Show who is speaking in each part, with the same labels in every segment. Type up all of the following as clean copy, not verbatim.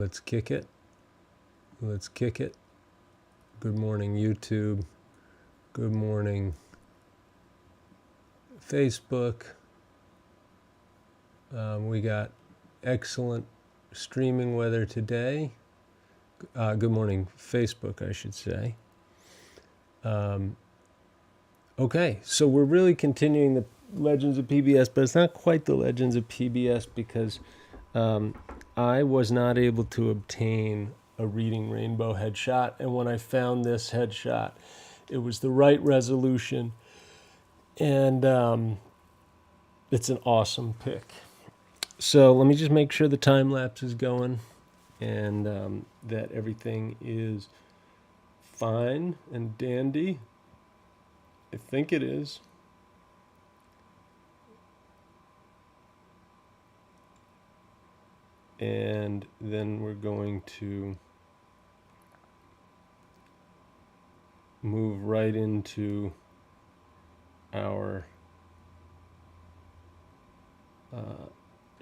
Speaker 1: Let's kick it. Let's kick it. Good morning, YouTube. Good morning, Facebook. We got excellent streaming weather today. Good morning, Facebook, I should say. Okay, so we're really continuing the Legends of PBS, but it's not quite the Legends of PBS because I was not able to obtain a Reading Rainbow headshot, and when I found this headshot, it was the right resolution, and it's an awesome pick. So let me just make sure the time lapse is going and that everything is fine and dandy. I think it is. And then we're going to move right into our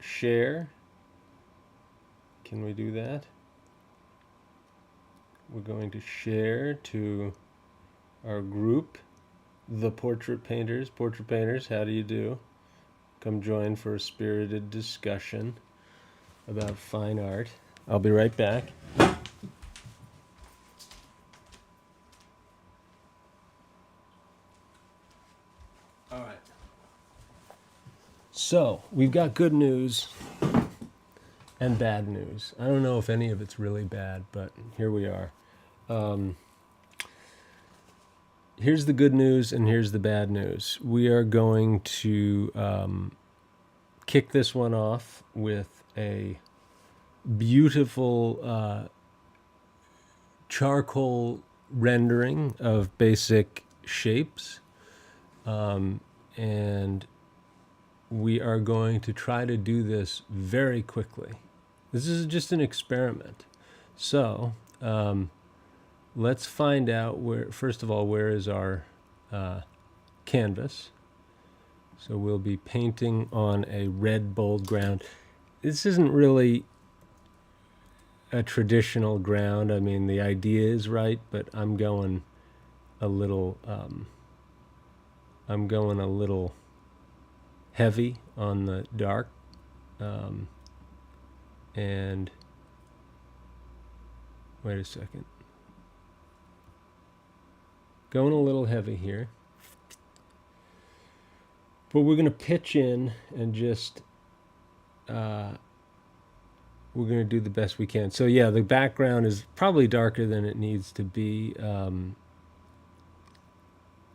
Speaker 1: share. Can we do that? We're going to share to our group, the Portrait Painters. Portrait Painters, how do you do? Come join for a spirited discussion about fine art. I'll be right back. All right. So, we've got good news and bad news. I don't know if any of it's really bad, but here we are. Here's the good news and here's the bad news. We are going to kick this one off with a beautiful charcoal rendering of basic shapes, and we are going to try to do this very quickly. This is just an experiment. So let's find out where, first of all, where is our canvas. So we'll be painting on a red bold ground. This isn't really a traditional ground. I mean, the idea is right, but I'm going a little heavy on the dark, and wait a second, going a little heavy here, but we're going to pitch in and just we're going to do the best we can. So yeah, the background is probably darker than it needs to be.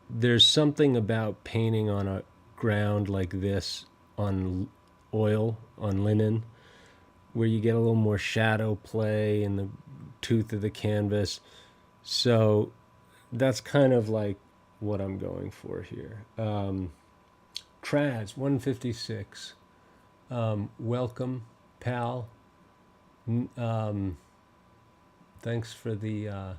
Speaker 1: There's something about painting on a ground like this on oil, on linen, where you get a little more shadow play in the tooth of the canvas. So that's kind of like what I'm going for here. Traz 156, welcome, pal. Thanks for the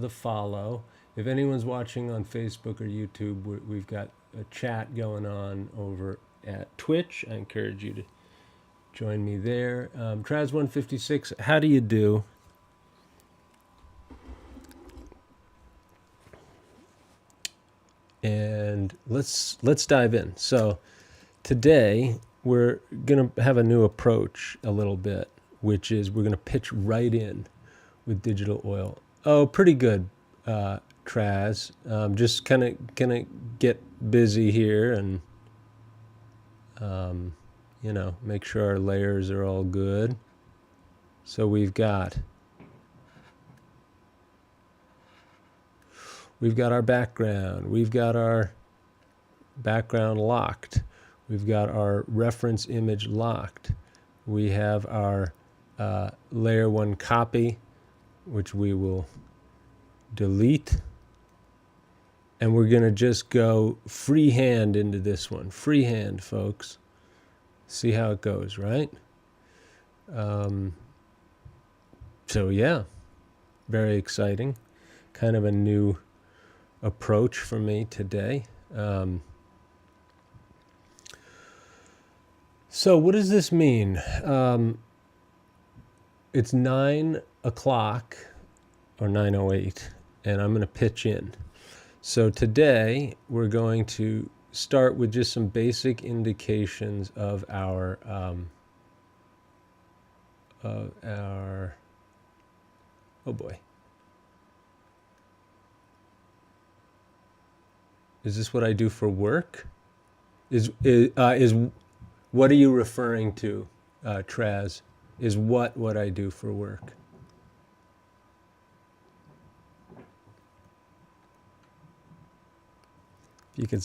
Speaker 1: follow. If anyone's watching on Facebook or YouTube, we've got a chat going on over at Twitch. I encourage you to join me there. Traz 156, how do you do? And let's dive in. So today we're going to have a new approach a little bit, which is we're going to pitch right in with digital oil. Oh, pretty good, Traz. Just kind of gonna get busy here and you know, make sure our layers are all good. So we've got our background, we've got our background locked, we've got our reference image locked, we have our layer 1 copy, which we will delete, and we're going to just go freehand into this one. Freehand, folks. See how it goes, right? So yeah, very exciting. Kind of a new approach for me today. So what does this mean? It's 9 o'clock or 9:08, and I'm going to pitch in. So today we're going to start with just some basic indications of our oh boy. Is this what I do for work? Is what are you referring to, Traz? Is what I do for work? If you could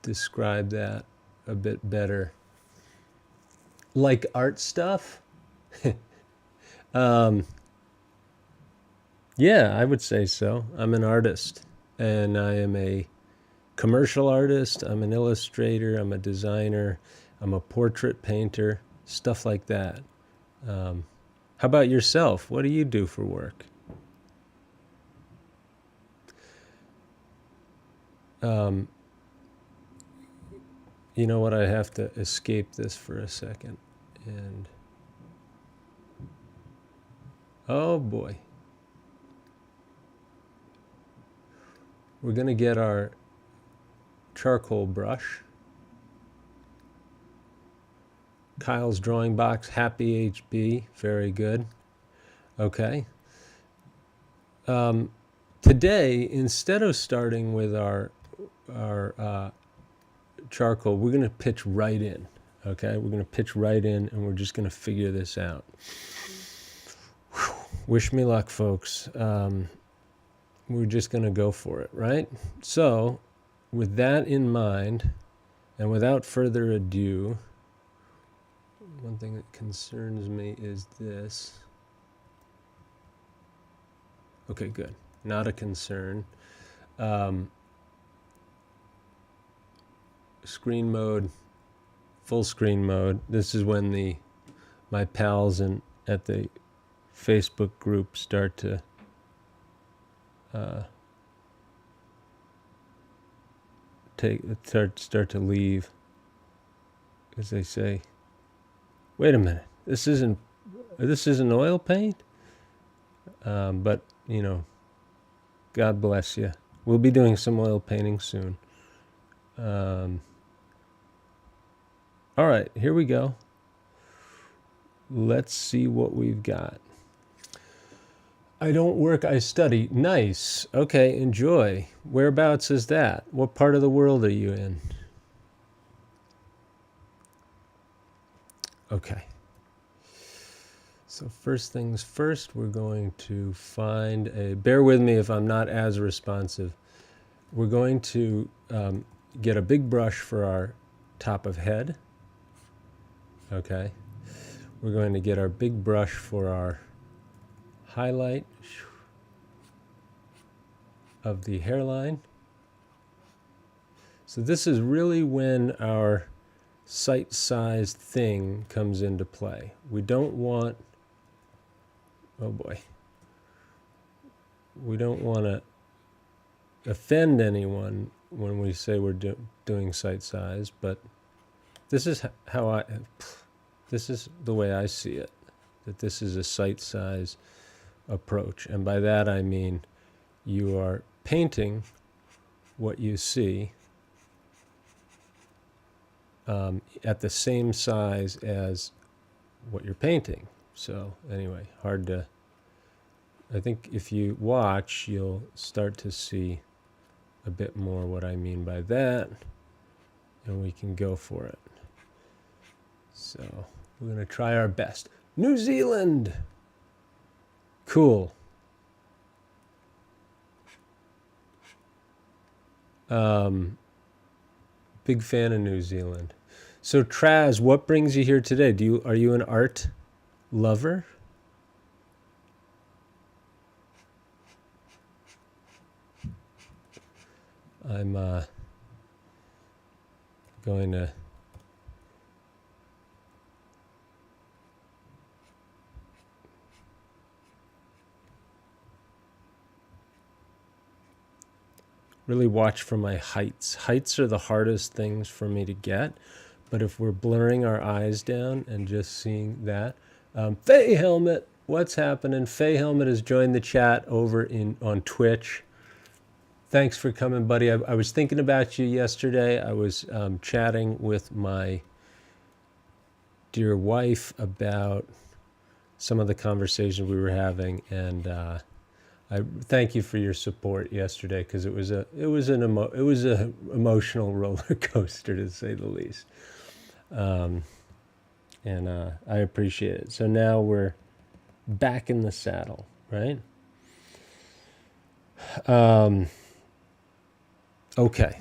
Speaker 1: describe that a bit better. Like art stuff? Yeah, I would say so. I'm an artist, and I am a commercial artist. I'm an illustrator. I'm a designer. I'm a portrait painter, stuff like that. How about yourself? What do you do for work? You know what? I have to escape this for a second. And oh boy. We're going to get our charcoal brush. Kyle's drawing box, happy HB, very good. Okay. Today, instead of starting with our charcoal, we're going to pitch right in. Okay, we're going to pitch right in, and we're just going to figure this out. Whew. Wish me luck, folks. We're just going to go for it, right? So, with that in mind, and without further ado, one thing that concerns me is this. Okay, good. Not a concern. Screen mode, full screen mode. This is when my pals at the Facebook group start to start to leave, because they say, wait a minute, this isn't oil paint. But you know, God bless you. We'll be doing some oil painting soon. All right, here we go. Let's see what we've got. I don't work, I study. Nice. Okay, enjoy. Whereabouts is that? What part of the world are you in? Okay. So first things first, we're going to find bear with me if I'm not as responsive. We're going to get a big brush for our top of head. Okay. We're going to get our big brush for our highlight of the hairline. So this is really when our sight-sized thing comes into play. We don't want, oh boy, we don't want to offend anyone when we say we're doing sight size, but this is how this is the way I see it, that this is a sight size approach. And by that I mean you are painting what you see at the same size as what you're painting. So anyway, hard to, I think if you watch, you'll start to see a bit more what I mean by that, and we can go for it. So we're going to try our best. New Zealand! Cool. Big fan of New Zealand. So Traz, what brings you here today? Are you an art lover? I'm going to really watch for my heights. Heights are the hardest things for me to get, but if we're blurring our eyes down and just seeing that, Faye Helmet, what's happening? Faye Helmet has joined the chat over on Twitch. Thanks for coming, buddy. I was thinking about you yesterday. I was chatting with my dear wife about some of the conversations we were having, and I thank you for your support yesterday, because it was an emotional roller coaster, to say the least. And I appreciate it. So now we're back in the saddle, right? Okay.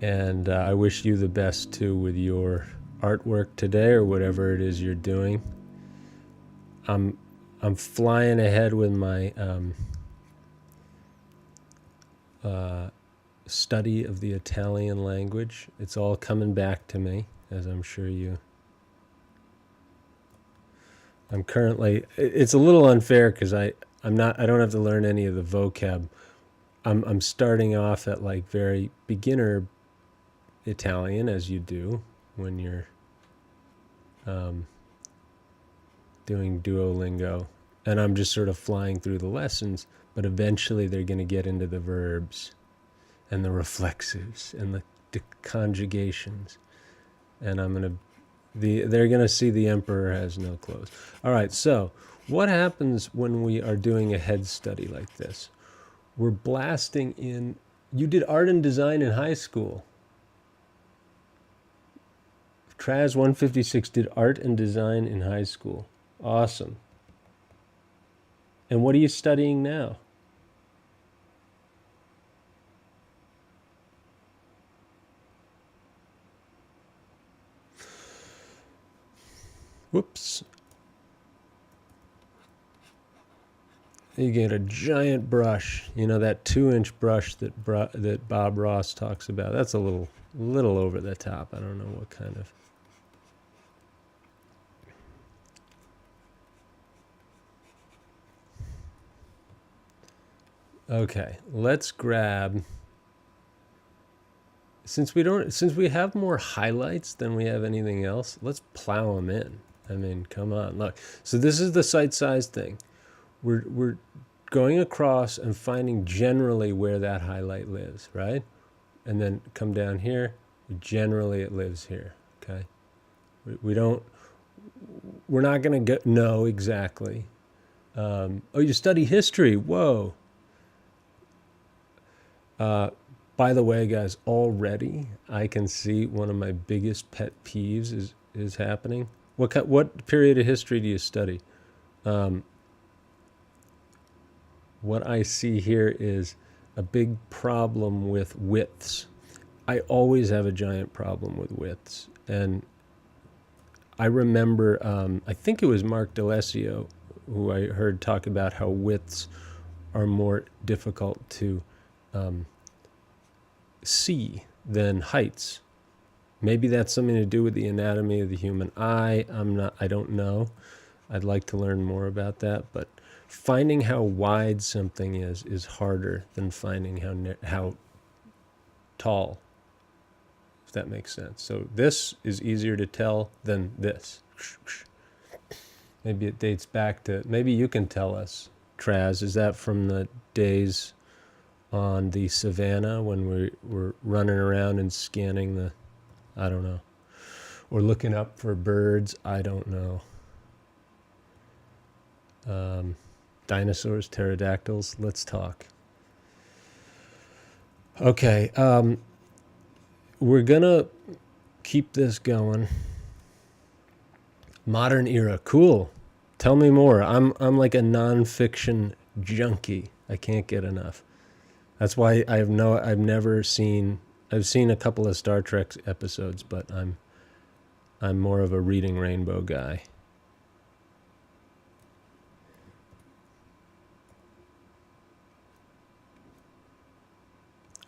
Speaker 1: And I wish you the best too with your artwork today, or whatever it is you're doing. I'm flying ahead with my study of the Italian language. It's all coming back to me, as I'm sure I'm currently, it's a little unfair because I don't have to learn any of the vocab. I'm starting off at like very beginner Italian, as you do when you're doing Duolingo, and I'm just sort of flying through the lessons, but eventually they're going to get into the verbs and the reflexives and the conjugations, and they're going to see the emperor has no clothes. All right, so what happens when we are doing a head study like this? We're blasting in. You did art and design in high school. Traz 156 did art and design in high school. Awesome. And what are you studying now? Whoops. You get a giant brush, you know, that 2-inch brush that Bob Ross talks about. That's a little over the top. I don't know what kind of. Okay, let's grab. Since we have more highlights than we have anything else, let's plow them in. I mean, come on, look. So this is the site size thing. We're going across and finding generally where that highlight lives, right? And then come down here. Generally, it lives here. Okay. We're not going to know exactly. Oh, you study history? Whoa. By the way, guys, already I can see one of my biggest pet peeves is happening. What period of history do you study? What I see here is a big problem with widths. I always have a giant problem with widths. And I remember, I think it was Mark D'Alessio who I heard talk about how widths are more difficult to see than heights. Maybe that's something to do with the anatomy of the human eye. I don't know. I'd like to learn more about that, but finding how wide something is harder than finding how tall, if that makes sense. So this is easier to tell than this. Maybe it dates back to, maybe you can tell us, Traz, is that from the days on the savannah when we were running around and scanning the, I don't know, or looking up for birds? I don't know. Dinosaurs, pterodactyls, let's talk. Okay, we're gonna keep this going. Modern era, cool. Tell me more. I'm like a nonfiction junkie. I can't get enough. That's why I've seen a couple of Star Trek episodes, but I'm more of a Reading Rainbow guy.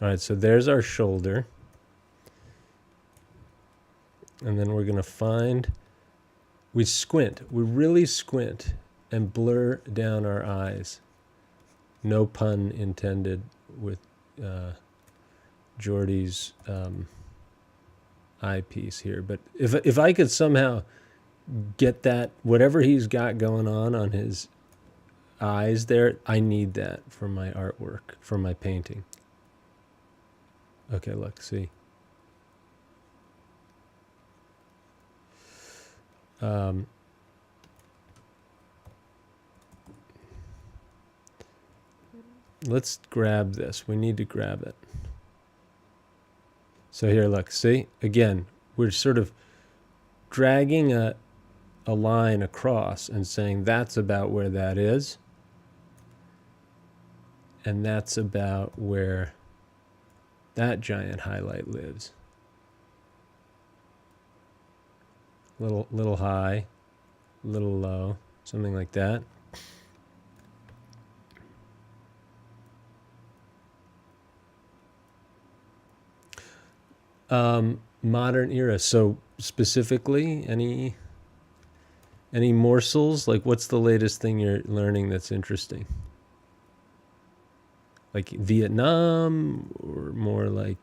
Speaker 1: All right, so there's our shoulder. And then we're going to we really squint and blur down our eyes. No pun intended with Geordi's eyepiece here. But if I could somehow get that, whatever he's got going on his eyes there, I need that for my artwork, for my painting. Okay, look, see. Let's grab this. We need to grab it. So here, look, see? Again, we're sort of dragging a line across and saying that's about where that is. And that's about where that giant highlight lives. Little high, little low, something like that. Modern era. So specifically, any morsels? Like, what's the latest thing you're learning that's interesting? Like Vietnam, or more like,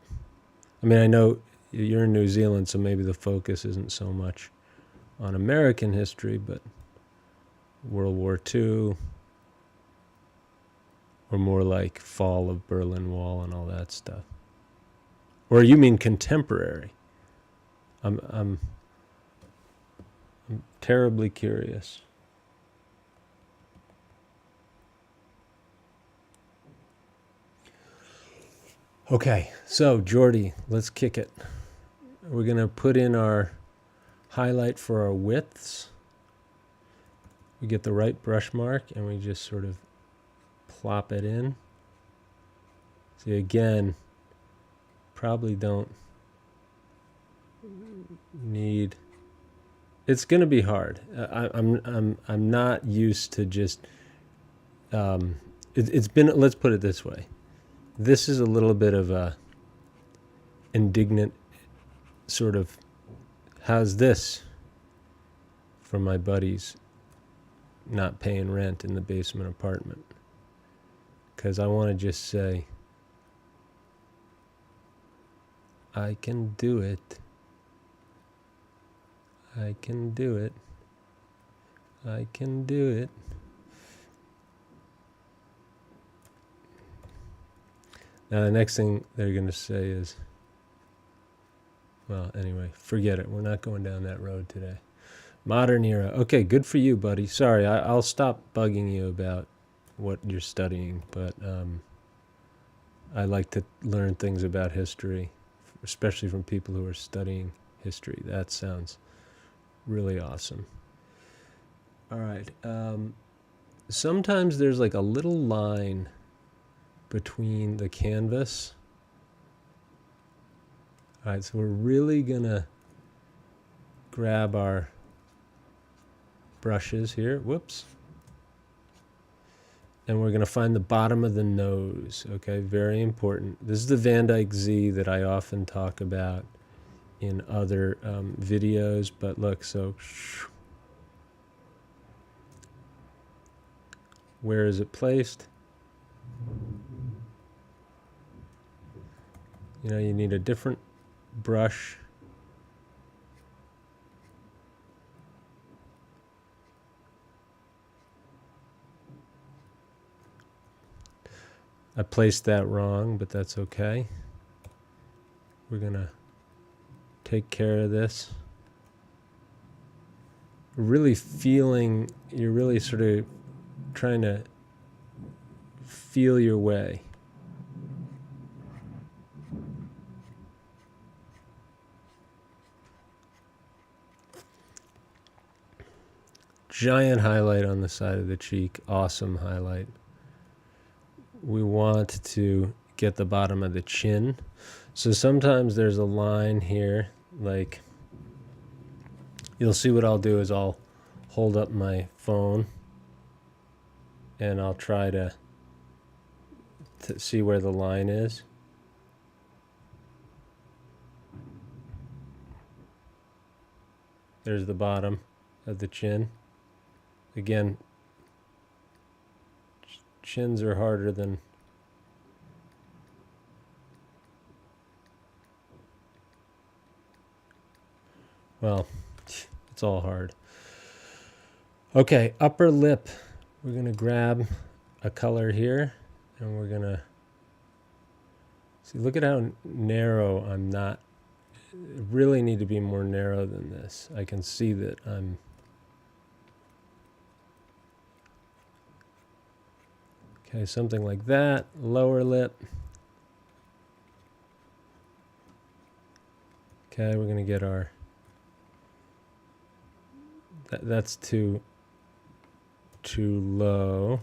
Speaker 1: I mean, I know you're in New Zealand, so maybe the focus isn't so much on American history, but World War II, or more like fall of Berlin Wall and all that stuff. Or you mean contemporary? I'm terribly curious. Okay, so Geordi, let's kick it. We're going to put in our highlight for our widths. We get the right brush mark and we just sort of plop it in. See, again, probably don't need, it's going to be hard. I'm not used to just it's been, let's put it this way, this is a little bit of a indignant sort of, how's this for my buddies not paying rent in the basement apartment? Because I want to just say, I can do it. I can do it. I can do it. Now the next thing they're going to say is, well, anyway, forget it. We're not going down that road today. Modern era. Okay, good for you, buddy. Sorry, I'll stop bugging you about what you're studying, but I like to learn things about history, especially from people who are studying history. That sounds really awesome. All right. Sometimes there's like a little line between the canvas. All right, so we're really gonna grab our brushes here. Whoops. And we're gonna find the bottom of the nose. Okay, very important. This is the Van Dyke Z that I often talk about in other videos, but look, so where is it placed? You know, you need a different brush. I placed that wrong, but that's okay. We're gonna take care of this. Really feeling, you're really sort of trying to feel your way. Giant highlight on the side of the cheek, awesome highlight. We want to get the bottom of the chin. So sometimes there's a line here, like, you'll see what I'll do is I'll hold up my phone and I'll try to see where the line is. There's the bottom of the chin. Again, chins are harder than Well, it's all hard. Okay, upper lip. We're going to grab a color here, and we're going to see, look at how narrow I'm not. I really need to be more narrow than this. I can see that I'm. Okay, something like that. Lower lip. Okay, we're going to get our. That's too low.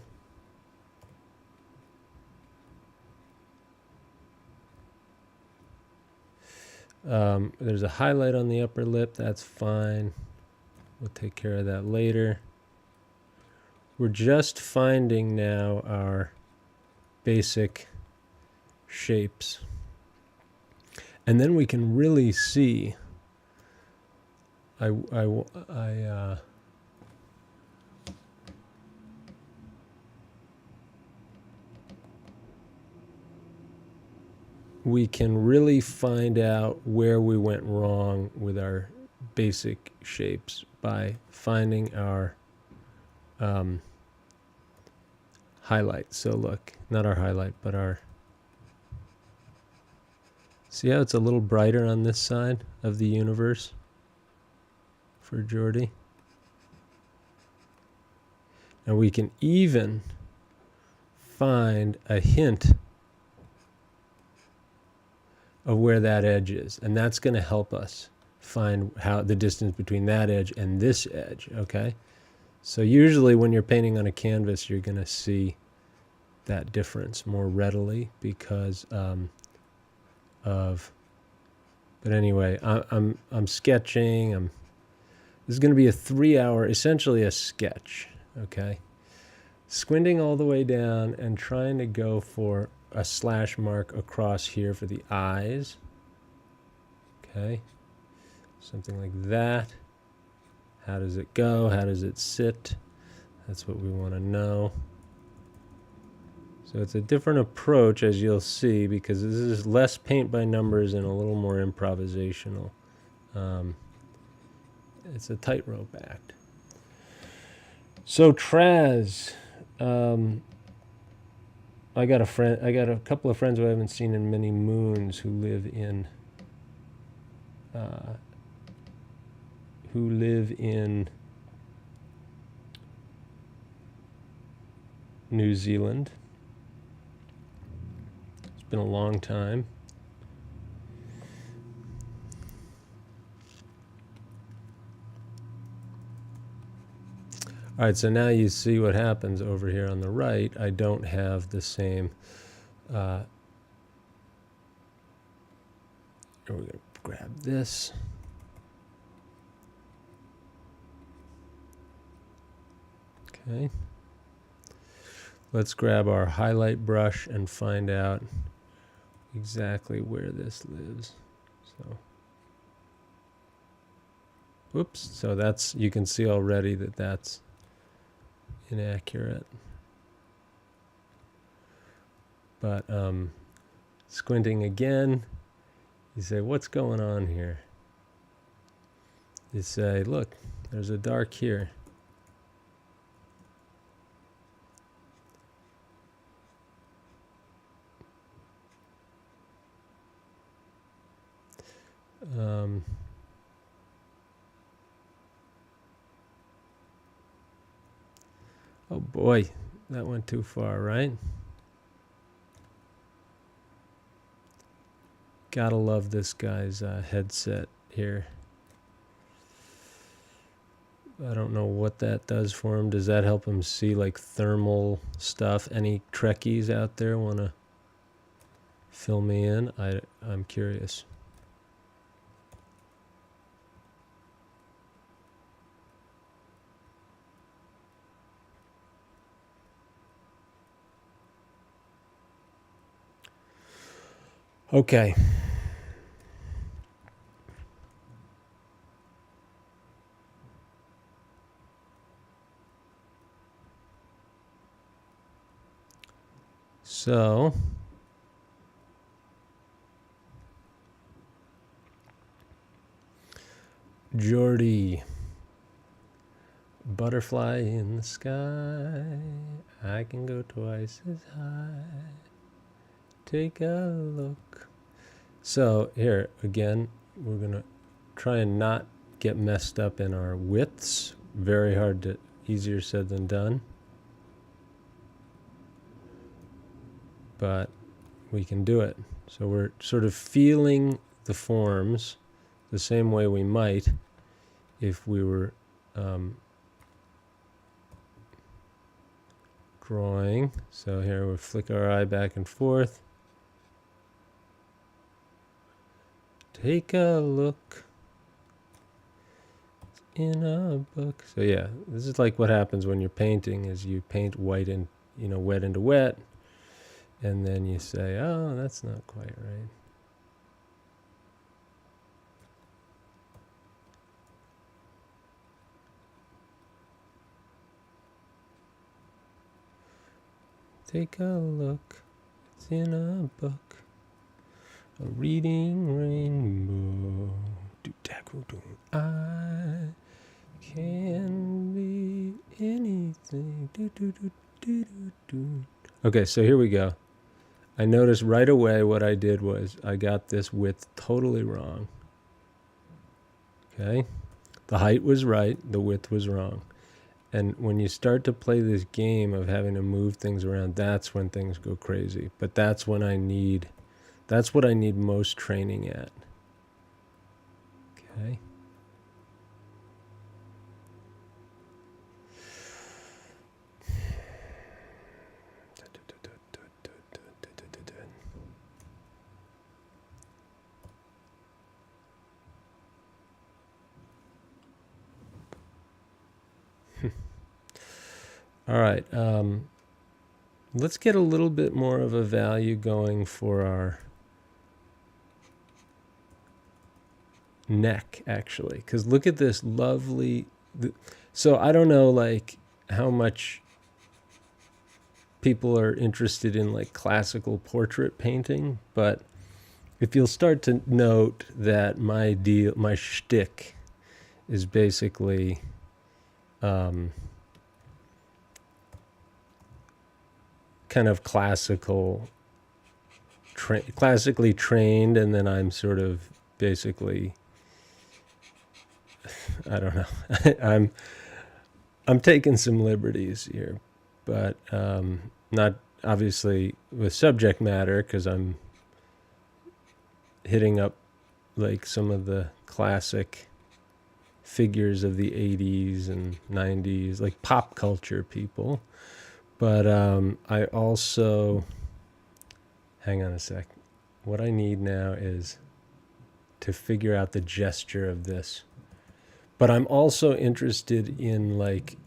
Speaker 1: There's a highlight on the upper lip. That's fine. We'll take care of that later. We're just finding now our basic shapes. And then we can really see. We can really find out where we went wrong with our basic shapes by finding our highlight. So look, not our highlight, but our. See how it's a little brighter on this side of the universe for Geordi? And we can even find a hint of where that edge is. And that's going to help us find how the distance between that edge and this edge, okay? So usually when you're painting on a canvas, you're going to see that difference more readily because of. But anyway, I'm sketching. This is going to be a 3-hour, essentially a sketch, okay? Squinting all the way down and trying to go for a slash mark across here for the eyes. Okay, something like that. How does it go? How does it sit? That's what we want to know. So it's a different approach, as you'll see, because this is less paint by numbers and a little more improvisational. It's a tightrope act. So Traz, I got a couple of friends who I haven't seen in many moons who live in New Zealand. It's been a long time. All right, so now you see what happens over here on the right. I don't have the same. We're going to grab this. Okay. Let's grab our highlight brush and find out exactly where this lives. So, whoops. So that's, you can see already that that's inaccurate. But squinting again, you say, what's going on here? You say, look, there's a dark here. Oh boy, that went too far, right? Gotta love this guy's headset here. I don't know what that does for him. Does that help him see like thermal stuff? Any Trekkies out there want to fill me in? I'm curious. Okay. So Geordi. Butterfly in the sky, I can go twice as high. Take a look. So here, again, we're going to try and not get messed up in our widths. Very hard to, easier said than done. But we can do it. So we're sort of feeling the forms the same way we might if we were drawing. So here we'll flick our eye back and forth. Take a look in a book. So yeah, this is like what happens when you're painting, is you paint white and, you know, wet into wet, and then you say, oh, that's not quite right. Take a look, it's in a book, a reading rainbow. I can be anything. Okay, so here we go. I noticed right away what I did was I got this width totally wrong. Okay, the height was right, the width was wrong. And when you start to play this game of having to move things around, that's when things go crazy. But that's when that's what I need most training at. Okay. All right, let's get a little bit more of a value going for our neck, actually, because look at this lovely, so I don't know like how much people are interested in like classical portrait painting, but if you'll start to note that my shtick is basically kind of classically trained, and then I'm sort of basically, I don't know, I'm taking some liberties here, but not obviously with subject matter, because I'm hitting up like some of the classic figures of the 80s and 90s, like pop culture people. But I also, hang on a sec. What I need now is to figure out the gesture of this. But I'm also interested in like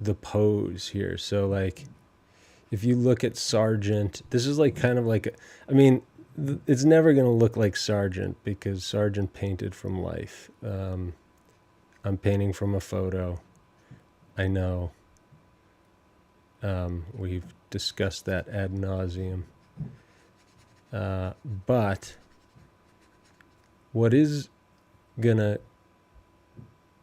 Speaker 1: the pose here. So like, if you look at Sargent, this is like kind of like, I mean, it's never going to look like Sargent because Sargent painted from life. I'm painting from a photo. I know. We've discussed that ad nauseum. But what is going to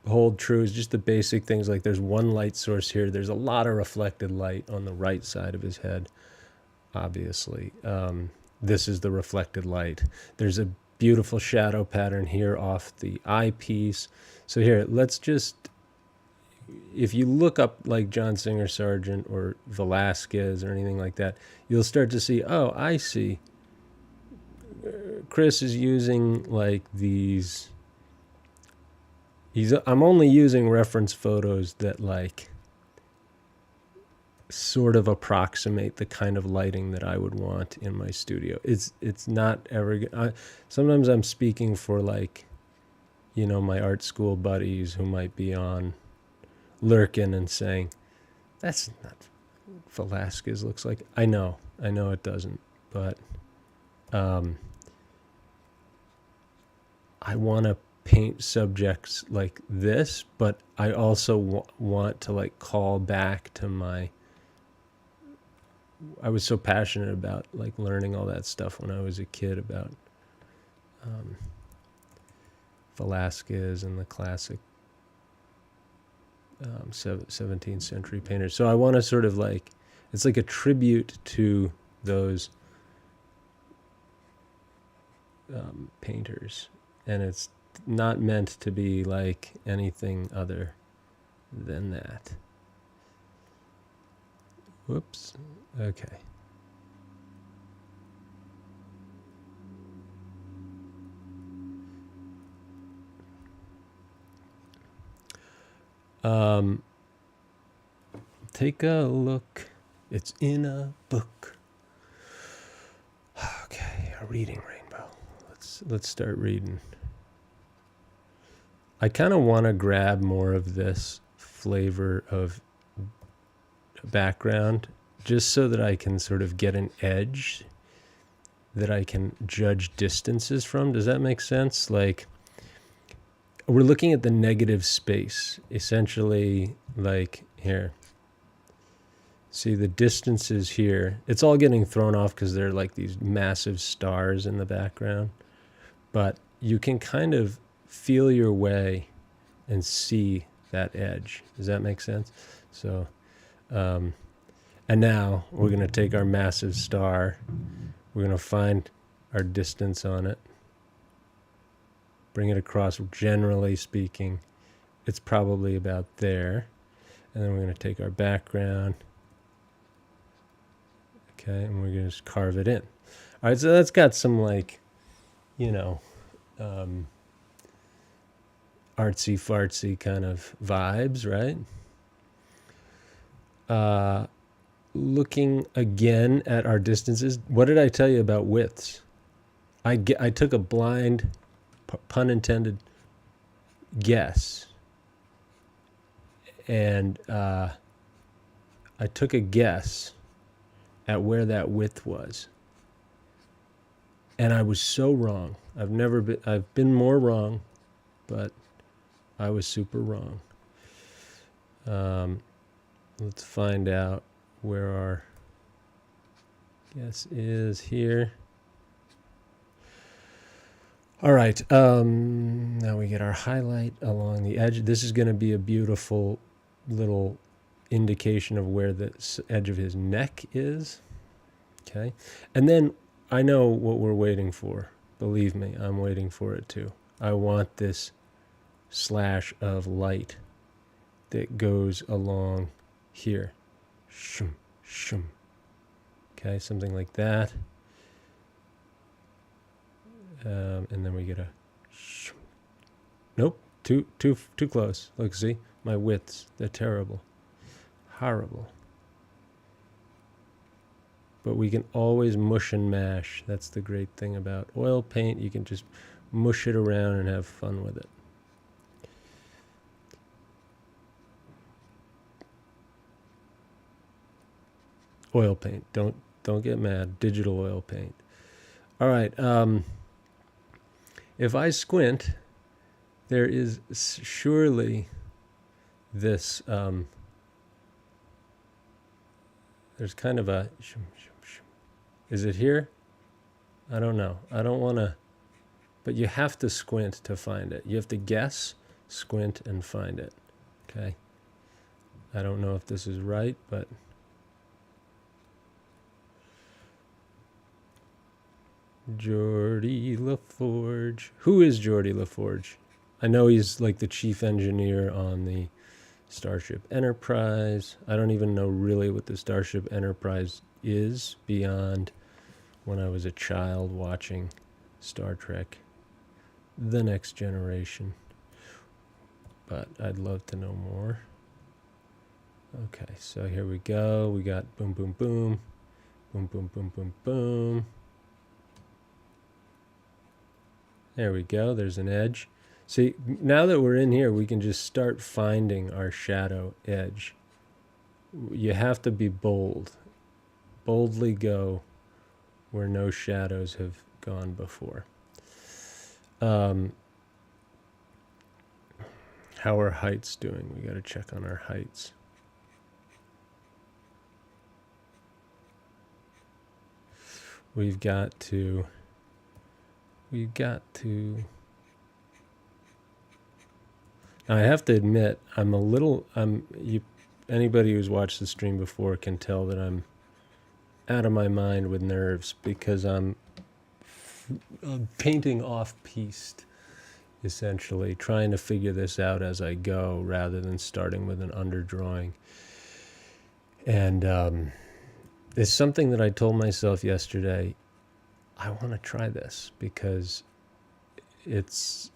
Speaker 1: hold true is just the basic things, like there's one light source here. There's a lot of reflected light on the right side of his head, obviously. This is the reflected light. There's a beautiful shadow pattern here off the eyepiece. So here, let's just, if you look up like John Singer Sargent or Velasquez or anything like that, you'll start to see, oh, I see. Chris is using like these, I'm only using reference photos that like sort of approximate the kind of lighting that I would want in my studio. It's not ever, sometimes I'm speaking for like, you know, my art school buddies who might be on lurking and saying, that's not what Velasquez looks like. I know it doesn't, but I want to paint subjects like this, but I also want to like call back to my, I was so passionate about like learning all that stuff when I was a kid about Velázquez and the classic 17th century painters. So I want to sort of like, it's like a tribute to those painters, and it's not meant to be like anything other than that. Whoops. Okay. Take a look. It's in a book. Okay, a reading rainbow. Let's start reading. I kind of want to grab more of this flavor of background just so that I can sort of get an edge that I can judge distances from. Does that make sense? Like, we're looking at the negative space, essentially, like here. See the distances here. It's all getting thrown off because there are like these massive stars in the background. But you can kind of feel your way and see that edge. Does that make sense? So, and now we're going to take our massive star. We're going to find our distance on it. Bring it across. Generally speaking, it's probably about there. And then we're going to take our background. Okay, and we're going to just carve it in. All right, so that's got some, like, you know, artsy-fartsy kind of vibes, right? Looking again at our distances, what did I tell you about widths? I took a blind, pun intended, guess. And I took a guess at where that width was. And I was so wrong. I've been more wrong, but I was super wrong. Let's find out where our guess is here. All right, now we get our highlight along the edge. This is going to be a beautiful little indication of where the edge of his neck is. Okay, and then I know what we're waiting for. Believe me, I'm waiting for it too. I want this slash of light that goes along here. Shum, shum. Okay, something like that. And then we get a shum. Nope, too close. Look, see, my widths, they're terrible. Horrible. But we can always mush and mash. That's the great thing about oil paint. You can just mush it around and have fun with it. Oil paint. Don't get mad. Digital oil paint. All right. If I squint, there is surely this. There's kind of a. Is it here? I don't know. I don't want to. But you have to squint to find it. You have to guess, squint, and find it. Okay. I don't know if this is right, but. Geordi La Forge. Who is Geordi La Forge? I know he's like the chief engineer on the Starship Enterprise. I don't even know really what the Starship Enterprise is beyond when I was a child watching Star Trek The Next Generation. But I'd love to know more. Okay, so here we go. We got boom, boom, boom. Boom, boom, boom, boom, boom. There we go. There's an edge. See, now that we're in here, we can just start finding our shadow edge. You have to be bold. Boldly go where no shadows have gone before. How are heights doing? We got to check on our heights. We've got to I have to admit, anybody who's watched the stream before can tell that I'm out of my mind with nerves because I'm painting off-piste, essentially, trying to figure this out as I go rather than starting with an underdrawing. And it's something that I told myself yesterday, I want to try this because there's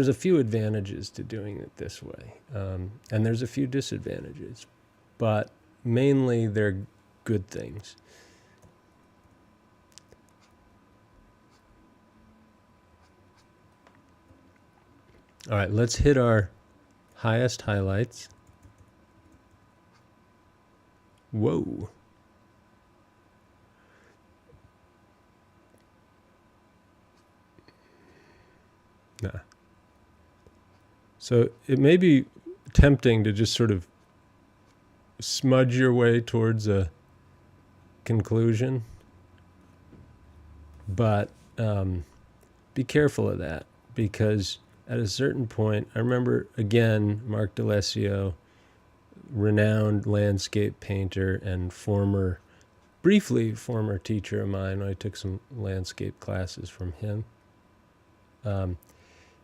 Speaker 1: a few advantages to doing it this way, and there's a few disadvantages, but mainly they're good things. All right, let's hit our highest highlights. Whoa. Nah. So it may be tempting to just sort of smudge your way towards a conclusion, but be careful of that, because at a certain point, I remember, again, Mark D'Alessio, renowned landscape painter and briefly former teacher of mine. I took some landscape classes from him.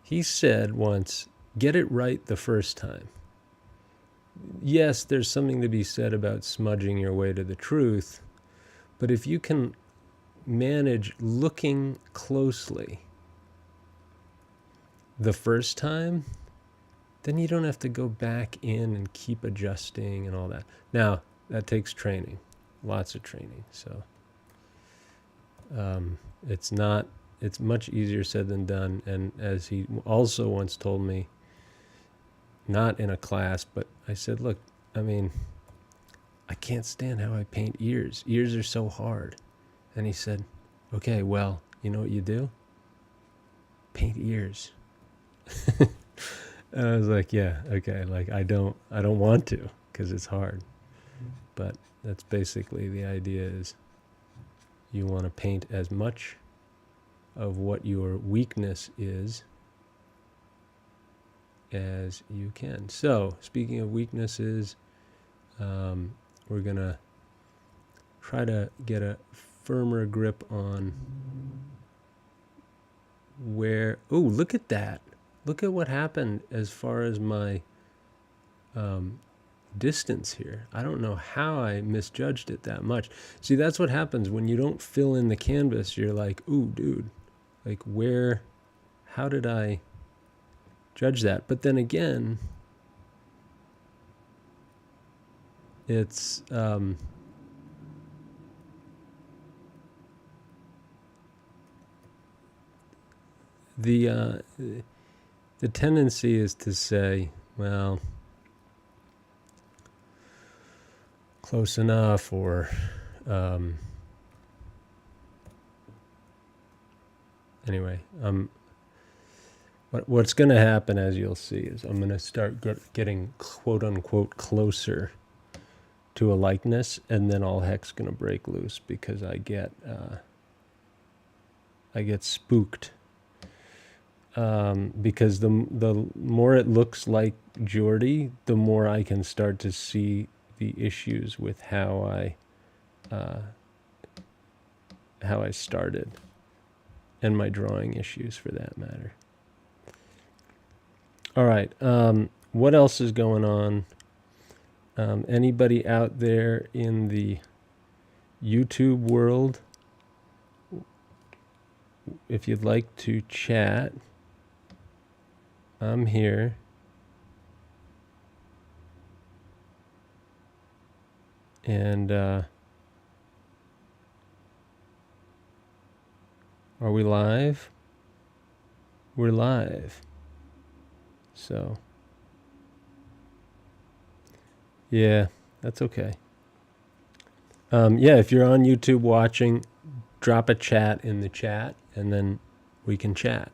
Speaker 1: He said once, get it right the first time. Yes, there's something to be said about smudging your way to the truth, but if you can manage looking closely the first time, then you don't have to go back in and keep adjusting and all that. Now, that takes training, lots of training. So it's much easier said than done. And as he also once told me, not in a class, but I said, look, I mean, I can't stand how I paint ears. Ears are so hard. And he said, okay, well, you know what you do? Paint ears. And I was like, yeah, okay, like I don't want to, because it's hard. But that's basically the idea, is you want to paint as much of what your weakness is as you can. So, speaking of weaknesses, we're going to try to get a firmer grip on where... Oh, look at that. Look at what happened as far as my distance here. I don't know how I misjudged it that much. See, that's what happens when you don't fill in the canvas. You're like, ooh, dude, like how did I judge that? But then again, it's... the tendency is to say, well, close enough, or anyway, what's going to happen, as you'll see, is I'm going to start getting quote unquote closer to a likeness, and then all heck's going to break loose because I get spooked. Because the more it looks like Geordi, the more I can start to see the issues with how I started, and my drawing issues for that matter. All right, what else is going on? Anybody out there in the YouTube world, if you'd like to chat, I'm here. And are we live? We're live. So, yeah, that's okay. Yeah, if you're on YouTube watching, drop a chat in the chat, and then we can chat.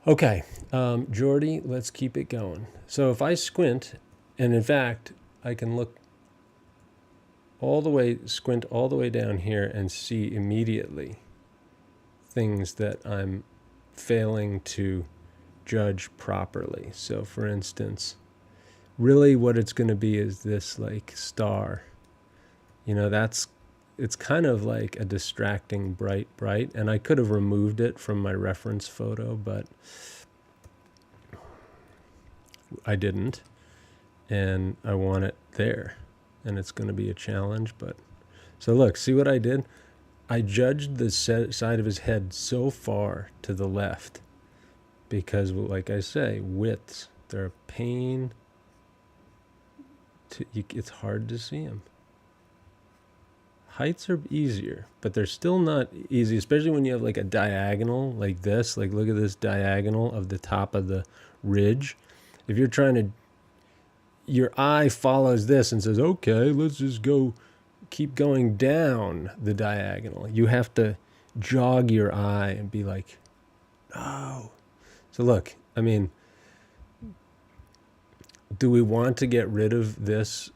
Speaker 1: Okay, Geordi, let's keep it going. So if I squint, and in fact, I can squint all the way down here and see immediately things that I'm failing to judge properly. So for instance, really what it's going to be is this like star. You know, it's kind of like a distracting bright, and I could have removed it from my reference photo, but I didn't, and I want it there, and it's going to be a challenge. But so look, see what I did? I judged the side of his head so far to the left because, like I say, widths, they're a pain. It's hard to see them. Heights are easier, but they're still not easy, especially when you have like a diagonal like this. Like look at this diagonal of the top of the ridge. If you're trying to, your eye follows this and says, okay, let's just go, keep going down the diagonal. You have to jog your eye and be like, no. So look, I mean, do we want to get rid of this?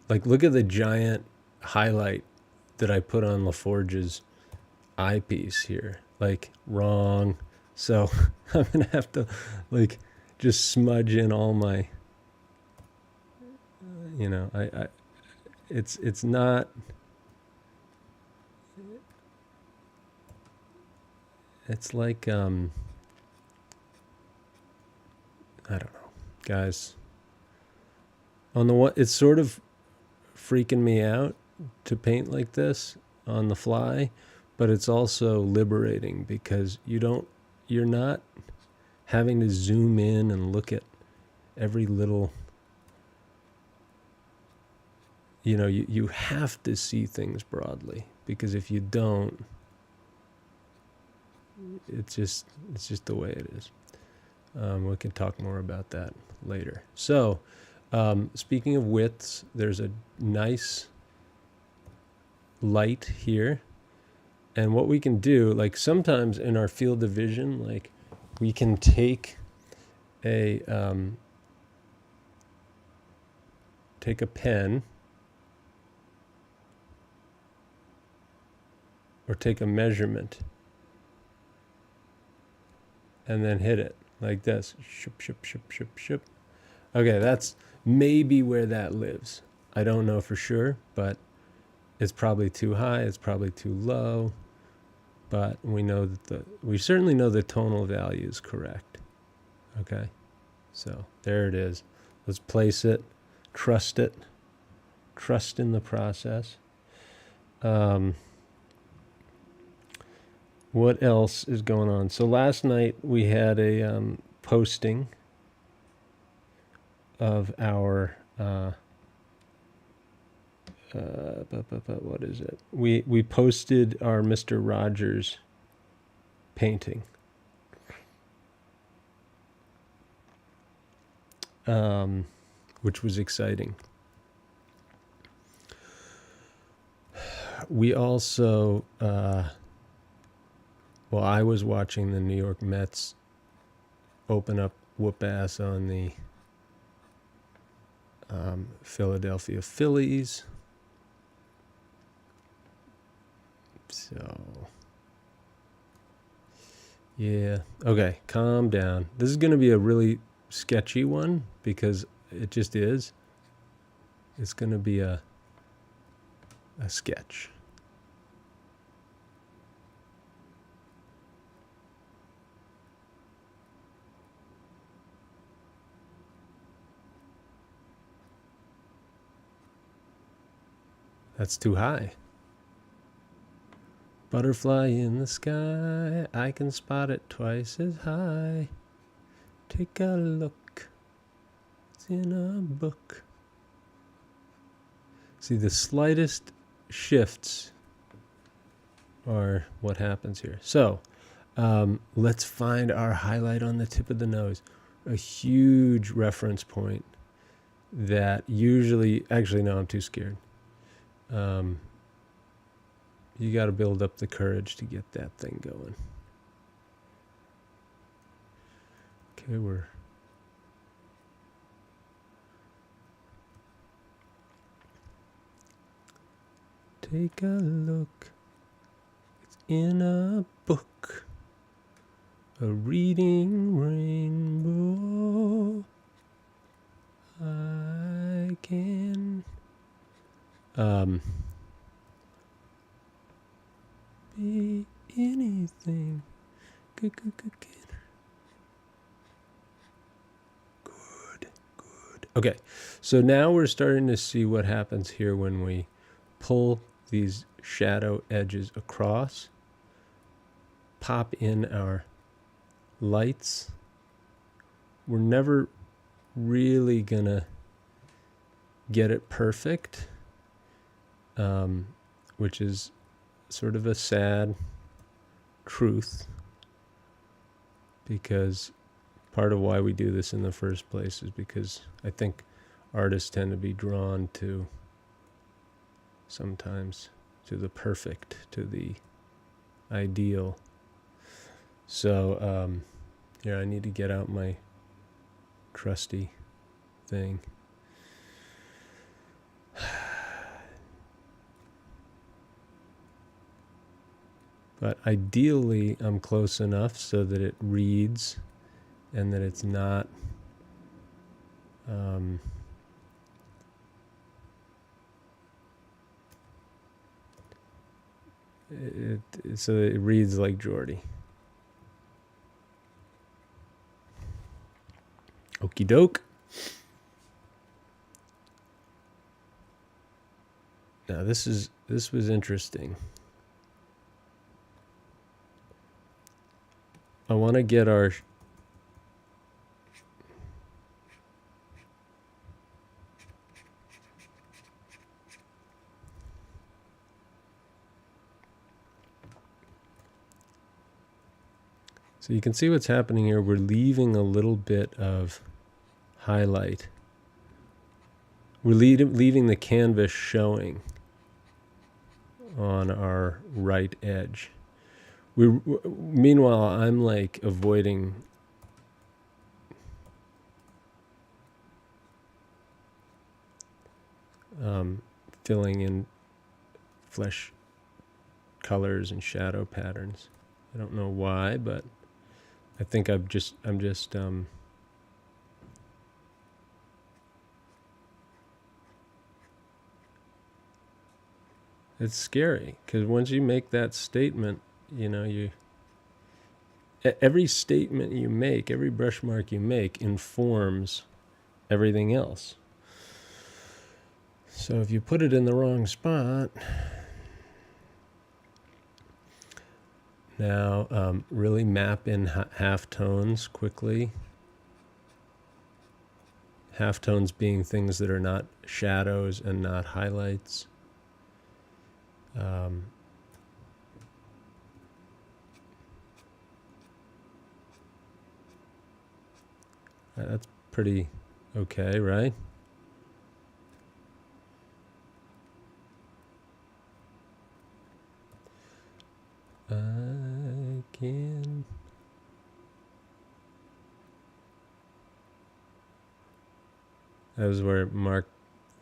Speaker 1: Like, look at the giant highlight that I put on La Forge's eyepiece here. Like, wrong. So I'm going to have to, like, just smudge in all my, you know, it's not, it's like, I don't know, guys. On the one, it's sort of freaking me out to paint like this on the fly, but it's also liberating because you're not having to zoom in and look at every little, you know, you have to see things broadly, because if you don't, it's just the way it is. We can talk more about that later. So speaking of widths, there's a nice light here, and what we can do, like sometimes in our field of vision, like we can take a pen or take a measurement and then hit it like this. Ship, ship, ship, ship, ship. Okay, that's maybe where that lives. I don't know for sure, but it's probably too high, it's probably too low, but we know that we certainly know the tonal value is correct. Okay, so there it is. Let's place it, trust in the process. What else is going on? So last night we had a posting of our what is it? We posted our Mr. Rogers painting. Which was exciting. We also, well, I was watching the New York Mets open up whoop ass on the Philadelphia Phillies. So, yeah. Okay, calm down. This is going to be a really sketchy one because it just is. It's going to be a sketch. That's too high. Butterfly in the sky, I can spot it twice as high. Take a look, it's in a book. See, the slightest shifts are what happens here. So, let's find our highlight on the tip of the nose. A huge reference point that usually, actually no, I'm too scared. You got to build up the courage to get that thing going. Okay, take a look. It's in a book, a reading rainbow. I can be anything. Good. Okay, so now we're starting to see what happens here when we pull these shadow edges across, pop in our lights. We're never really gonna get it perfect, which is sort of a sad truth, because part of why we do this in the first place is because I think artists tend to be drawn to sometimes to the perfect, to the ideal. So yeah, I need to get out my trusty thing. But ideally, I'm close enough so that it reads and that it's not so it reads like Geordi. Okie doke. Now this was interesting. I want to get our so you can see what's happening here. We're leaving a little bit of highlight. We're leaving the canvas showing on our right edge. Meanwhile, I'm like avoiding filling in flesh colors and shadow patterns. I don't know why, but I think I'm just it's scary, because once you make that statement, you know, every statement you make, every brush mark you make informs everything else. So if you put it in the wrong spot, now really map in halftones quickly. Halftones being things that are not shadows and not highlights. That's pretty okay, right? I can. That was where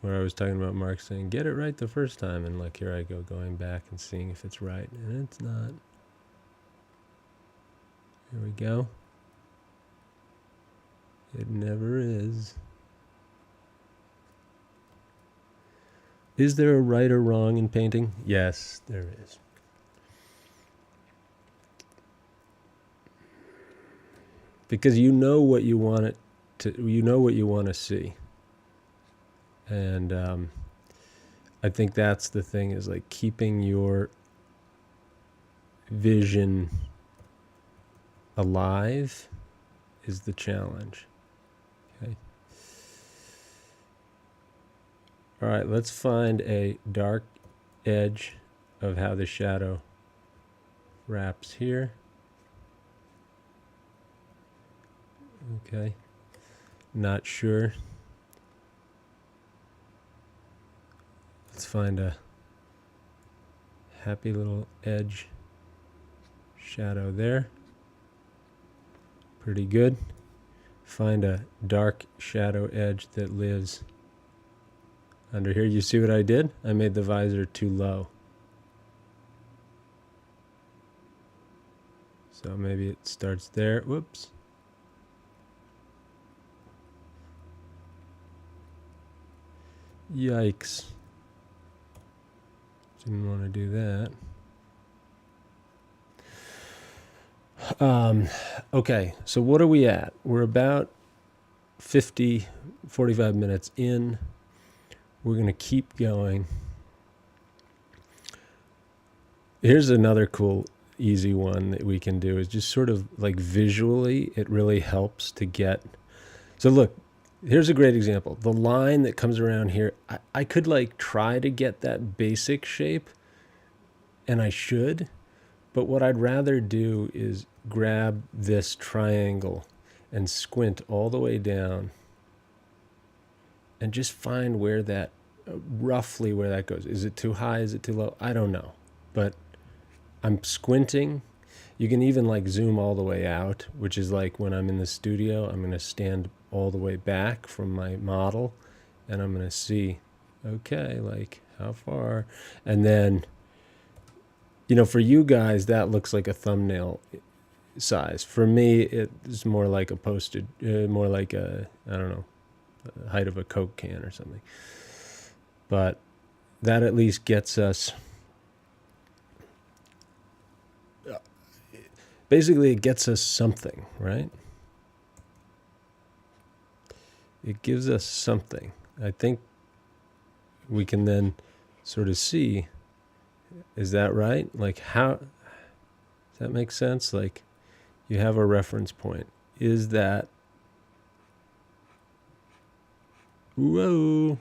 Speaker 1: I was talking about Mark saying, get it right the first time. And like, here I go going back and seeing if it's right. And it's not. Here we go. It never is. Is there a right or wrong in painting? Yes, there is. Because you know what you want it to, you know what you want to see. And I think that's the thing, is like keeping your vision alive is the challenge. Okay. All right, let's find a dark edge of how the shadow wraps here. Okay, not sure. Let's find a happy little edge shadow there. Pretty good. Find a dark shadow edge that lives under here. You see what I did? I made the visor too low. So maybe it starts there. Whoops. Yikes. Didn't want to do that. Okay, so what are we at? We're about 45 minutes in. We're going to keep going. Here's another cool, easy one that we can do is just sort of like visually, it really helps to get. So look, here's a great example. The line that comes around here, I could like try to get that basic shape, and I should, but what I'd rather do is grab this triangle and squint all the way down and just find where that, roughly where that goes. Is it too high? Is it too low? I don't know, but I'm squinting. You can even like zoom all the way out, which is like when I'm in the studio, I'm going to stand all the way back from my model and I'm going to see, okay, like how far? And then, you know, for you guys, that looks like a thumbnail size. For me, it's more like a posted, more like a, I don't know, the height of a Coke can or something. But that at least gets us, basically it gets us something, right? It gives us something. I think we can then sort of see, is that right? Like how, does that make sense? Like you have a reference point. Is that, whoa,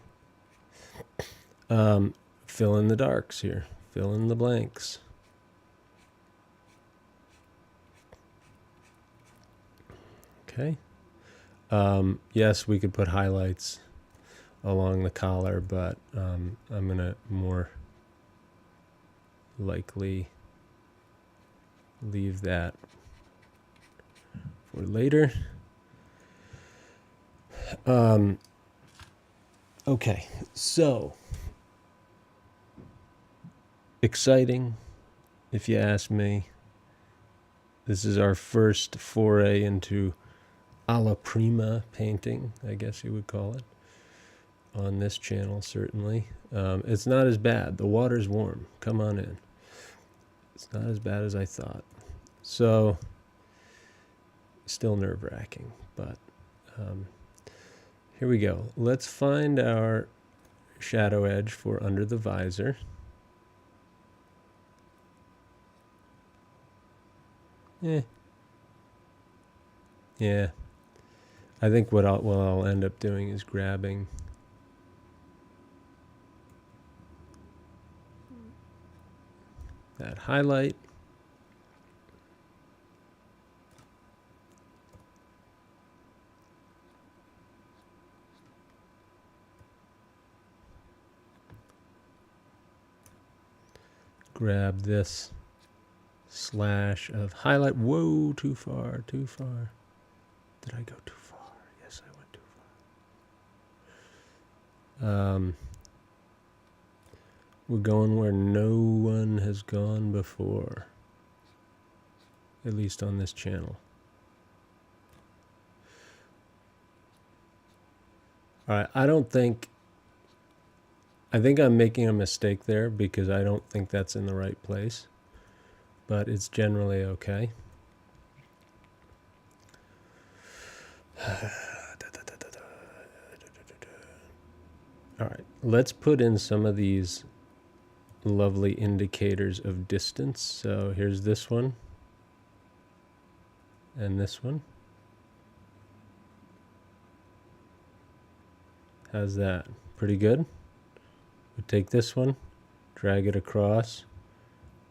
Speaker 1: fill in the darks here, fill in the blanks. Okay. Yes, we could put highlights along the collar, but I'm going to more likely leave that for later. Okay, so exciting, if you ask me. This is our first foray into alla prima painting, I guess you would call it, on this channel, certainly. It's not as bad. The water's warm. Come on in. It's not as bad as I thought. So, still nerve-wracking, but here we go. Let's find our shadow edge for under the visor. Yeah. I think what I'll end up doing is grabbing that highlight. Grab this slash of highlight. Whoa, too far, too far. Did I go too far? Yes, I went too far. We're going where no one has gone before, at least on this channel. All right, I think I'm making a mistake there because I don't think that's in the right place, but it's generally okay. All right, let's put in some of these lovely indicators of distance. So here's this one and this one. How's that? Pretty good? We take this one, drag it across,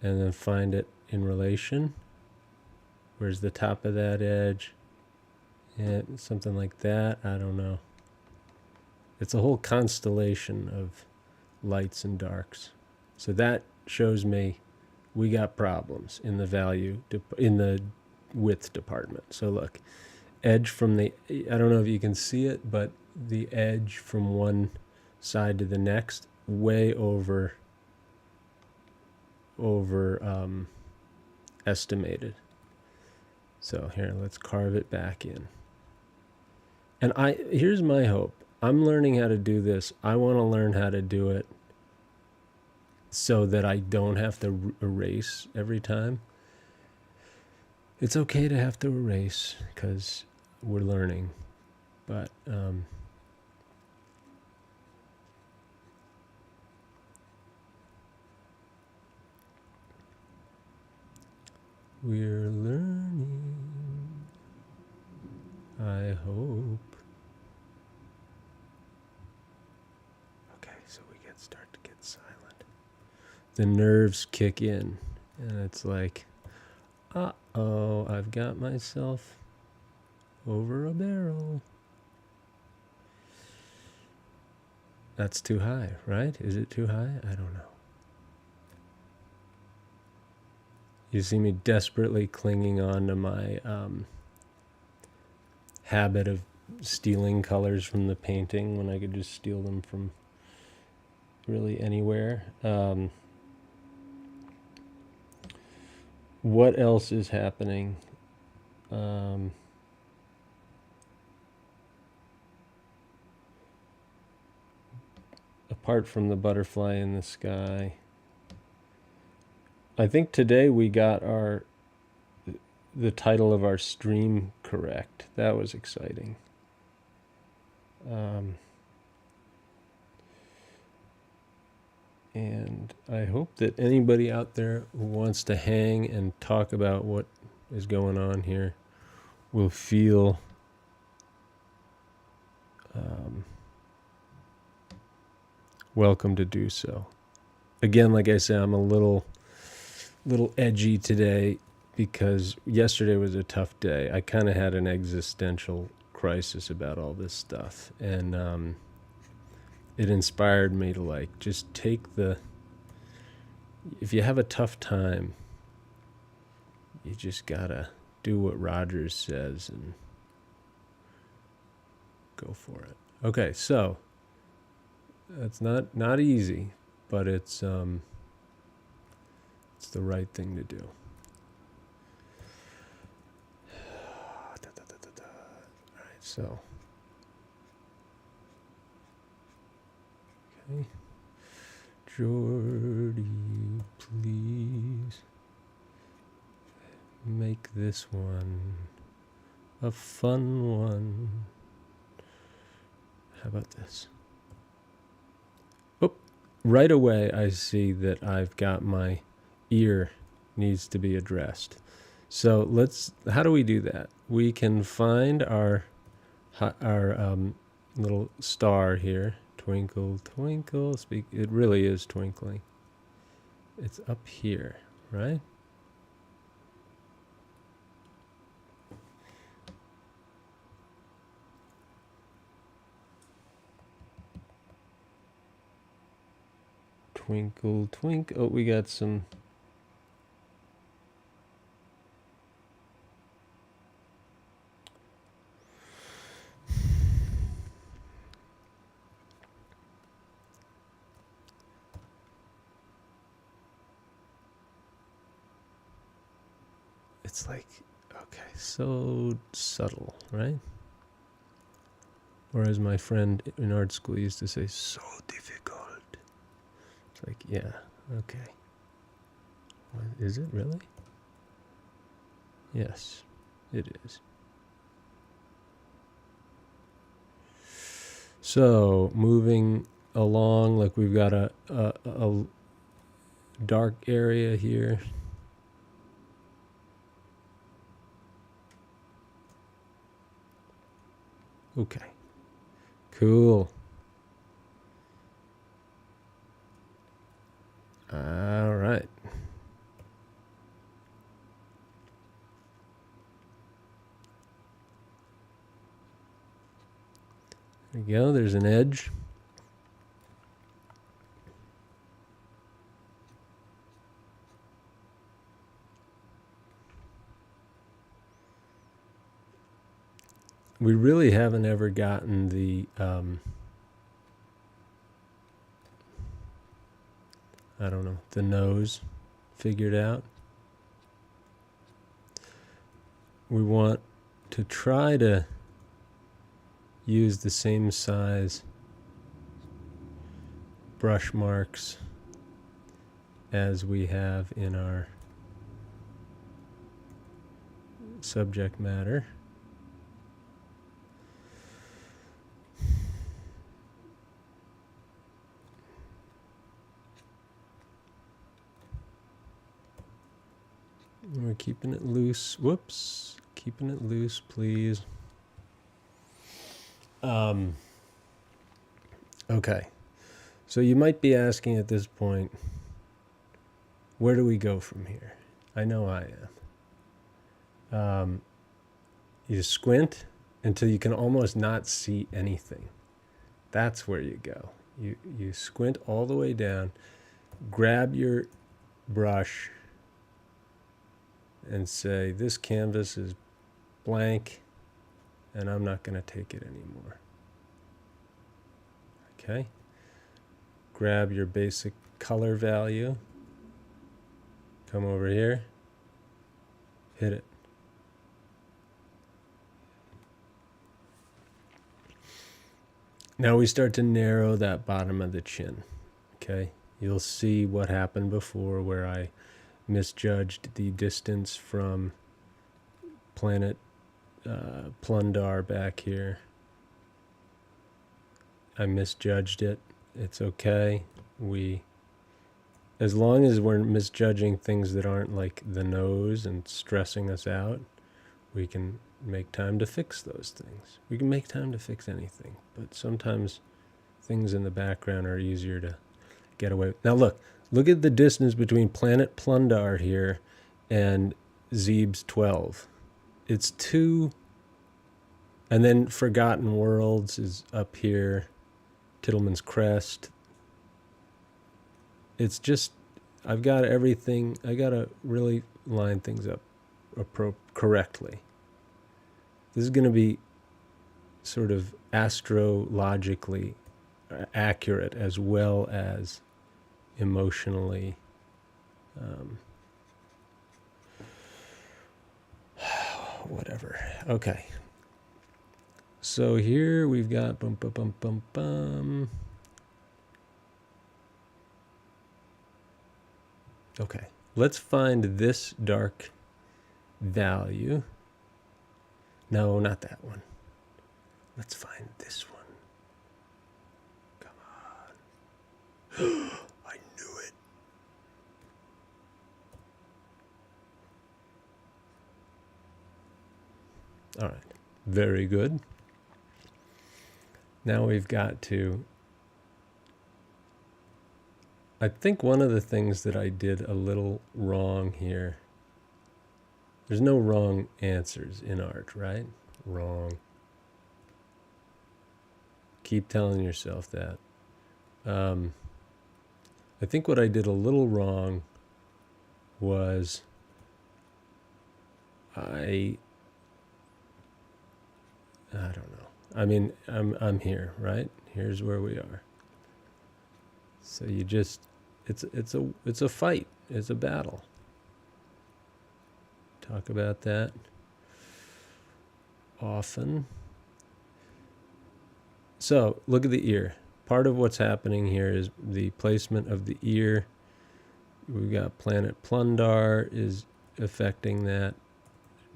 Speaker 1: and then find it in relation. Where's the top of that edge? Yeah, something like that. I don't know. It's a whole constellation of lights and darks. So that shows me we got problems in the value, in the width department. So look, edge from the, I don't know if you can see it, but the edge from one side to the next, way over estimated. So here, let's carve it back in. And here's my hope. I'm learning how to do this. I want to learn how to do it so that I don't have to erase every time. It's okay to have to erase because we're learning, but we're learning, I hope. Okay, so we start to get silent. The nerves kick in, and it's like, uh-oh, I've got myself over a barrel. That's too high, right? Is it too high? I don't know. You see me desperately clinging on to my habit of stealing colors from the painting when I could just steal them from really anywhere. What else is happening? Apart from the butterfly in the sky, I think today we got the title of our stream correct. That was exciting. And I hope that anybody out there who wants to hang and talk about what is going on here will feel welcome to do so. Again, like I said, I'm a little edgy today because yesterday was a tough day. I kind of had an existential crisis about all this stuff, and it inspired me to like just take if you have a tough time, you just gotta do what Rogers says and go for it. Okay, so that's not easy, but it's the right thing to do. All right, so okay, Geordi, please make this one a fun one. How about this? Oh, right away I see that I've got my ear needs to be addressed. So how do we do that? We can find our little star here. Twinkle, twinkle, speak. It really is twinkling. It's up here, right? Twinkle, twinkle. Oh, we got some. It's like, okay, so subtle, right? Or as my friend in art school used to say, so difficult. It's like, yeah, okay. What, is it really? Yes, it is. So moving along, like we've got a dark area here. Okay, cool. All right. There we go, there's an edge. We really haven't ever gotten the, I don't know, the nose figured out. we want to try to use the same size brush marks as we have in our subject matter. We're keeping it loose. Whoops. Keeping it loose, please. Okay. So you might be asking at this point, where do we go from here? I know I am. You squint until you can almost not see anything. That's where you go. You squint all the way down, grab your brush, and say, this canvas is blank, and I'm not going to take it anymore. Okay? Grab your basic color value, come over here, hit it. Now we start to narrow that bottom of the chin. Okay? You'll see what happened before where I misjudged the distance from planet Plundar back here. I misjudged it. It's okay. As long as we're misjudging things that aren't like the nose and stressing us out, we can make time to fix those things. We can make time to fix anything, but sometimes things in the background are easier to get away with. Now look at the distance between planet Plundar here and Zeeb's 12. It's 2, and then Forgotten Worlds is up here, Tittleman's Crest. It's just, I've got everything, I got to really line things up correctly. This is going to be sort of astrologically accurate as well as emotionally whatever. Okay. So here we've got bum bum bum bum bum. Okay. Let's find this dark value. No, not that one. Let's find this one. Come on. I knew it. All right. Very good. Now we've got to, I think one of the things that I did a little wrong here, there's no wrong answers in art, right? Wrong. Keep telling yourself that. I think what I did a little wrong was I don't know. I mean, I'm here, right? Here's where we are. So you just, it's a fight. It's a battle. Talk about that often. So look at the ear. Part of what's happening here is the placement of the ear. We've got planet Plundar is affecting that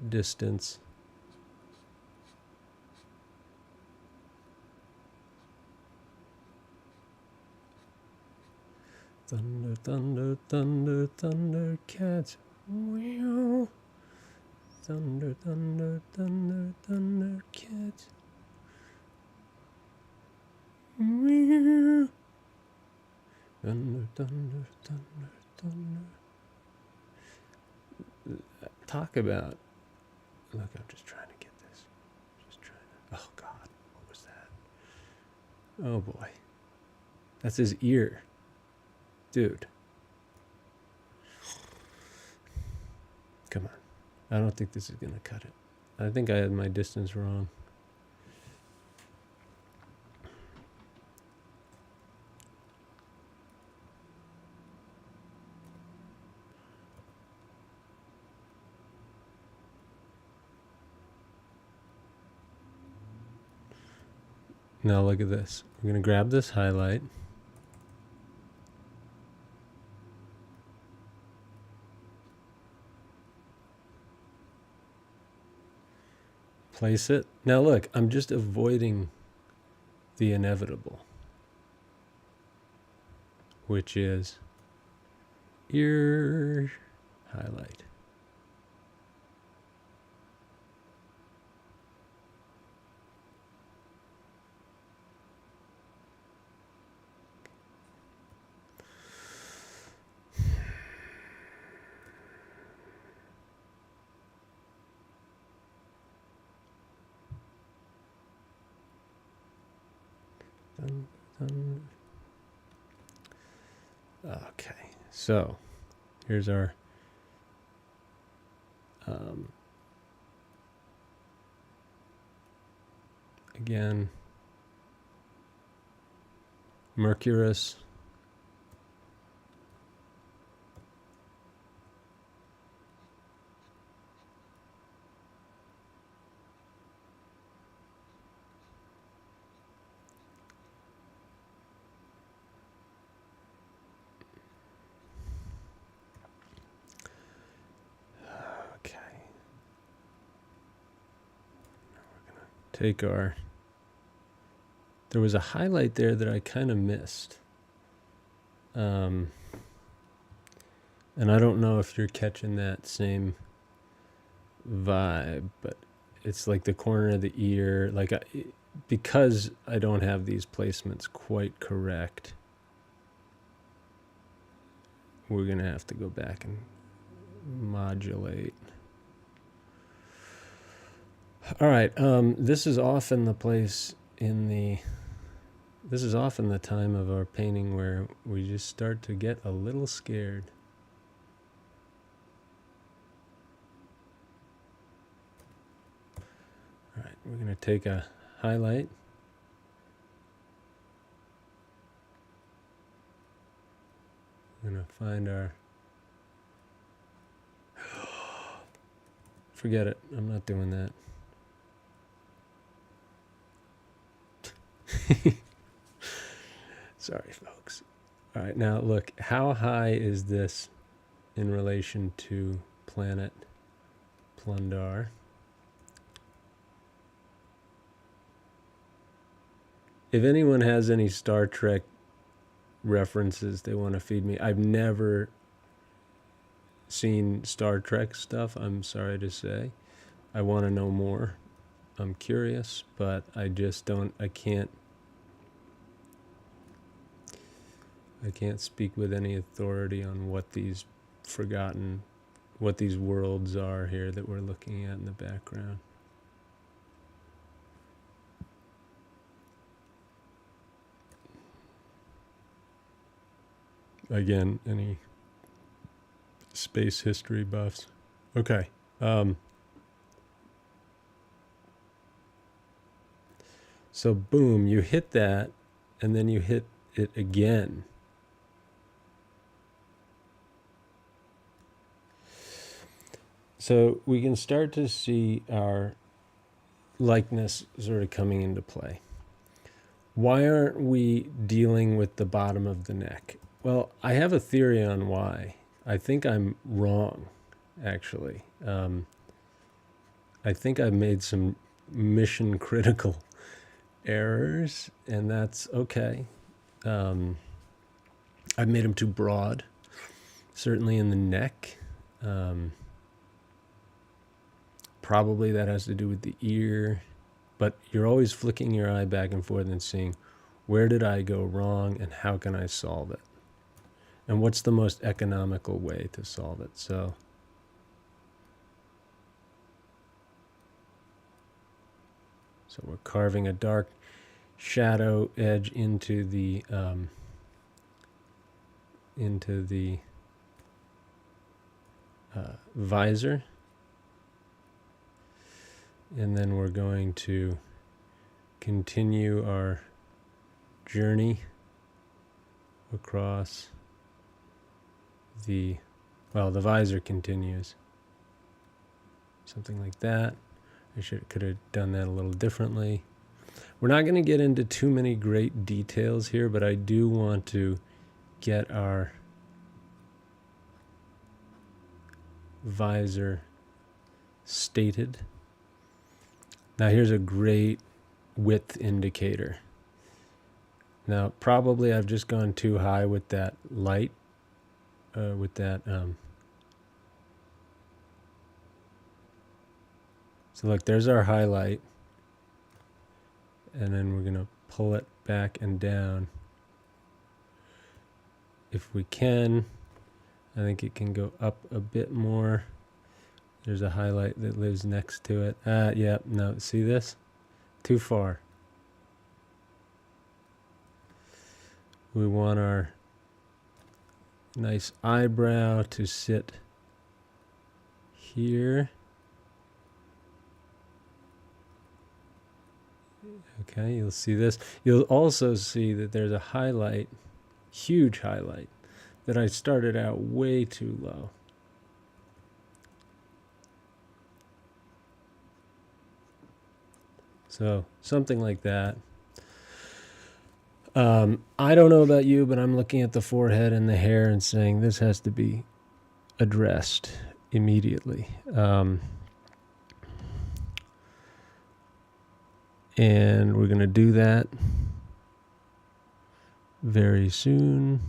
Speaker 1: distance. Thunder, thunder, thunder, thunder, cats. Meow. Thunder, thunder, thunder, thunder, cats. Meow. Thunder, thunder, thunder, thunder. Talk about. Look, I'm just trying to get this. Just trying to. Oh God, what was that? Oh boy, that's his ear. Dude. Come on. I don't think this is going to cut it. I think I had my distance wrong. Now look at this. We're going to grab this highlight. Place it. Now look, I'm just avoiding the inevitable, which is ear highlight. Okay, so here's our again, Mercurus. Take our, there was a highlight there that I kind of missed. And I don't know if you're catching that same vibe, but it's like the corner of the ear, like because I don't have these placements quite correct, we're going to have to go back and modulate. All right, this is often the place in the, this is often the time of our painting where we just start to get a little scared. All right, we're going to take a highlight. We're going to find our, forget it, I'm not doing that. Sorry, folks. All right, now look, how high is this in relation to planet Plundar? If anyone has any Star Trek references they want to feed me, I've never seen Star Trek stuff, I'm sorry to say. I want to know more. I'm curious, but I just don't, I can't speak with any authority on what these forgotten, what these worlds are here that we're looking at in the background. Again, any space history buffs? Okay. So boom, you hit that, and then you hit it again. So we can start to see our likeness sort of coming into play. Why aren't we dealing with the bottom of the neck? Well, I have a theory on why. I think I'm wrong, actually. I think I've made some mission critical errors, and that's okay. I've made them too broad, certainly in the neck. Probably that has to do with the ear, but you're always flicking your eye back and forth and seeing, where did I go wrong and how can I solve it? And what's the most economical way to solve it? So we're carving a dark shadow edge into the visor, and then we're going to continue our journey across the, well, the visor continues, something like that. I could have done that a little differently. We're not going to get into too many great details here, but I do want to get our visor stated. Now here's a great width indicator. Now probably I've just gone too high with that light, so look, there's our highlight, and then we're going to pull it back and down. If we can, I think it can go up a bit more. There's a highlight that lives next to it. Yeah, no, see this? Too far. We want our nice eyebrow to sit here. Okay, you'll see this. You'll also see that there's a highlight, huge highlight, that I started out way too low. So something like that. I don't know about you, but I'm looking at the forehead and the hair and saying this has to be addressed immediately. And we're going to do that very soon.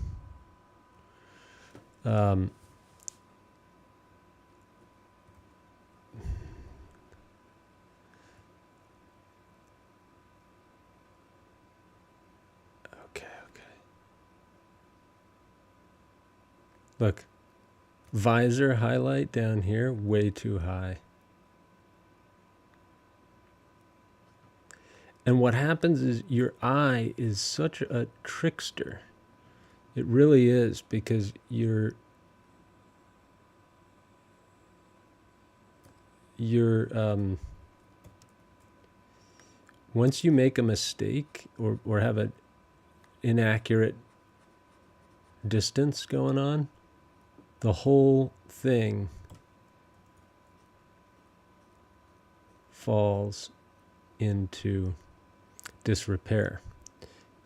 Speaker 1: Look, visor highlight down here, way too high. And what happens is your eye is such a trickster. It really is, because once you make a mistake or have an inaccurate distance going on, the whole thing falls into disrepair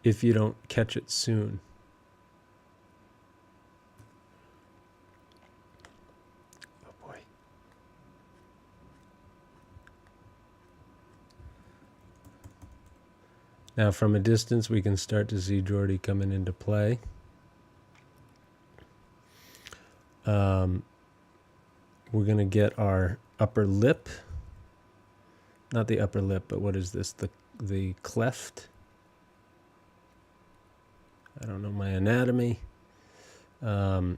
Speaker 1: if you don't catch it soon. Oh boy. Now from a distance we can start to see Geordi coming into play. We're going to get our upper lip, not the upper lip, but what is this? The cleft. I don't know my anatomy. We're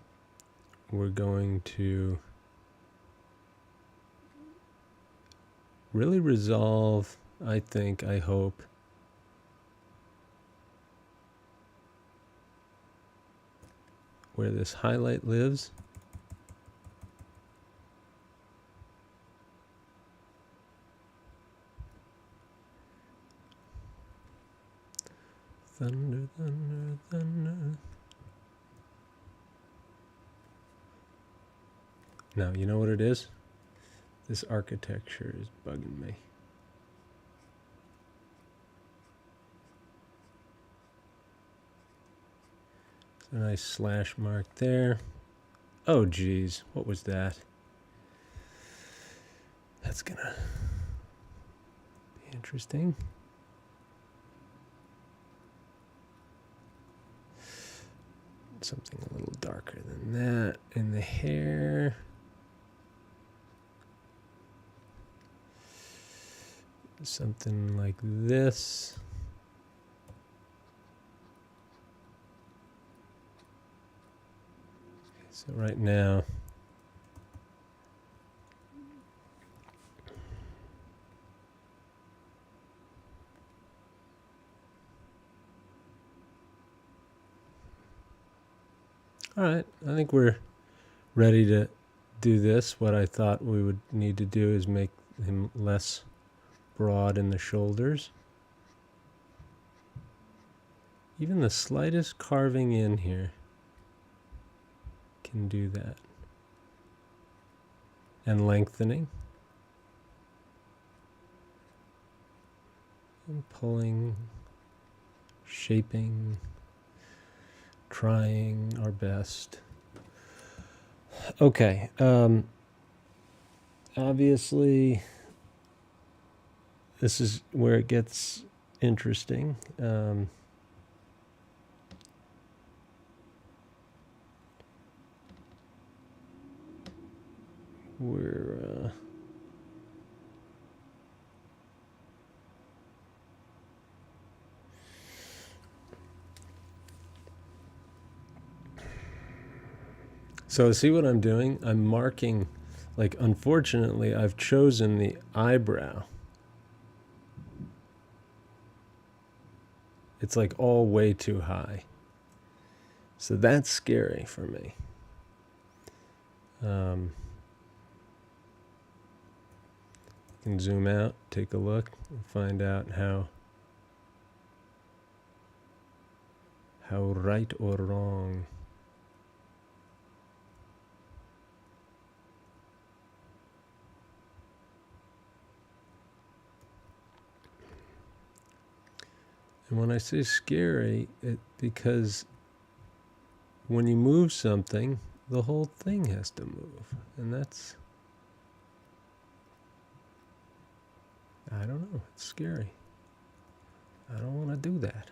Speaker 1: going to really resolve, I think, I hope, where this highlight lives. Thunder, thunder, thunder. Now, you know what it is? This architecture is bugging me. It's a nice slash mark there. Oh, geez. What was that? That's gonna be interesting. Something a little darker than that in the hair. Something like this. Okay, so right now, all right, I think we're ready to do this. What I thought we would need to do is make him less broad in the shoulders. Even the slightest carving in here can do that. And lengthening. and pulling, shaping, trying our best. Okay. Obviously, this is where it gets interesting. We're so see what I'm doing? I'm marking, like, unfortunately, I've chosen the eyebrow. It's like all way too high. So that's scary for me. You can zoom out, take a look, and find out how right or wrong. And when I say scary, because when you move something, the whole thing has to move. And that's, I don't know, it's scary. I don't want to do that.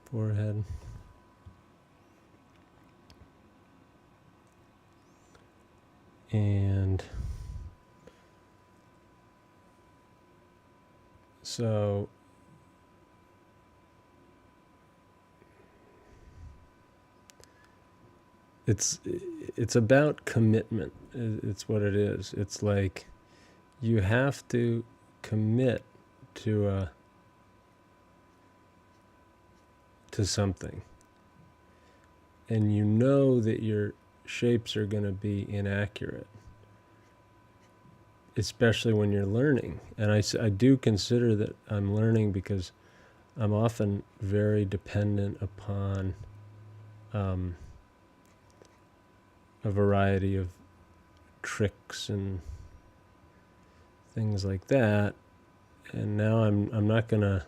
Speaker 1: Forehead. And so it's about commitment. It's what it is. It's like you have to commit to something, and you know that your shapes are going to be inaccurate, especially when you're learning. And I do consider that I'm learning because I'm often very dependent upon a variety of tricks and things like that. And now I'm not gonna,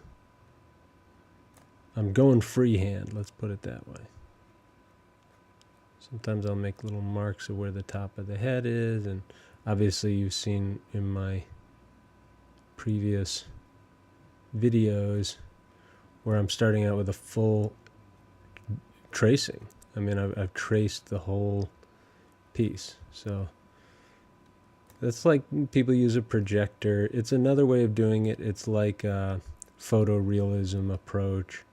Speaker 1: I'm going freehand, let's put it that way. Sometimes I'll make little marks of where the top of the head is, and obviously you've seen in my previous videos where I'm starting out with a full tracing. I mean, I've traced the whole piece. So that's like people use a projector. It's another way of doing it. It's like a photorealism approach.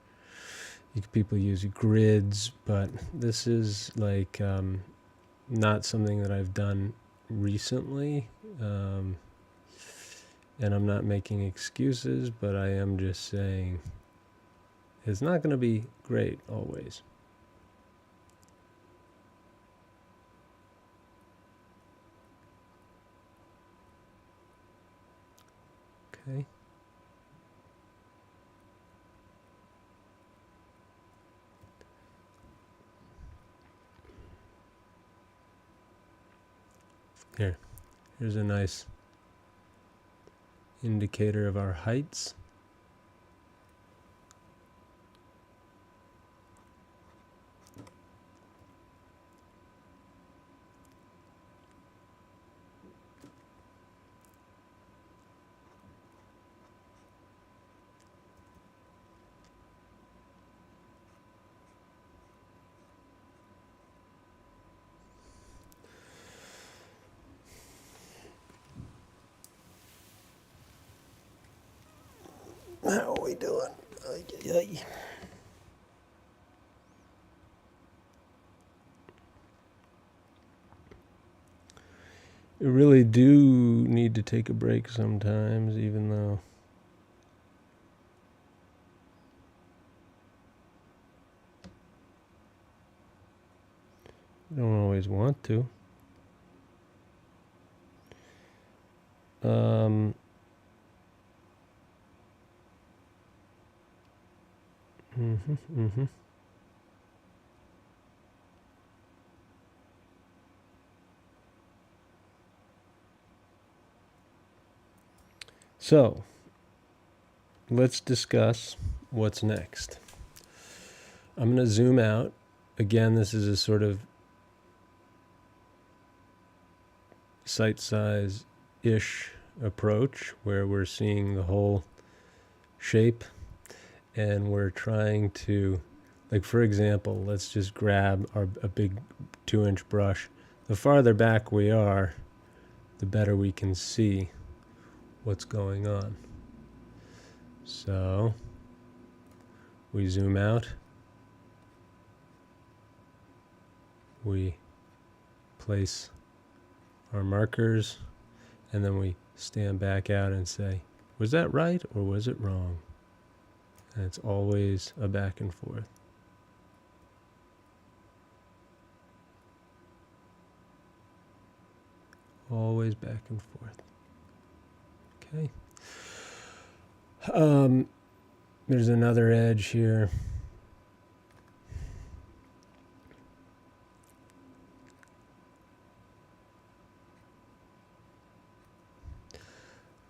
Speaker 1: People use grids, but this is like not something that I've done recently. And I'm not making excuses, but I am just saying it's not going to be great always. Okay. Here's a nice indicator of our heights. How are we doing? You really do need to take a break sometimes, even though you don't always want to. So, let's discuss what's next. I'm going to zoom out. Again, this is a sort of sight size-ish approach where we're seeing the whole shape and we're trying to, like for example, let's just grab a big 2-inch brush. The farther back we are, the better we can see what's going on. So we zoom out, we place our markers, and then we stand back out and say, was that right or was it wrong? And it's always a back and forth. Always back and forth. Okay. There's another edge here.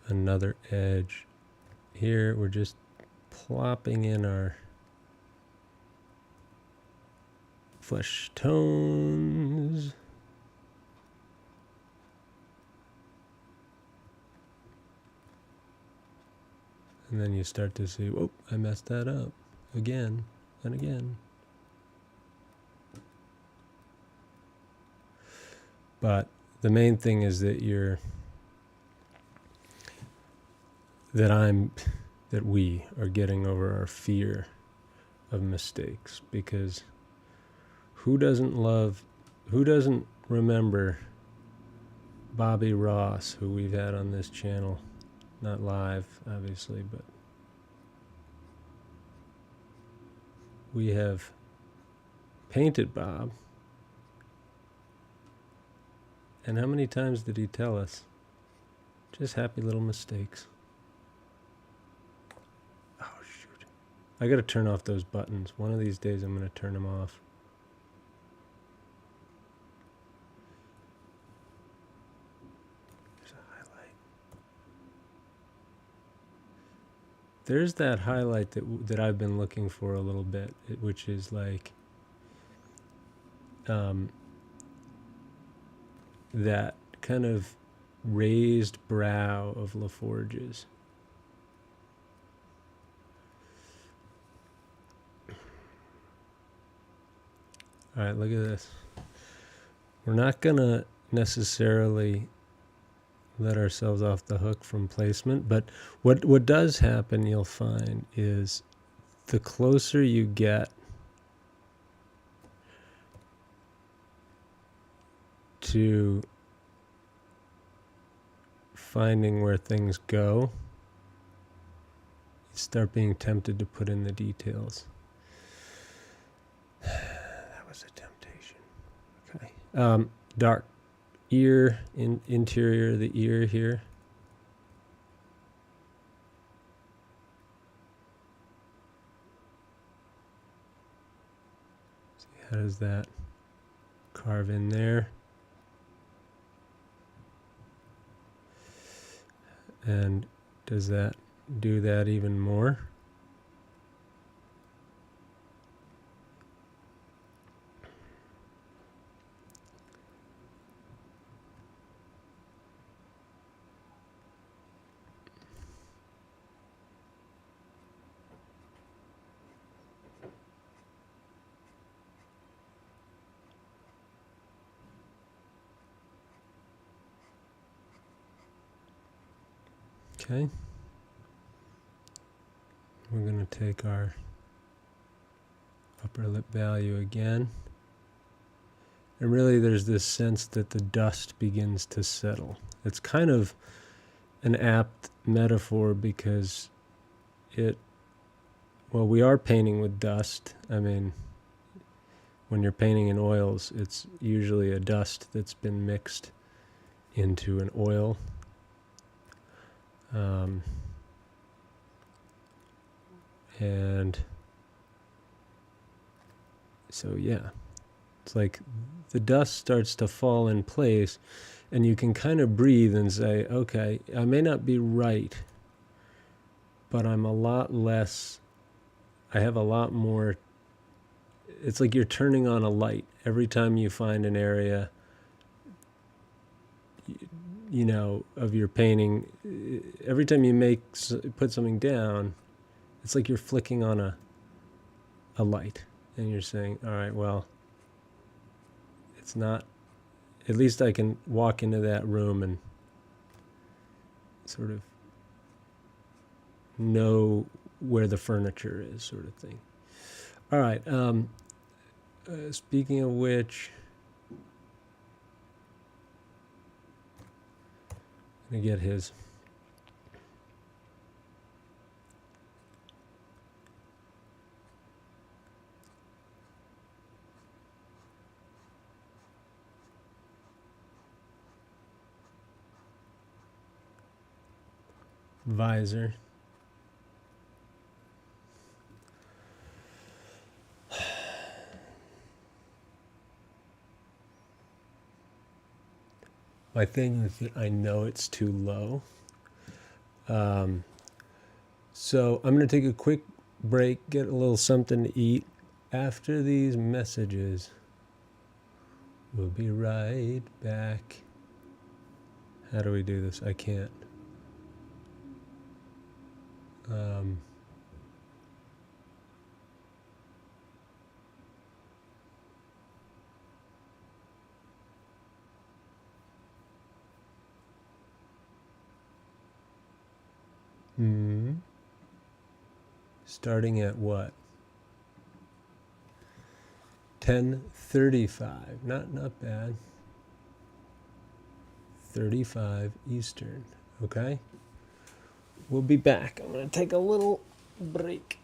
Speaker 1: Another edge here. We're just plopping in our flesh tones. And then you start to see, whoop, I messed that up again and again. But the main thing is that we are getting over our fear of mistakes, because who doesn't remember Bobby Ross, who we've had on this channel, not live obviously, but we have painted Bob. And how many times did he tell us? Just happy little mistakes. Oh, shoot. I gotta turn off those buttons. One of these days I'm gonna turn them off. There's a highlight. There's that highlight that I've been looking for a little bit, which is like that kind of raised brow of La Forge's. All right, look at this. We're not gonna necessarily let ourselves off the hook from placement, but what does happen, you'll find, is the closer you get to finding where things go, you start being tempted to put in the details. That was a temptation. Okay. Dark ear, interior of the ear here. See, how does that carve in there? And does that do that even more? Okay. we're going to take our upper lip value again. And really there's this sense that the dust begins to settle. It's kind of an apt metaphor because well, we are painting with dust. I mean, when you're painting in oils, it's usually a dust that's been mixed into an oil. And so, yeah, it's like the dust starts to fall in place, and you can kind of breathe and say, okay, I may not be right, but I'm a lot less, I have a lot more. It's like you're turning on a light every time you find an area, you know, of your painting. Every time you put something down, it's like you're flicking on a light, and you're saying, all right, well, it's not, at least I can walk into that room and sort of know where the furniture is, sort of thing. All right. Speaking of which, I'm going to get his. Visor. My thing is that I know it's too low. So I'm going to take a quick break, get a little something to eat. After these messages, we'll be right back. How do we do this? I can't. Starting at what? 10:35. Not bad. 35 Eastern. Okay? We'll be back. I'm going to take a little break.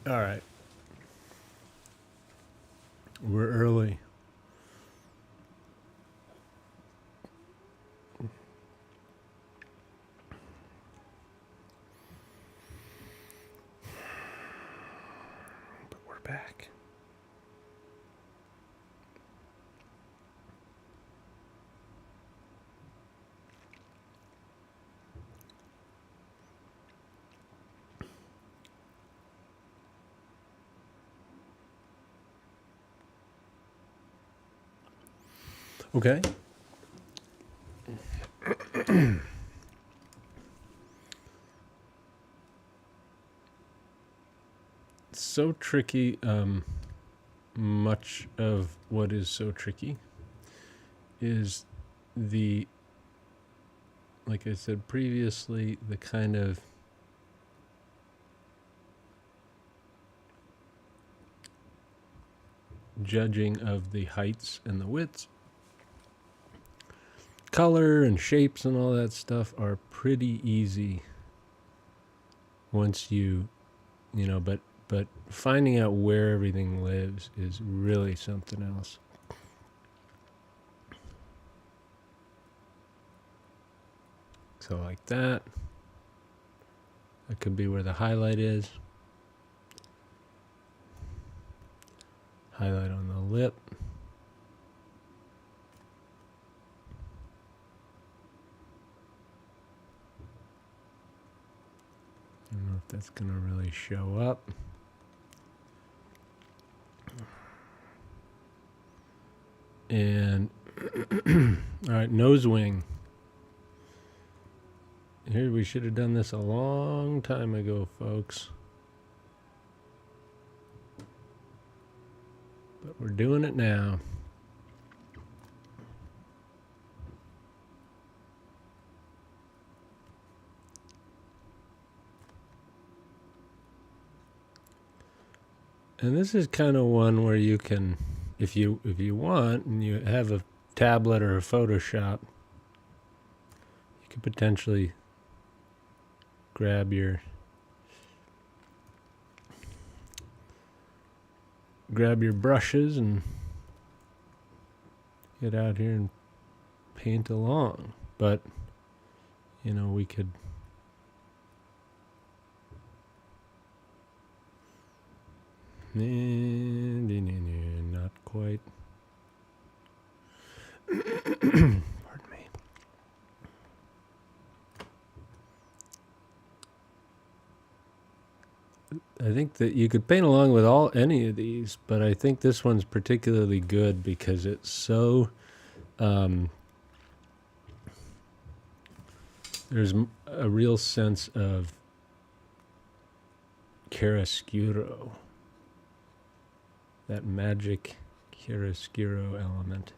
Speaker 1: All right. We're early. But we're back. Okay. So tricky. Much of what is so tricky is the, like I said previously, the kind of judging of the heights and the widths. Color and shapes and all that stuff are pretty easy once you know, but finding out where everything lives is really something else. So like that. That could be where the highlight is. Highlight on the lip. I don't know if that's going to really show up. And all right, nose wing. Here, we should have done this a long time ago, folks. But we're doing it now. And this is kind of one where you can, if you want, and you have a tablet or a Photoshop, you could potentially grab your brushes and get out here and paint along. But you know, we could not quite. Pardon me. I think that you could paint along with any of these, but I think this one's particularly good because it's so there's a real sense of chiaroscuro, that magic chiaroscuro element.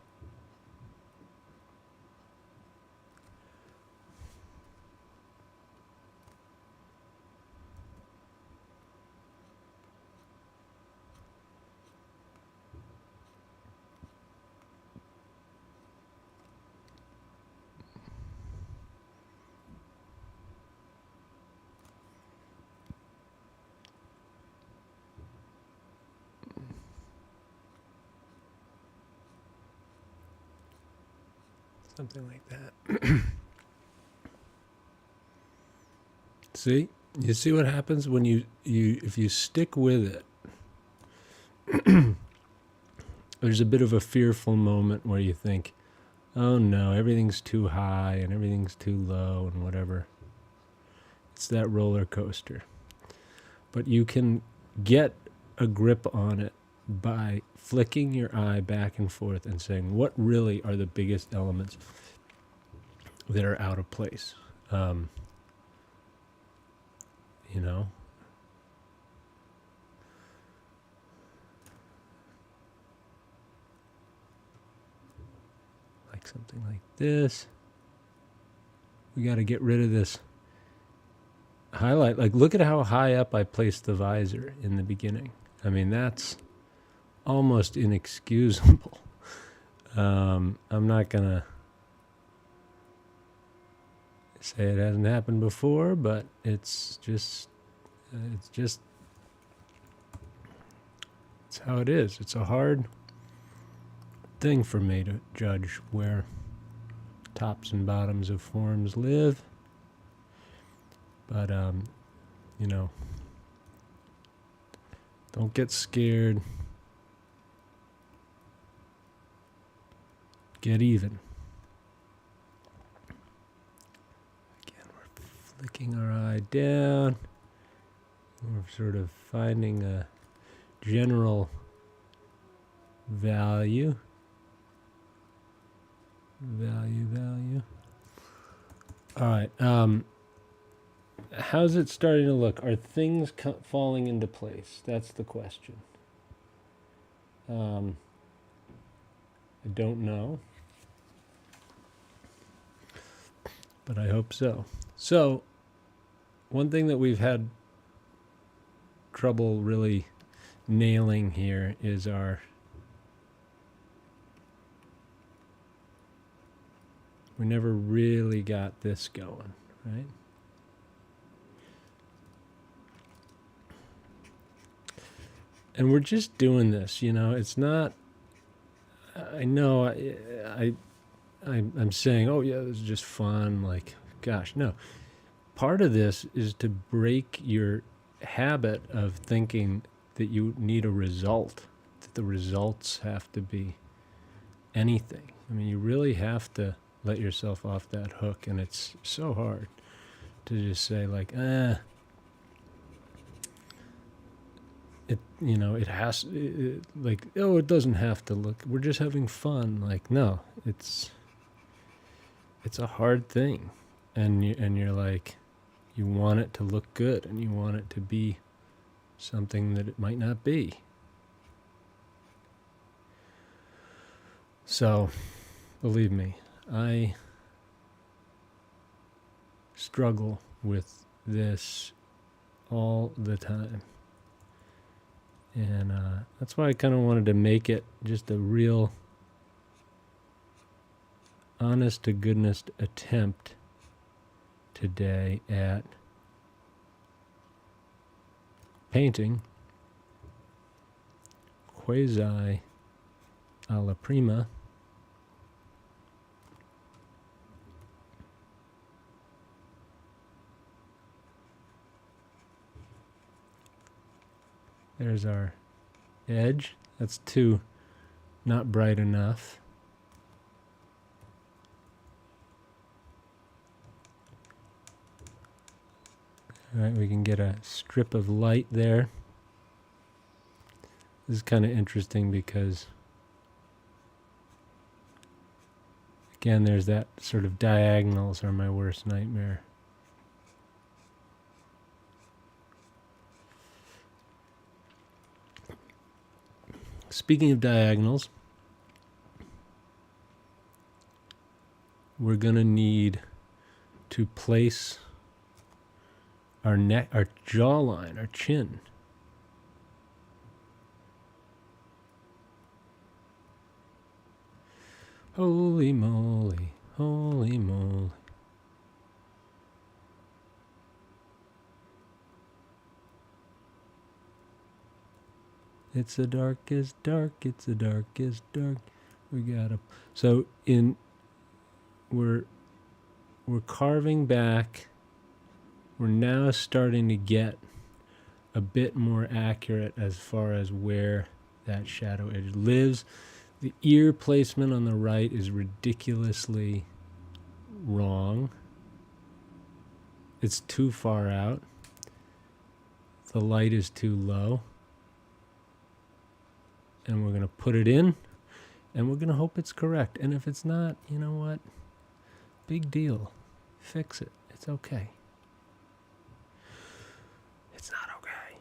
Speaker 1: Something like that. See? You see what happens when you if you stick with it. There's a bit of a fearful moment where you think, oh no, everything's too high and everything's too low and whatever. It's that roller coaster. But you can get a grip on it by flicking your eye back and forth and saying, what really are the biggest elements that are out of place? You know? Like something like this. We got to get rid of this highlight. Like, look at how high up I placed the visor in the beginning. I mean, that's almost inexcusable. I'm not gonna say it hasn't happened before, but it's just That's how it is. It's a hard thing for me to judge where tops and bottoms of forms live. But, you know, don't get scared. Get even. Again, we're flicking our eye down. We're sort of finding a general value. Value. All right. How's it starting to look? Are things falling into place? That's the question. I don't know, but I hope so. So, one thing that we've had trouble really nailing here is we never really got this going, right? And we're just doing this, you know, it's not, I know I'm saying, oh yeah, this is just fun, like, gosh, no. Part of this is to break your habit of thinking that you need a result, that the results have to be anything. I mean, you really have to let yourself off that hook, and it's so hard to just say like, it, you know, it has, like, oh, it doesn't have to look, we're just having fun. Like, no, it's a hard thing. And you're like, you want it to look good, and you want it to be something that it might not be. So, believe me, I struggle with this all the time. And that's why I kind of wanted to make it just a real honest to goodness attempt today at painting quasi alla prima There's our edge. That's too not bright enough. All right, we can get a strip of light there. This is kind of interesting because, again, there's that sort of diagonals are my worst nightmare. Speaking of diagonals, we're going to need to place our neck, our jawline, our chin. Holy moly, holy moly. It's the darkest dark, it's the darkest dark. We gotta, so we're carving back. We're now starting to get a bit more accurate as far as where that shadow edge lives. The ear placement on the right is ridiculously wrong. It's too far out. The light is too low. And we're going to put it in, and we're going to hope it's correct. And if it's not, you know what? Big deal. Fix it. It's okay. It's not okay.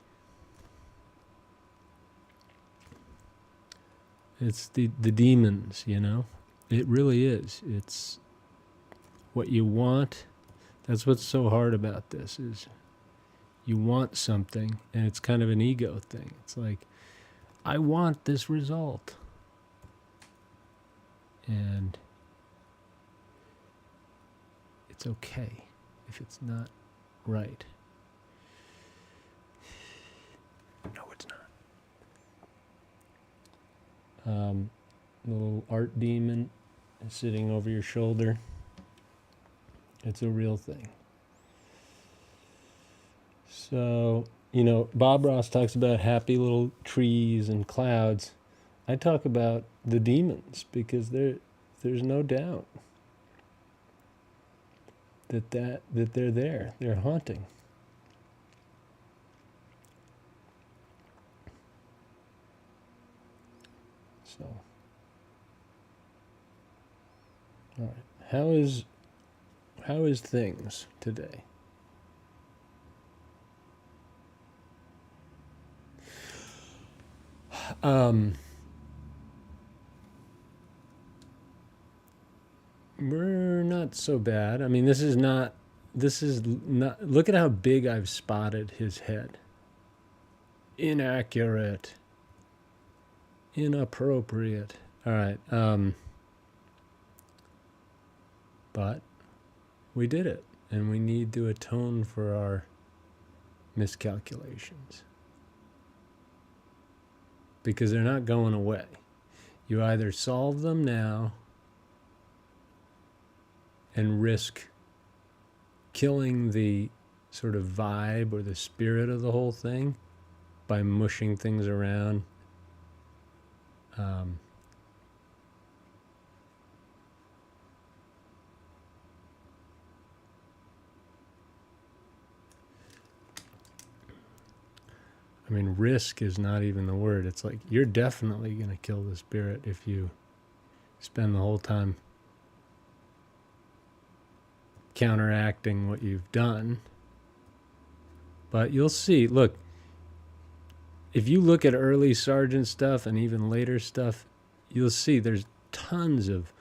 Speaker 1: It's the demons, you know? It really is. It's what you want. That's what's so hard about this is you want something, and it's kind of an ego thing. It's like, I want this result. And it's okay if it's not right. No, it's not. little art demon sitting over your shoulder. It's a real thing. So, you know, Bob Ross talks about happy little trees and clouds. I talk about the demons because there's no doubt that they're there. They're haunting. So, all right. How is things today? We're not so bad. I mean, this is not, look at how big I've spotted his head. Inaccurate. Inappropriate. All right. But we did it, and we need to atone for our miscalculations. Because they're not going away. You either solve them now and risk killing the sort of vibe or the spirit of the whole thing by mushing things around. I mean, risk is not even the word. It's like, you're definitely going to kill the spirit if you spend the whole time counteracting what you've done. But you'll see, look, if you look at early Sergeant stuff and even later stuff, you'll see there's tons of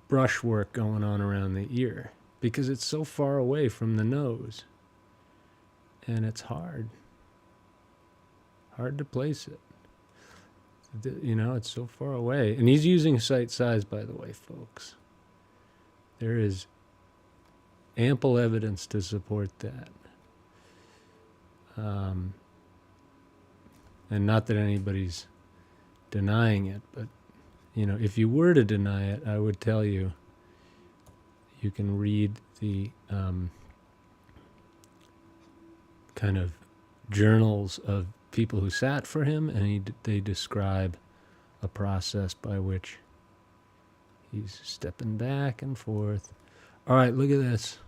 Speaker 1: brushwork going on around the ear because it's so far away from the nose. And it's hard to place it. You know, it's so far away. And he's using sight size, by the way, folks. There is ample evidence to support that. And not that anybody's denying it, but, you know, if you were to deny it, I would tell you, you can read the kind of journals of people who sat for him, and they describe a process by which he's stepping back and forth. All right, look at this.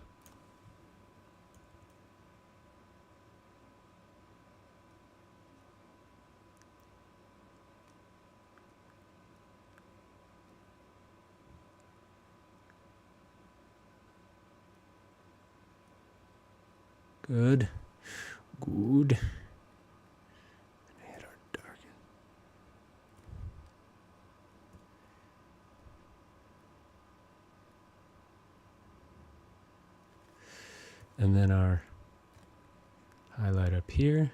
Speaker 1: Good. Good. Hit our target. And then our highlight up here.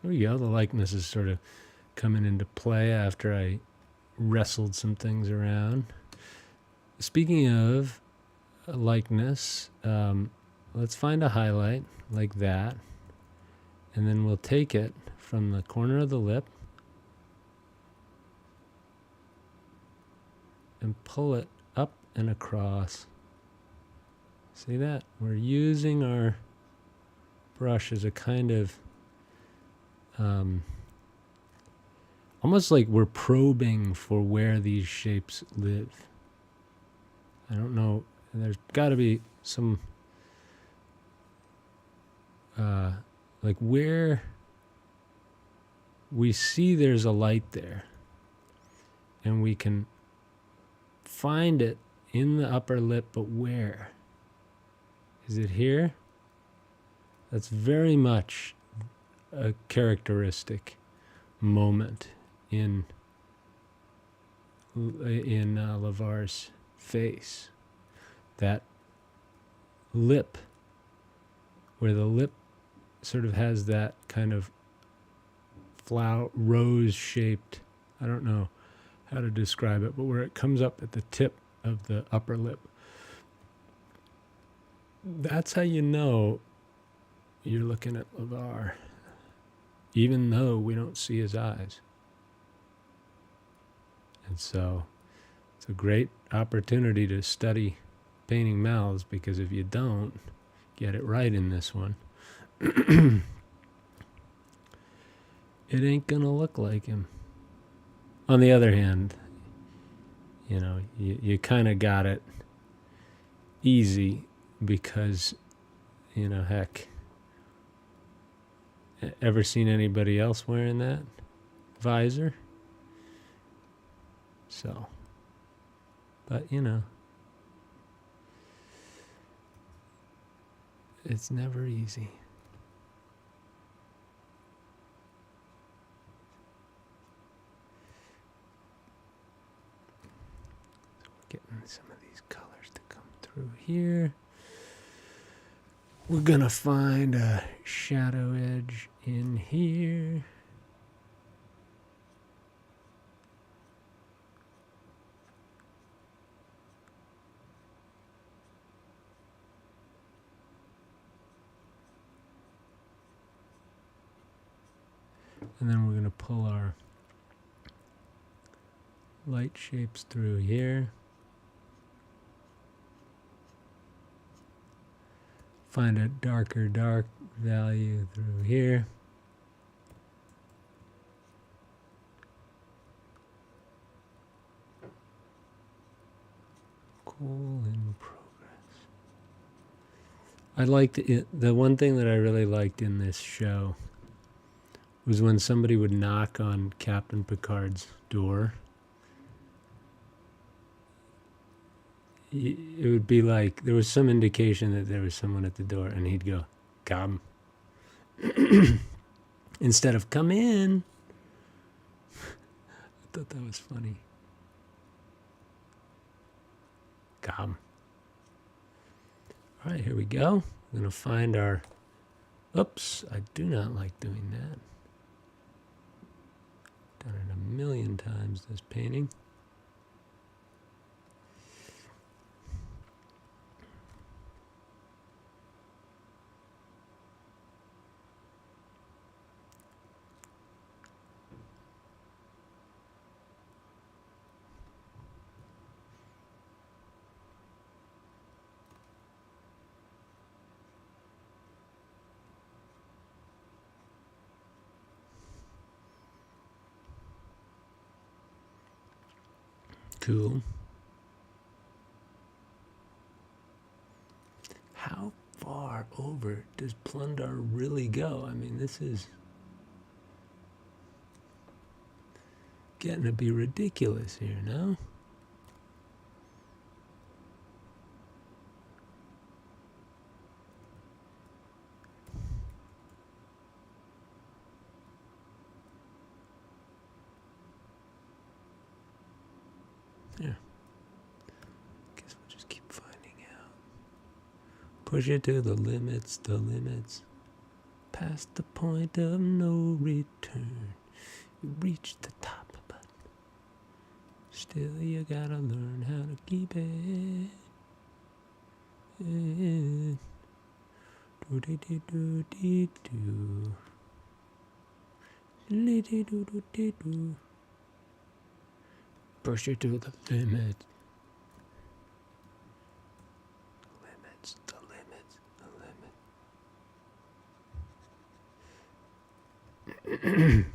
Speaker 1: There we go. The likeness is sort of coming into play after I wrestled some things around. Speaking of likeness, let's find a highlight like that, and then we'll take it from the corner of the lip and pull it up and across. See that? We're using our brush as a kind of almost like we're probing for where these shapes live. I don't know. There's got to be some like where we see there's a light there, and we can find it in the upper lip, but where? Is it here? That's very much a characteristic moment in LeVar's face. That lip, where the lip sort of has that kind of flower, rose-shaped, I don't know how to describe it, but where it comes up at the tip of the upper lip. That's how you know you're looking at LeVar, even though we don't see his eyes. And so it's a great opportunity to study painting mouths, because if you don't get it right in this one, it ain't gonna look like him. On the other hand, you know, you kind of got it easy because, you know, heck, ever seen anybody else wearing that visor? So, but you know, it's never easy. So we're getting some of these colors to come through here. We're gonna find a shadow edge in here. And then we're going to pull our light shapes through here. Find a darker dark value through here. Cool in progress. I liked it. The one thing that I really liked in this show was when somebody would knock on Captain Picard's door. It would be like there was some indication that there was someone at the door, and he'd go, "Come," instead of "come in." I thought that was funny. Come. All right, here we go. We're gonna find our. Oops, I do not like doing that. Done it a million times, this painting. Cool. How far over does Plundar really go? I mean, this is getting to be ridiculous here, no? Yeah. Guess we'll just keep finding out. Push it to the limits, past the point of no return. You reach the top, but still you gotta learn how to keep it. Push it to the limit. The limit.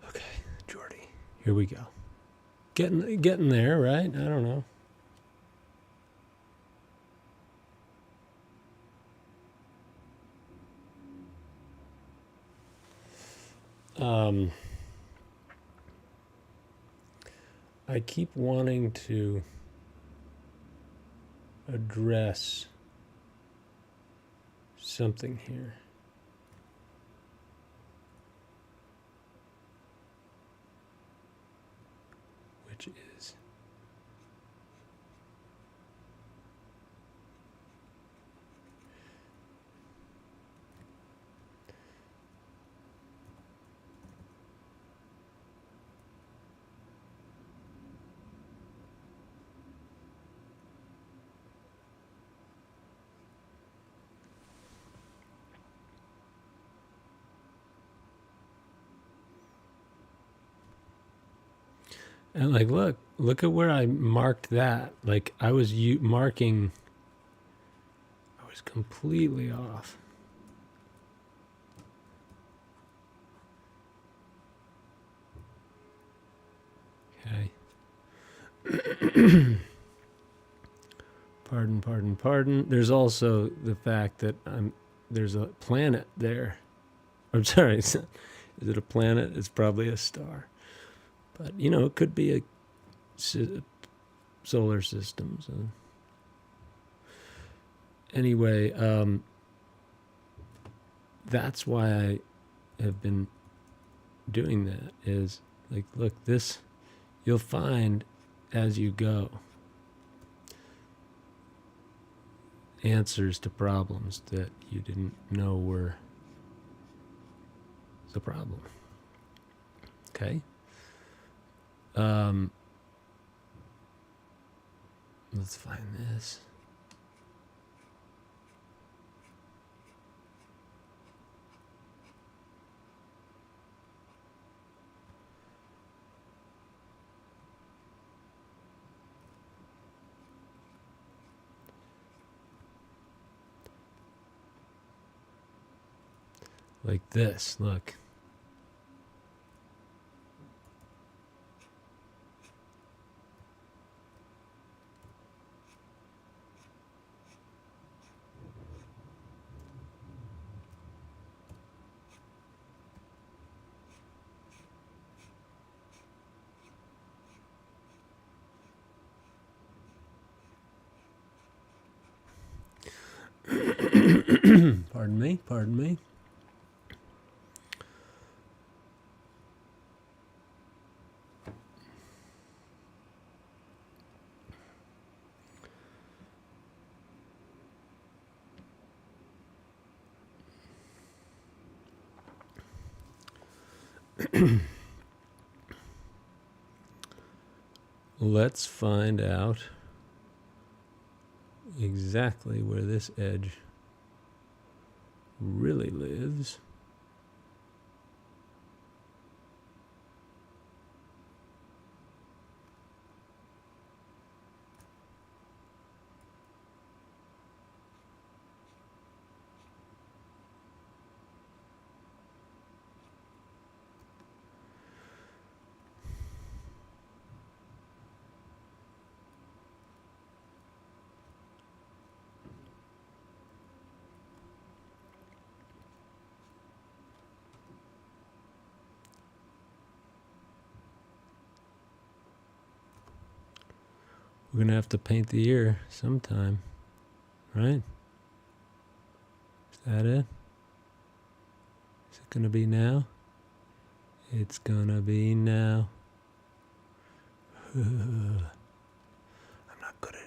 Speaker 1: Okay, Geordi, here we go. Getting there, right? I don't know. I keep wanting to address something here. Which is And like, look at where I marked that. Like I was marking, I was completely off. Okay. Pardon. There's also the fact that there's a planet there. I'm sorry, is it a planet? It's probably a star. But, you know, it could be a solar system. So. Anyway, that's why I have been doing that, is like, look, this, you'll find as you go answers to problems that you didn't know were the problem. Okay? Let's find this. Like this, look. Pardon me. Let's find out exactly where this edge really lives. We're going to have to paint the ear sometime, right? Is that it? Is it going to be now? It's going to be now. I'm not good at it.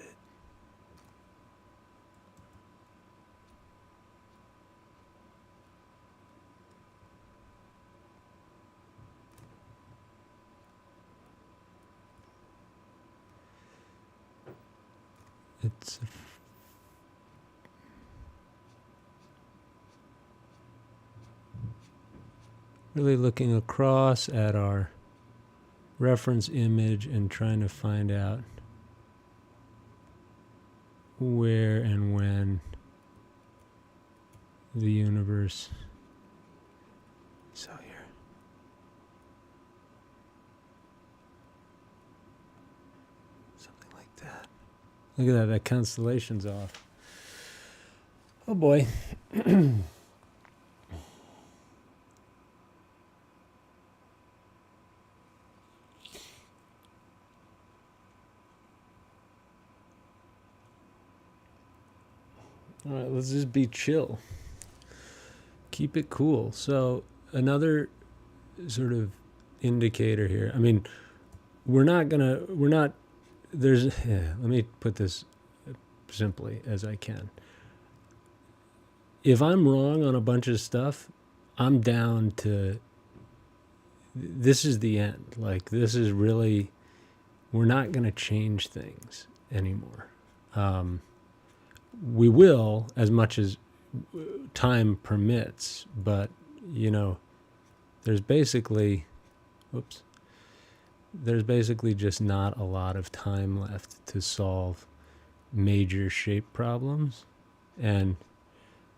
Speaker 1: It's really looking across at our reference image and trying to find out where and when the universe. So here. Something like that. Look at that, that constellation's off. Oh boy. All right, let's just be chill. Keep it cool. So another sort of indicator here. I mean, let me put this simply as I can. If I'm wrong on a bunch of stuff, I'm down to, this is the end. Like, this is really, we're not going to change things anymore. We will, as much as time permits, but, you know, there's basically, there's basically just not a lot of time left to solve major shape problems. And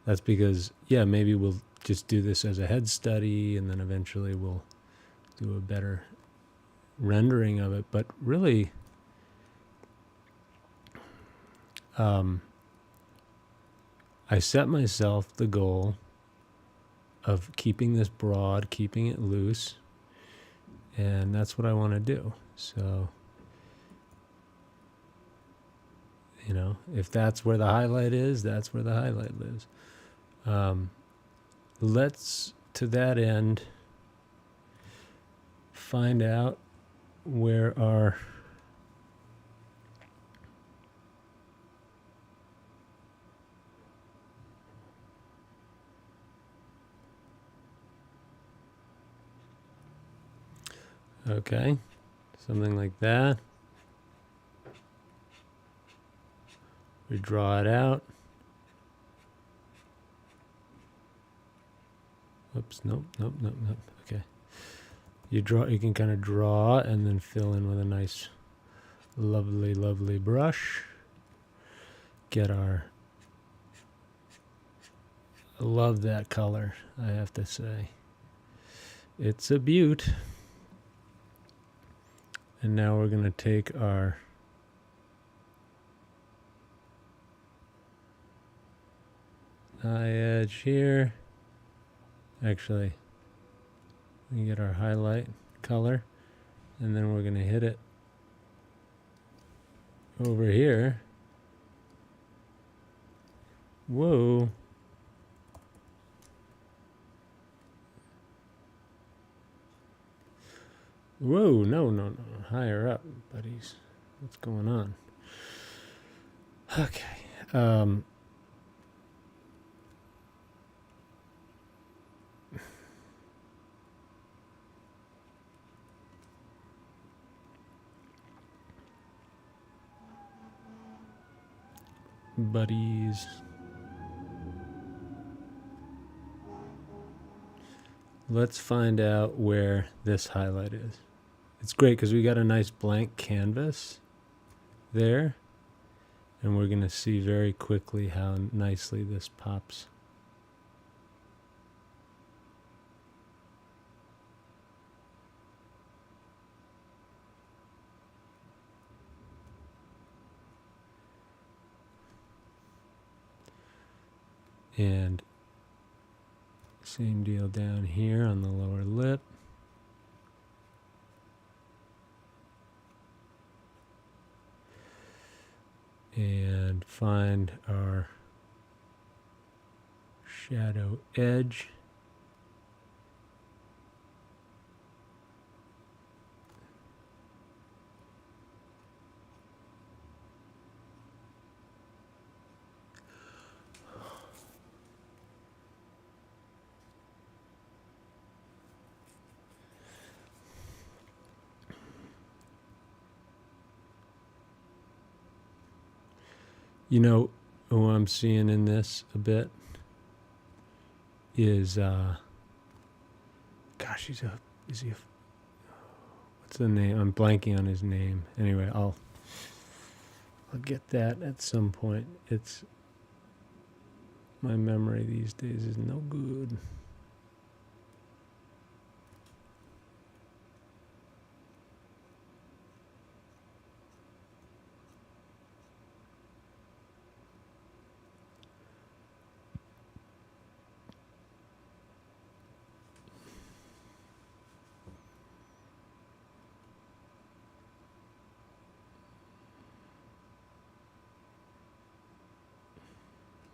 Speaker 1: that's because, yeah, maybe we'll just do this as a head study and then eventually we'll do a better rendering of it. But really, I set myself the goal of keeping this broad, keeping it loose, and that's what I want to do. So, you know, if that's where the highlight is, that's where the highlight lives. Let's, to that end, find out where our okay, something like that. We draw it out. Oops, nope. Okay. You can kind of draw and then fill in with a nice, lovely brush. Get our, I love that color, I have to say. It's a beaut. And now we're going to take our eye edge here. Actually, we get our highlight color, and then we're going to hit it over here. Whoa. Whoa, no. Higher up, buddies. What's going on? Okay. Buddies. Let's find out where this highlight is. It's great because we got a nice blank canvas there, and we're going to see very quickly how nicely this pops. And same deal down here on the lower lip. And find our shadow edge. You know, who I'm seeing in this a bit is, gosh, is he a, what's the name? I'm blanking on his name. Anyway, I'll get that at some point. It's, my memory these days is no good.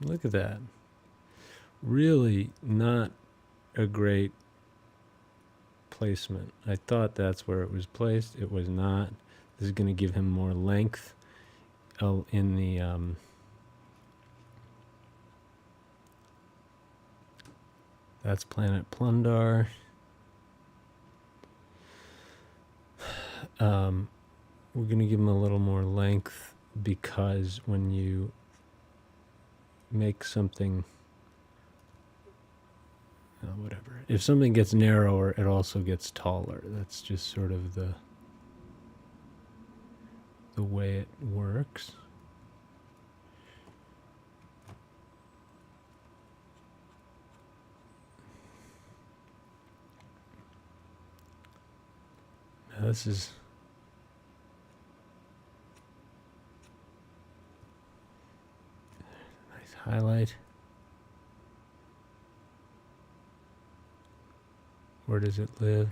Speaker 1: Look at that. Really not a great placement. I thought that's where it was placed. It was not. This is going to give him more length in the that's Planet Plundar. We're going to give him a little more length because when you make something, whatever. If something gets narrower, it also gets taller. That's just sort of the the way it works. Now this is nice highlight. Where does it live?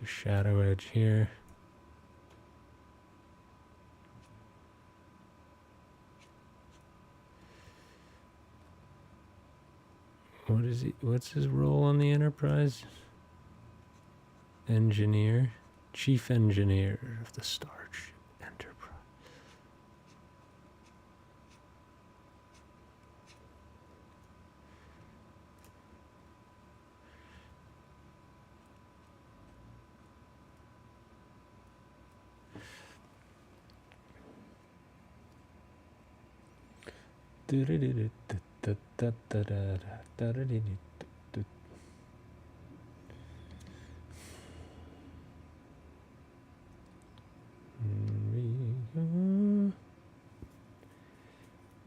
Speaker 1: There's a shadow edge here. What is he? What's his role on the Enterprise? Engineer, chief engineer of the Starship Enterprise.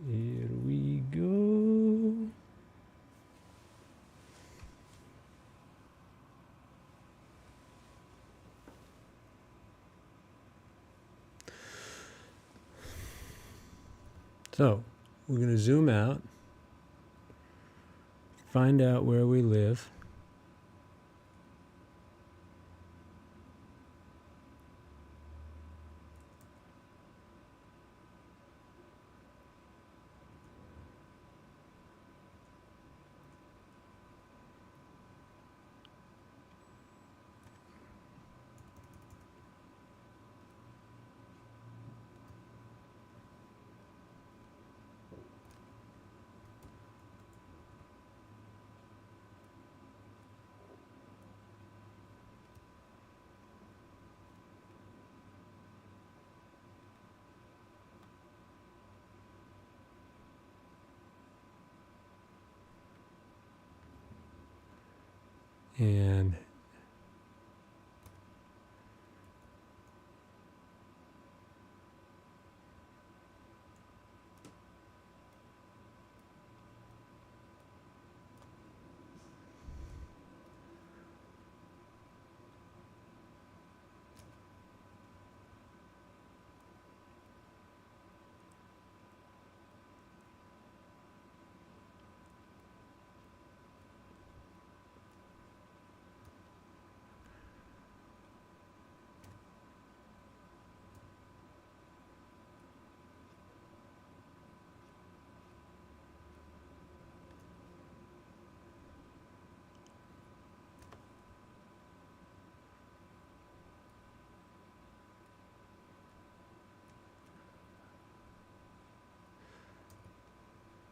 Speaker 1: Here we go. So, we're going to zoom out, find out where we live. And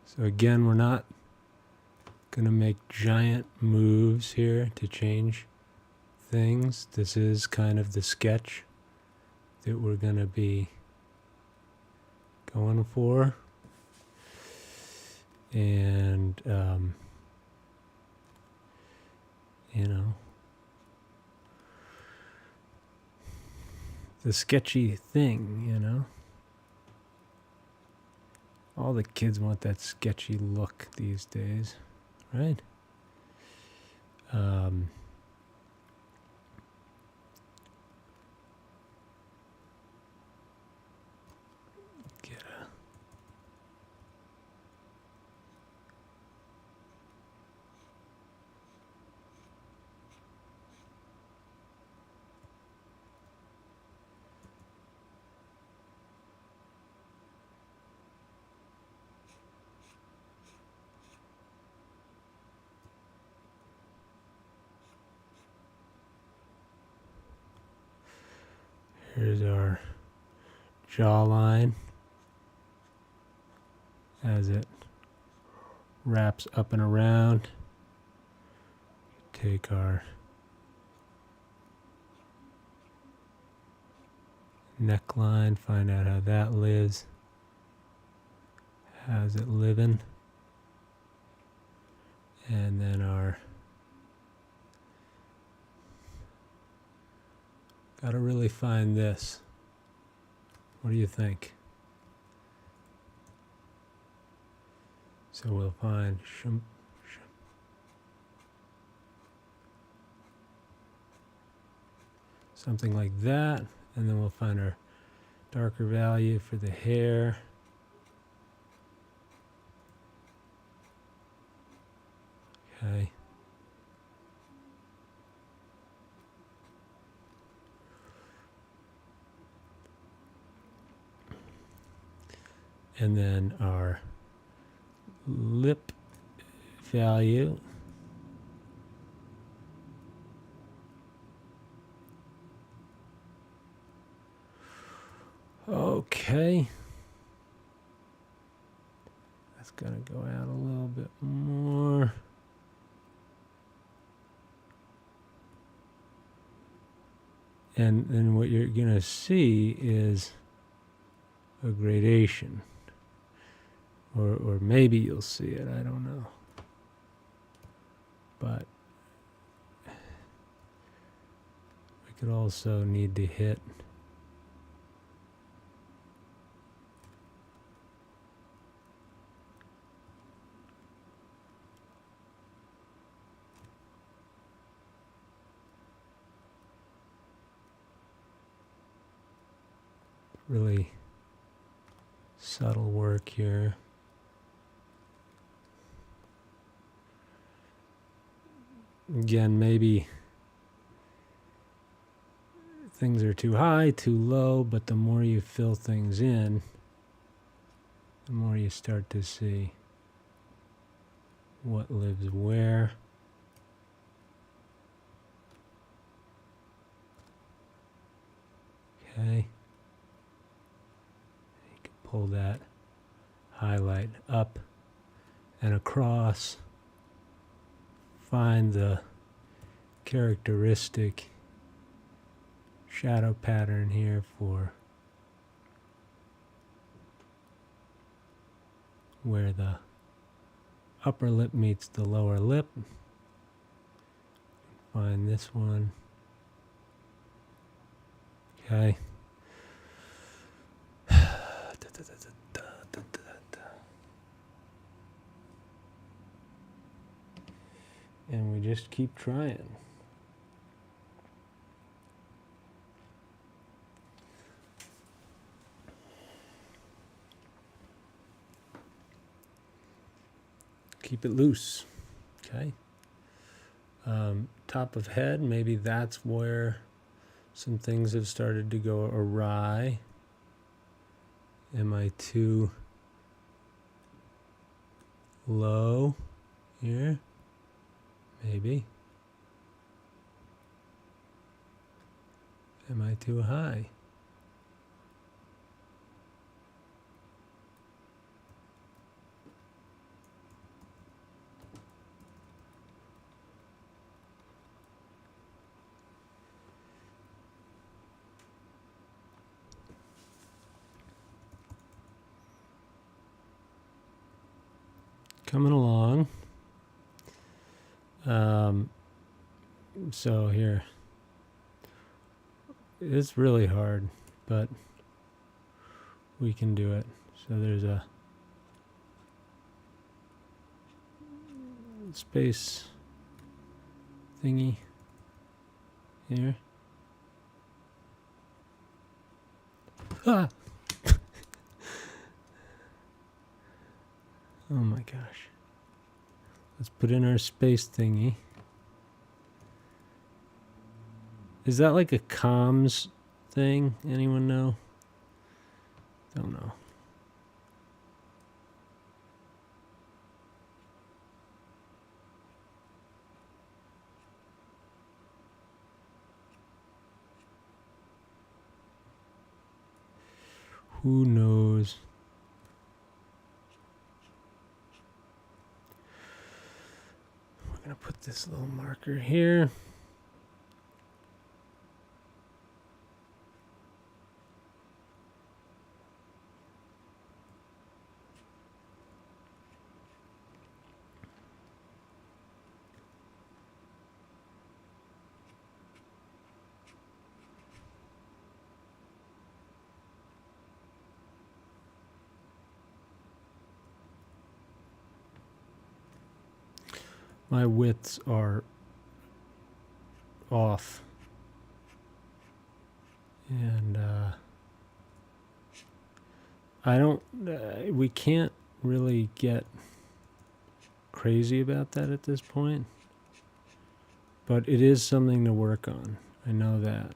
Speaker 1: so again, we're not going to make giant moves here to change things. This is kind of the sketch that we're going to be going for. And, you know, the sketchy thing, you know. All the kids want that sketchy look these days, right? Get a Here's our jawline as it wraps up and around. Take our neckline, find out how that lives. How's it living? And then our Got to really find this. What do you think? So we'll find something like that, and then we'll find our darker value for the hair. Okay. And then our lip value. Okay. That's gonna go out a little bit more. And then what you're gonna see is a gradation. Or maybe you'll see it, I don't know. But we could also need to hit really subtle work here. Again, maybe things are too high, too low, but the more you fill things in, the more you start to see what lives where. Okay. You can pull that highlight up and across. Find the characteristic shadow pattern here for where the upper lip meets the lower lip. Find this one. Okay. And we just keep trying. Keep it loose. Okay. Top of head, maybe that's where some things have started to go awry. Am I too low here? Maybe. Am I too high? Coming along. So here, it's really hard, but we can do it. So there's a space thingy here. Ah! Oh my gosh. Let's put in our space thingy. Is that like a comms thing? Anyone know? Don't know. Who knows? We're going to put this little marker here. my widths are off. And I don't, we can't really get crazy about that at this point, but it is something to work on. I know that.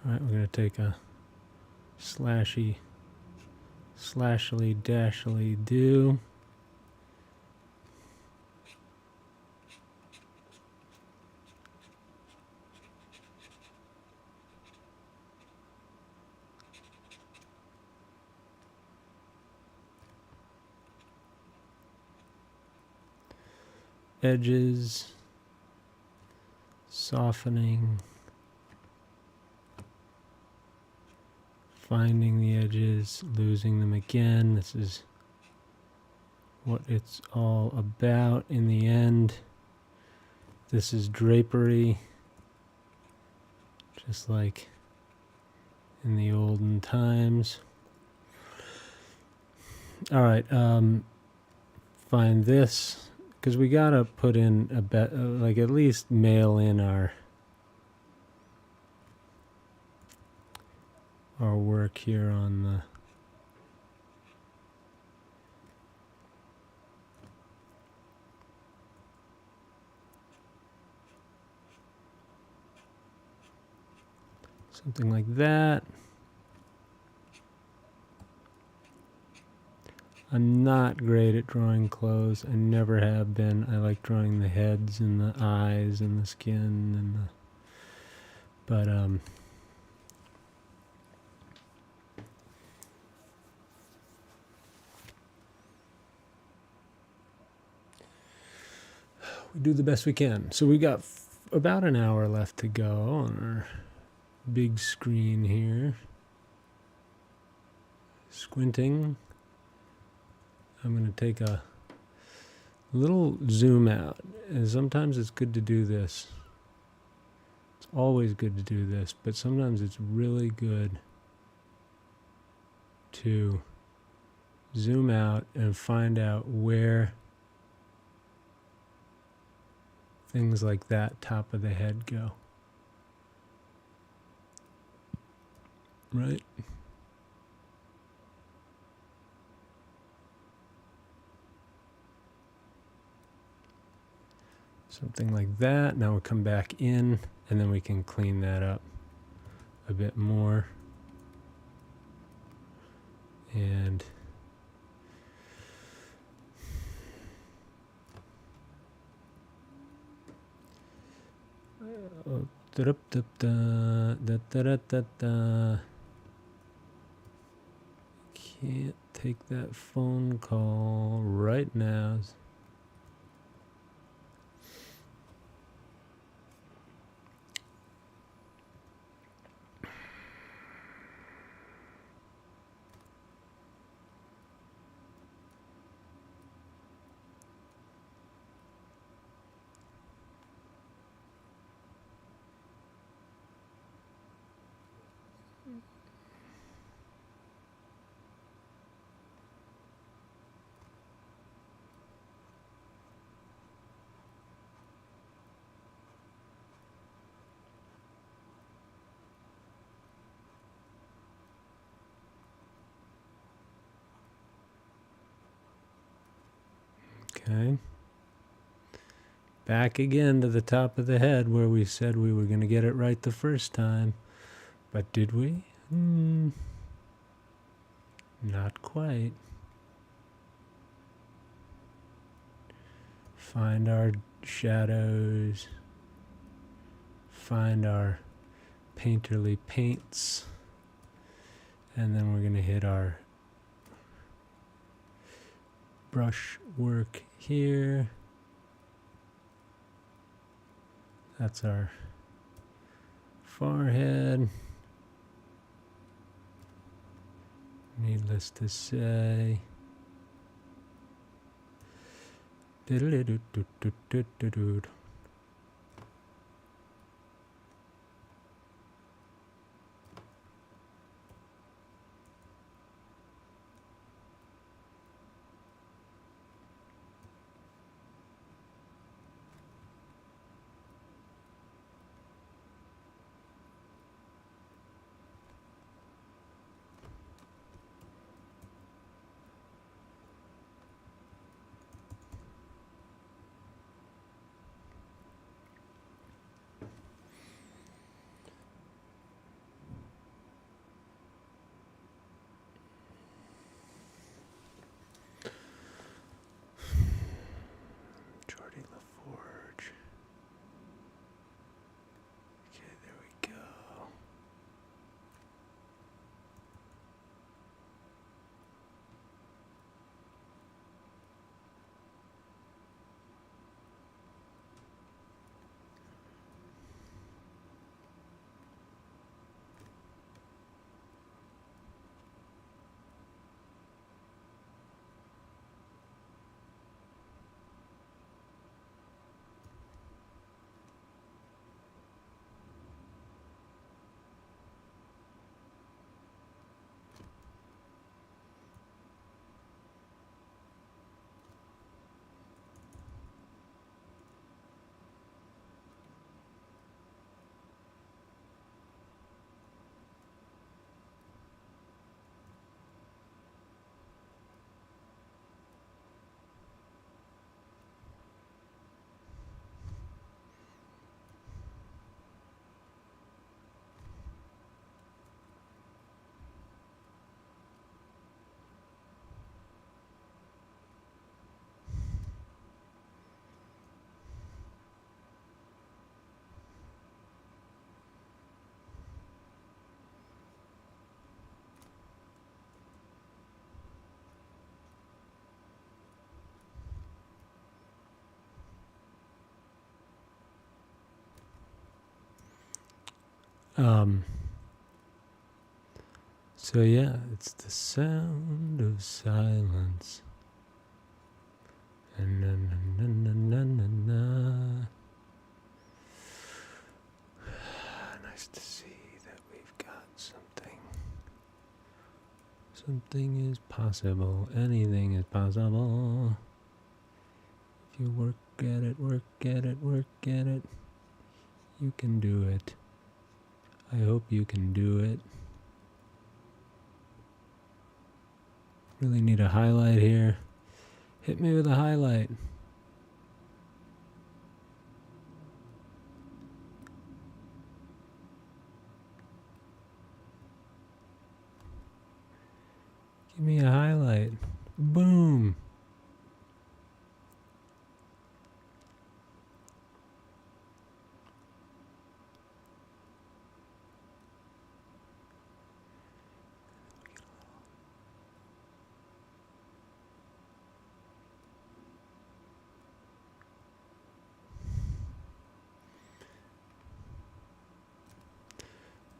Speaker 1: All right, we're going to take a slashly dashly do. Edges, softening, finding the edges, losing them again. This is what it's all about in the end. This is drapery, just like in the olden times. All right, find this, because we gotta put in a bet, like at least mail in our work here on the something like that. I'm not great at drawing clothes. I never have been. I like drawing the heads and the eyes and the skin and the, but we do the best we can. So we got about an hour left to go on our big screen here. Squinting. I'm going to take a little zoom out. And sometimes it's good to do this. It's always good to do this, but sometimes it's really good to zoom out and find out where things like that top of the head go. Right? Something like that. Now we'll come back in and then we can clean that up a bit more. And can't take that phone call right now. Okay. Back again to the top of the head where we said we were going to get it right the first time. But did we? Not quite. Find our shadows. Find our painterly paints. And then we're going to hit our brush work here. That's our forehead. Needless to say, Geordi La Forge. Okay, there we go. So yeah, it's the sound of silence. And na, na, na, na, na, na. Nice to see that we've got something. Something is possible. Anything is possible. If you work at it, work at it, work at it, you can do it. I hope you can do it. Really need a highlight here. Hit me with a highlight. Give me a highlight. Boom.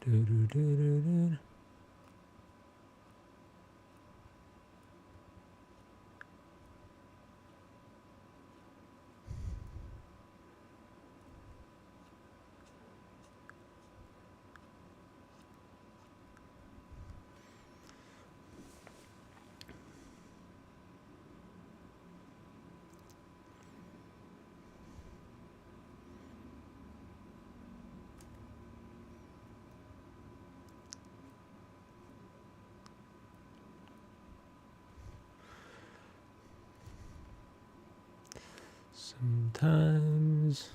Speaker 1: Do, do, do, do, do. Sometimes.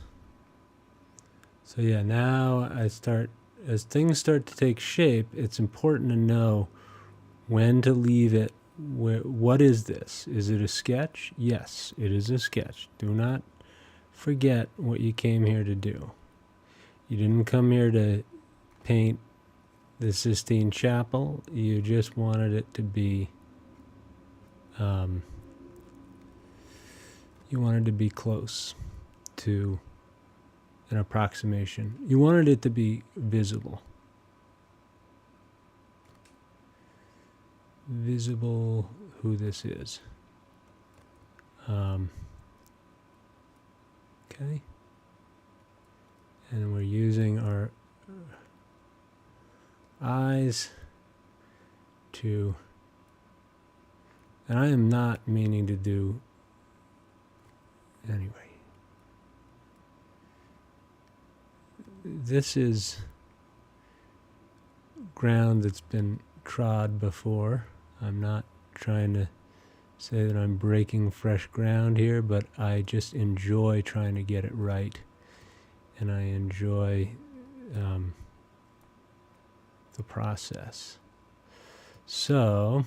Speaker 1: So yeah, now as things start to take shape, it's important to know when to leave it. What is this? Is it a sketch? Yes, it is a sketch. Do not forget what you came here to do. You didn't come here to paint the Sistine Chapel. You just wanted it to be you wanted to be close to an approximation. You wanted it to be visible. Visible who this is. Okay. And we're using our eyes to, and I am not meaning to do, anyway. This is ground that's been trod before. I'm not trying to say that I'm breaking fresh ground here, but I just enjoy trying to get it right. And I enjoy the process. So,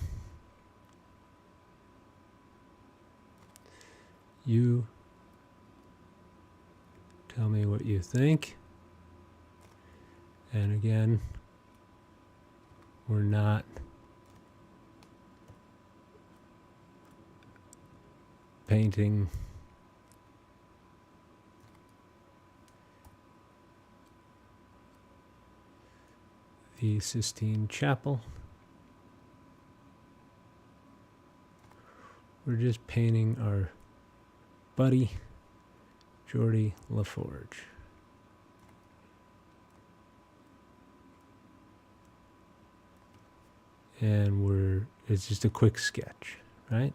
Speaker 1: you tell me what you think. And again, we're not painting the Sistine Chapel. We're just painting our buddy, Geordi La Forge. And it's just a quick sketch, right?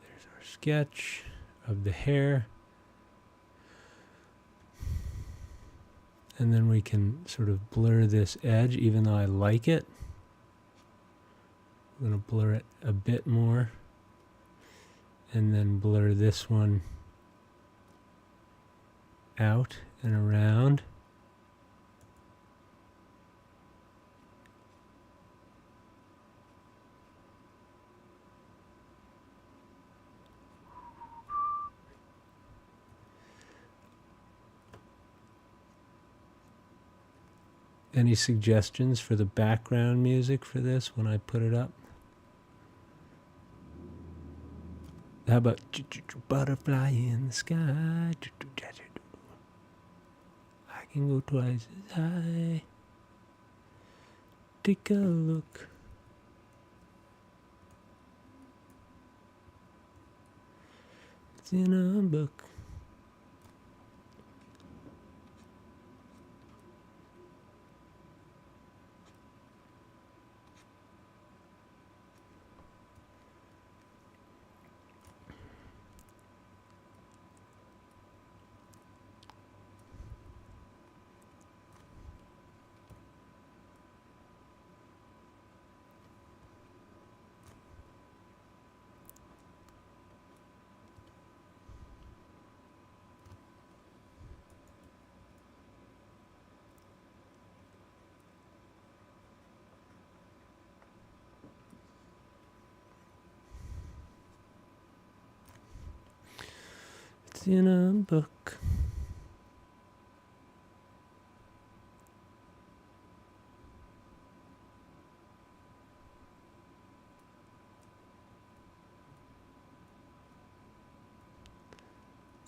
Speaker 1: There's our sketch of the hair. And then we can sort of blur this edge, even though I like it. I'm going to blur it a bit more. And then blur this one out and around. Any suggestions for the background music for this when I put it up? How about butterfly in the sky? I can go twice as high. Take a look. It's in a book. It's in a book.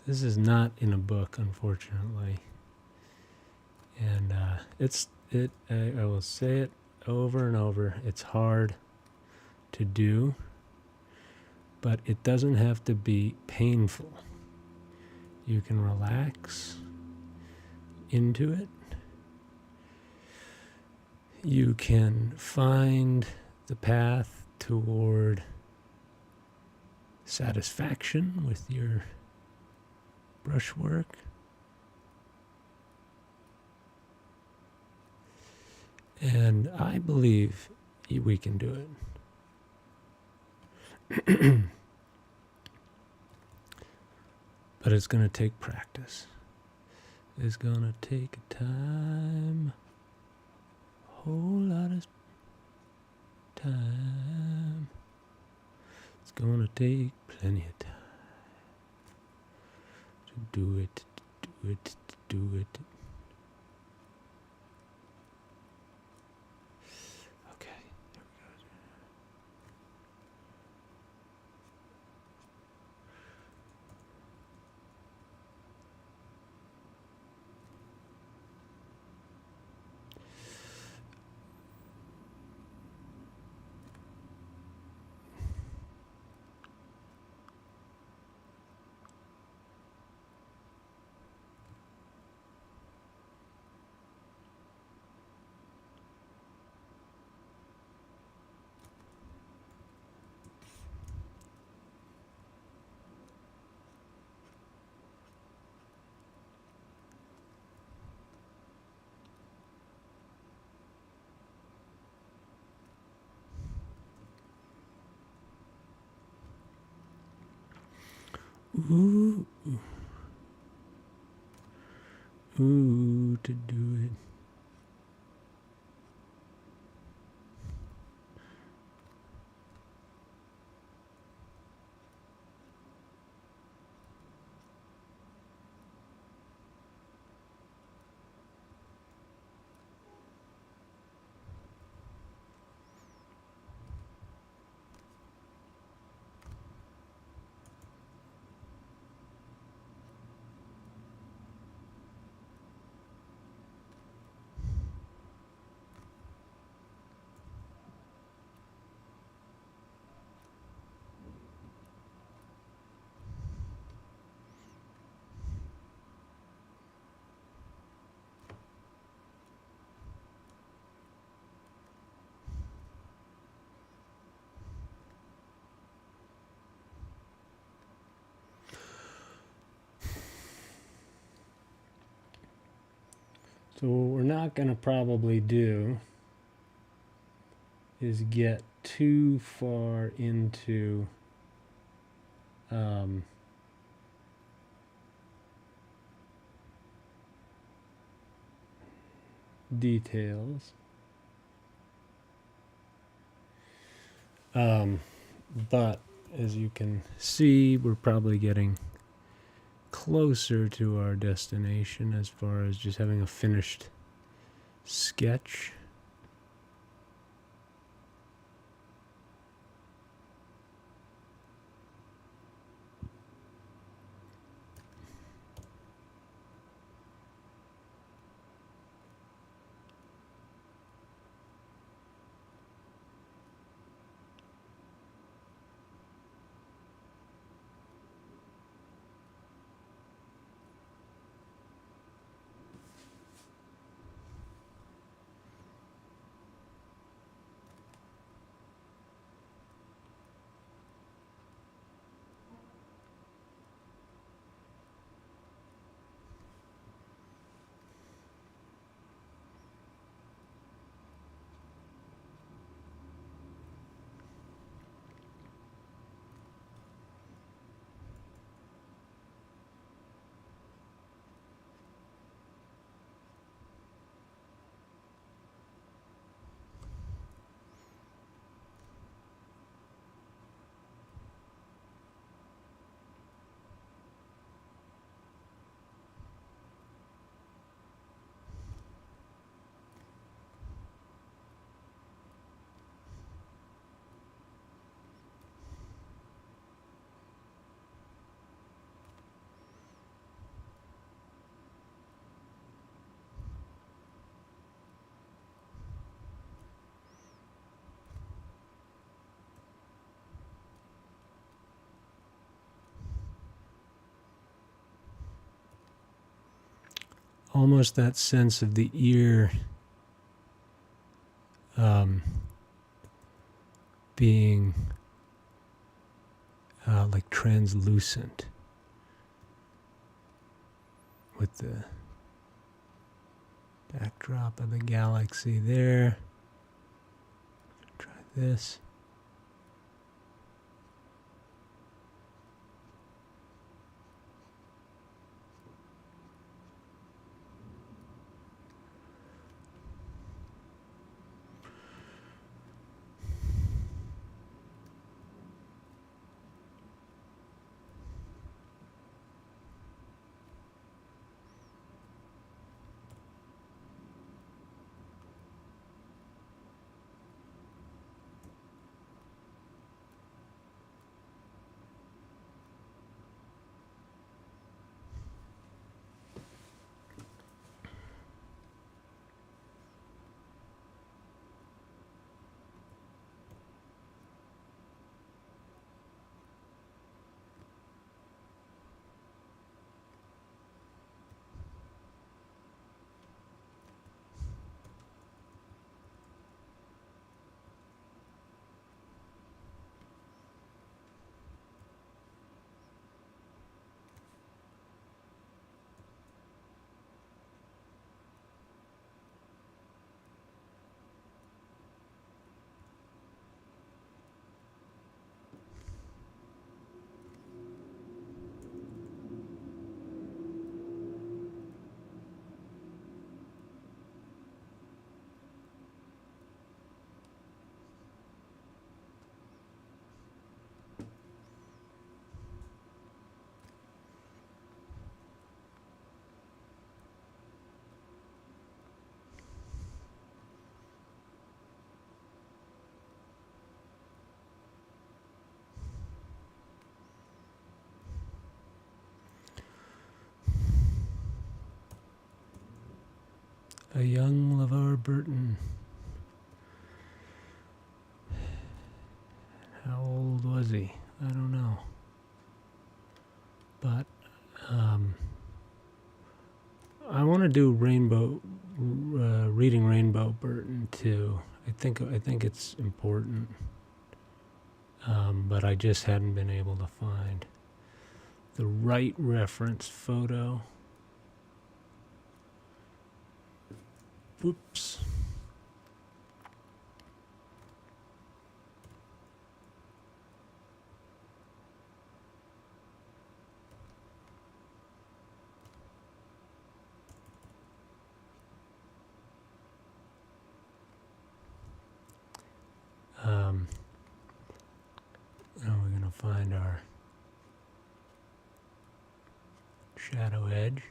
Speaker 1: This is not in a book, unfortunately. And I will say it over and over. It's hard to do, but it doesn't have to be painful. You can relax into it. You can find the path toward satisfaction with your brushwork. And I believe we can do it. But it's going to take practice. It's going to take time. A whole lot of time. It's going to take plenty of time. To do it, to do it, to do it. Okay, there we go. Ooh. Ooh, to do it. So what we're not going to probably do is get too far into details. But as you can see, we're probably getting closer to our destination as far as just having a finished sketch. Almost that sense of the ear being like translucent with the backdrop of the galaxy there. Try this. A young LeVar Burton. How old was he? I don't know. But I want to do reading Rainbow Burton too. I think it's important, but I just hadn't been able to find the right reference photo. Whoops. Now we're going to find our shadow edge.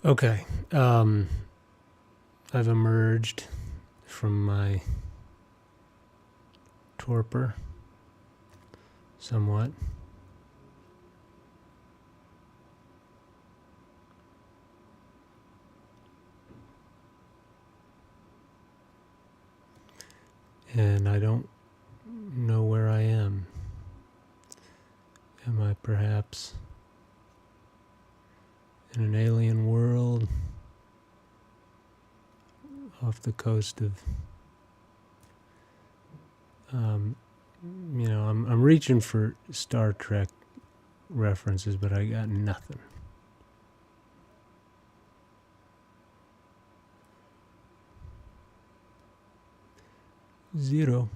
Speaker 1: Okay. I've emerged from my torpor somewhat. And I don't know where I am. Am I perhaps in an alien world off the coast of, I'm reaching for Star Trek references, but I got nothing. Zero.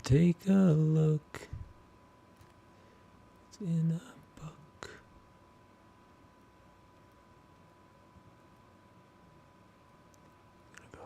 Speaker 1: Take a look. It's in a book. Gotta go.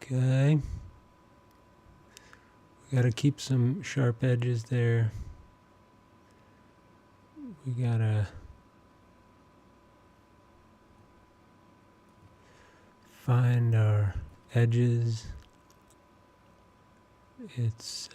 Speaker 1: Okay. We gotta keep some sharp edges there. We gotta find our edges. It's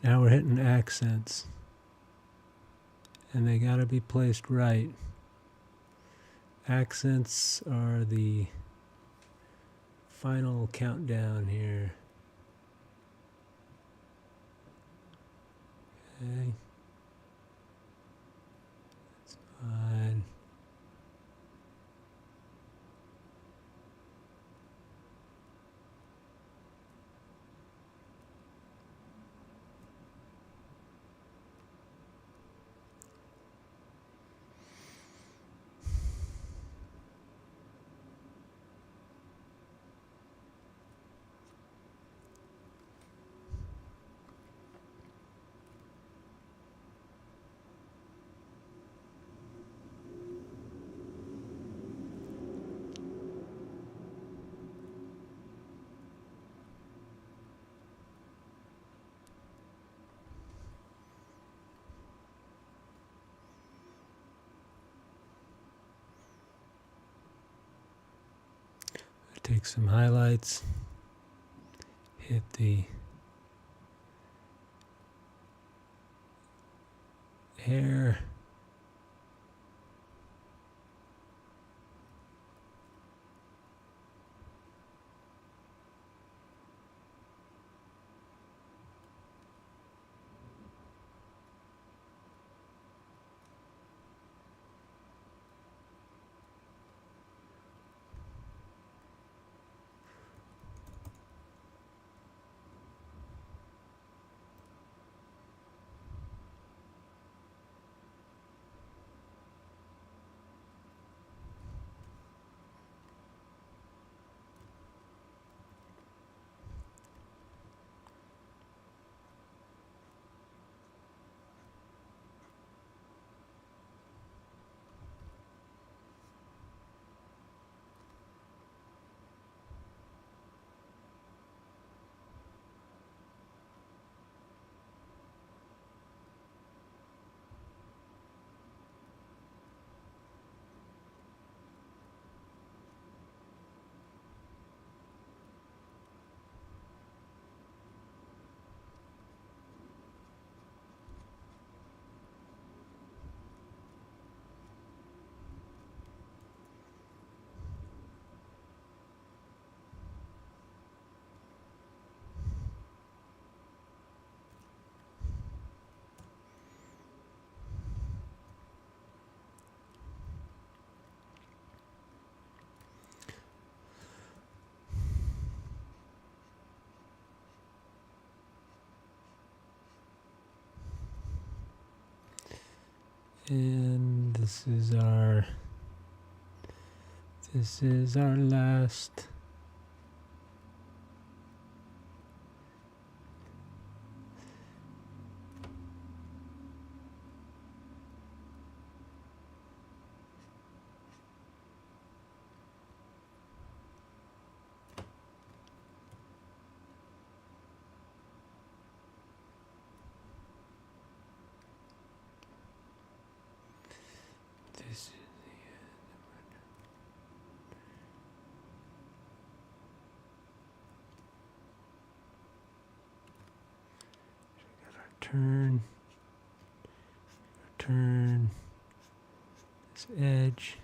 Speaker 1: now we're hitting accents, and they gotta be placed right. Accents are the final countdown here. Okay. That's fine. take some highlights, hit the hair. And this is our last this. Turn this edge.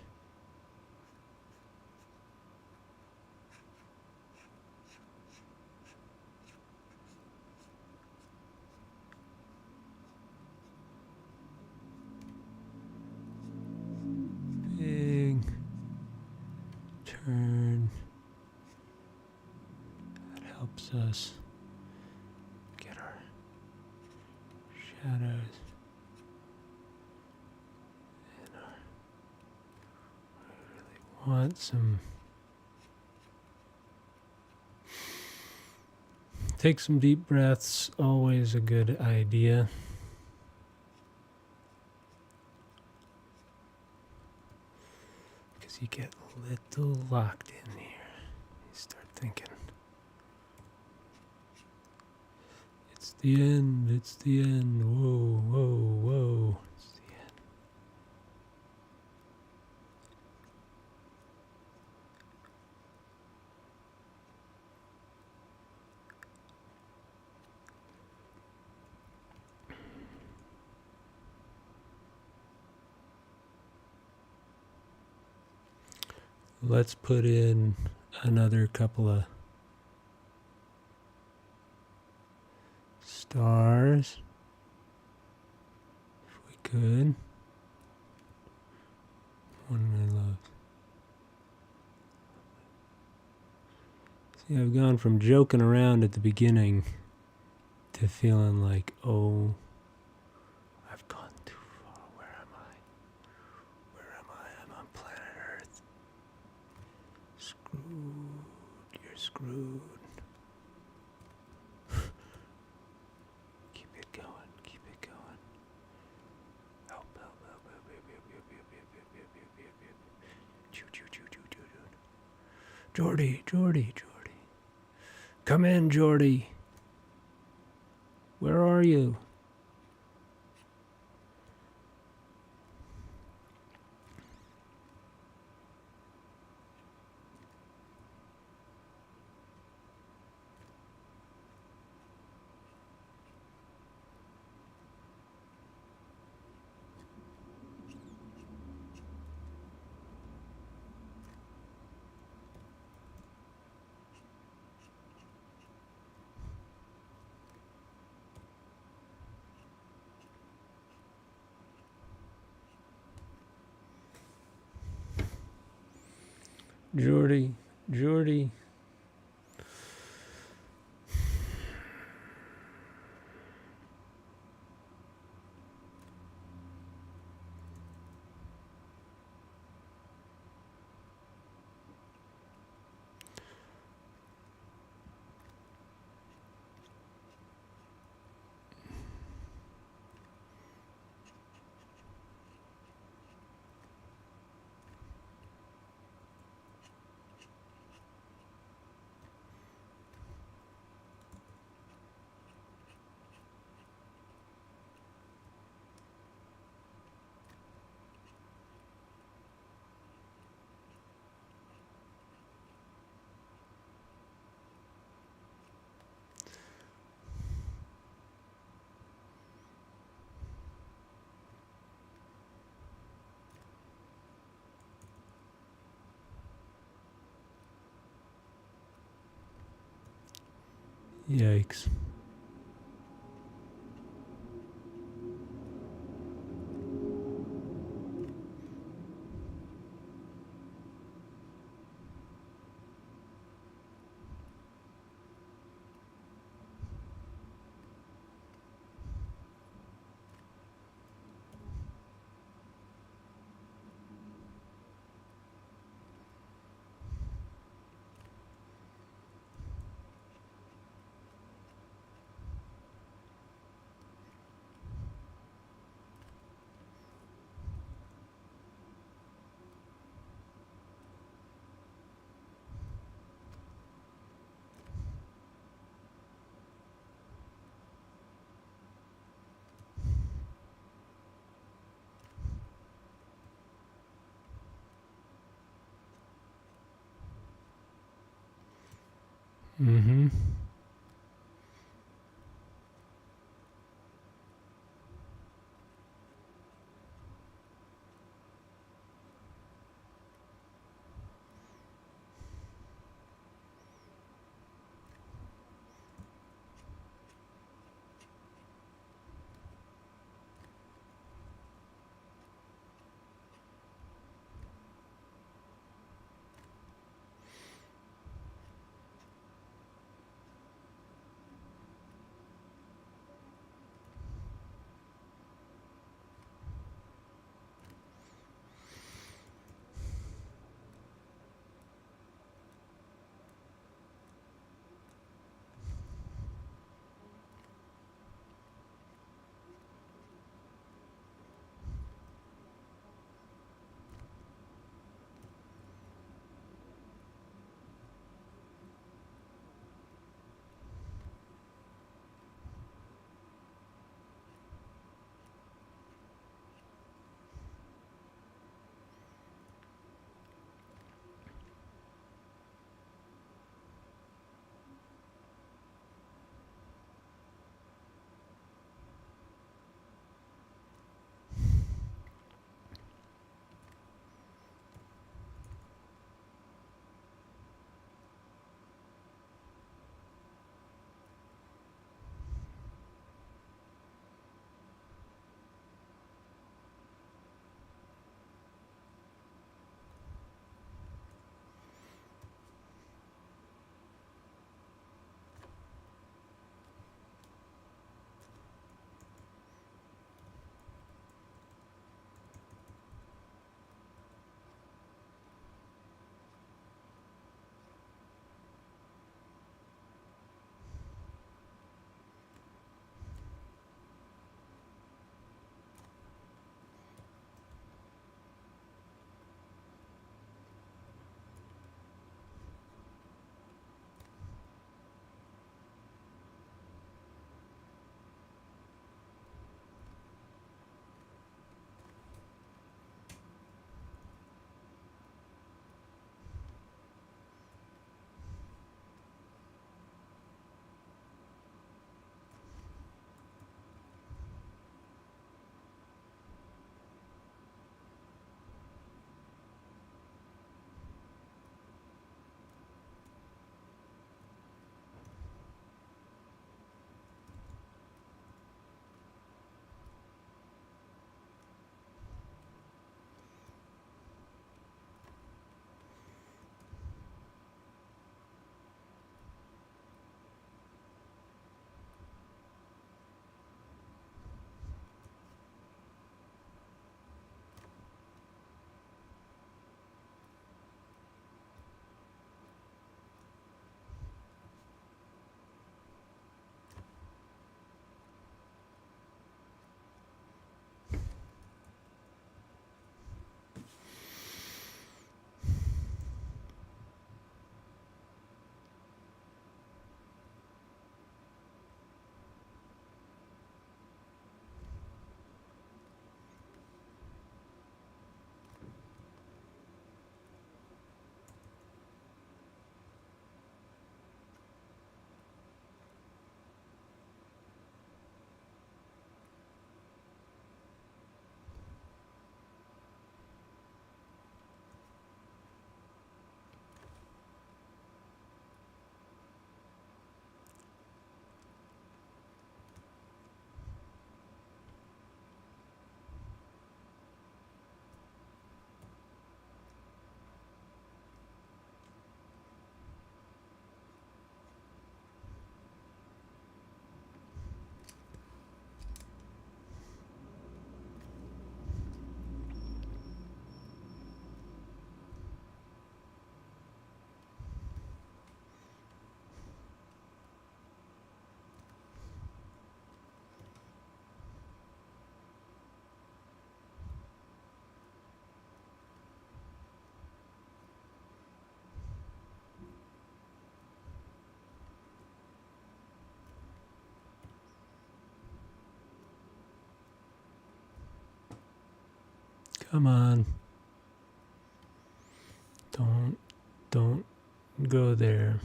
Speaker 1: Big turn. That helps us get our shadows. Want some, take some deep breaths, always a good idea. Because you get a little locked in here. You start thinking, it's the end, it's the end, whoa, whoa, whoa. Let's put in another couple of stars, if we could. One I love. See, I've gone from joking around at the beginning to feeling like, oh, I've gone too far. Where am I? Where am I? I'm on planet Earth. Screwed. You're screwed. Keep it going. Keep it going. Help, help, help, help, help, help, help, help, help, help, help, help, help. Choo, choo, choo, choo, choo, choo. Geordi, Geordi, Geordi. Come in, Geordi. Where are you? Geordi. Yikes. Mm-hmm. Come on. Don't go there.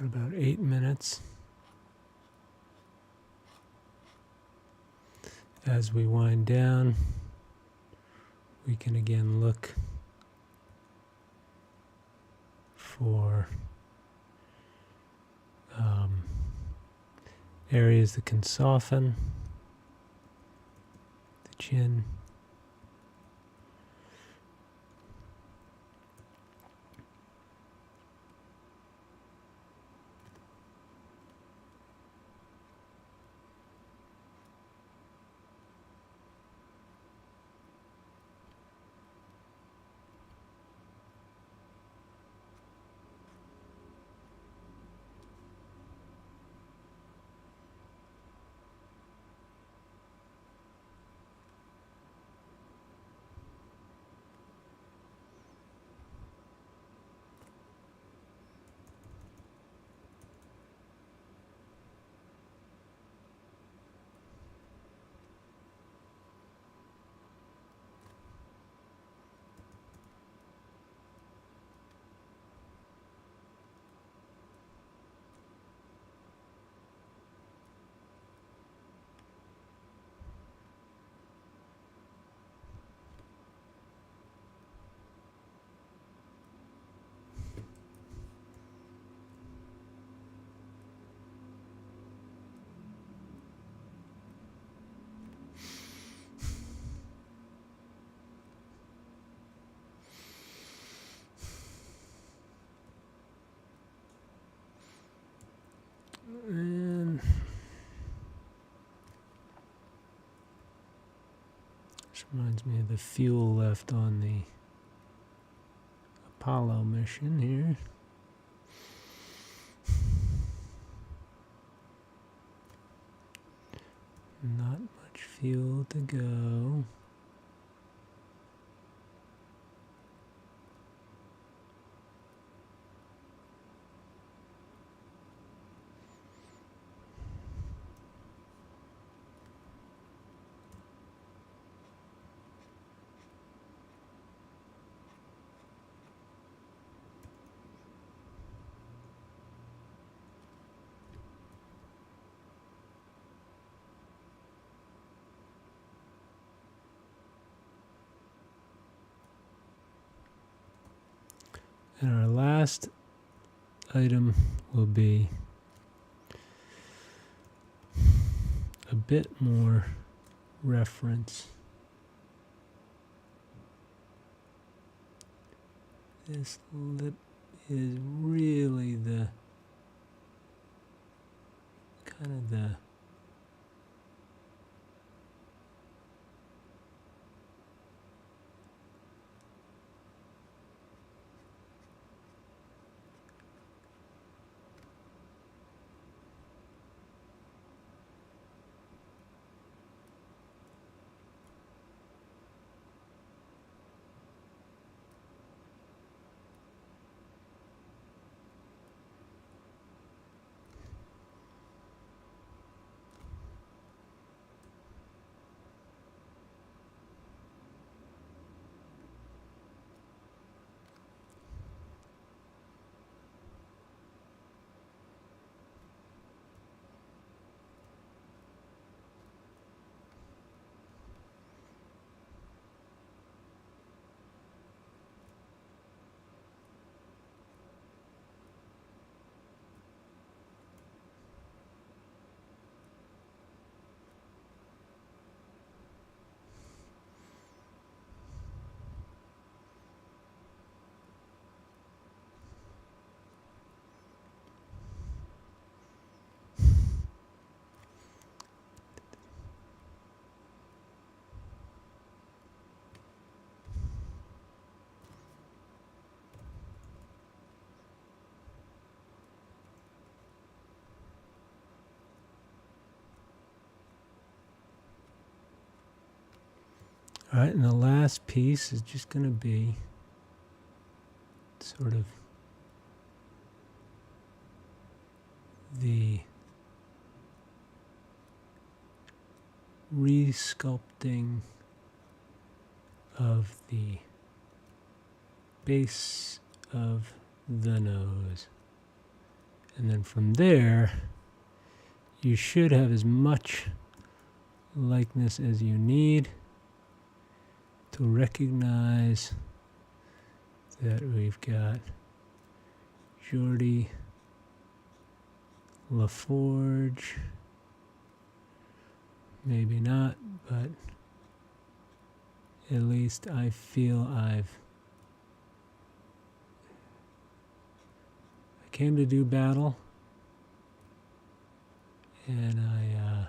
Speaker 1: About 8 minutes. As we wind down, we can again look for areas that can soften the chin. And this reminds me of the fuel left on the Apollo mission here. Not much fuel to go. And our last item will be a bit more reference. This lip is really the kind of the All right, and the last piece is just going to be sort of the resculpting of the base of the nose. And then from there, you should have as much likeness as you need to recognize that we've got Geordi La Forge. Maybe not, but at least I feel I came to do battle, and I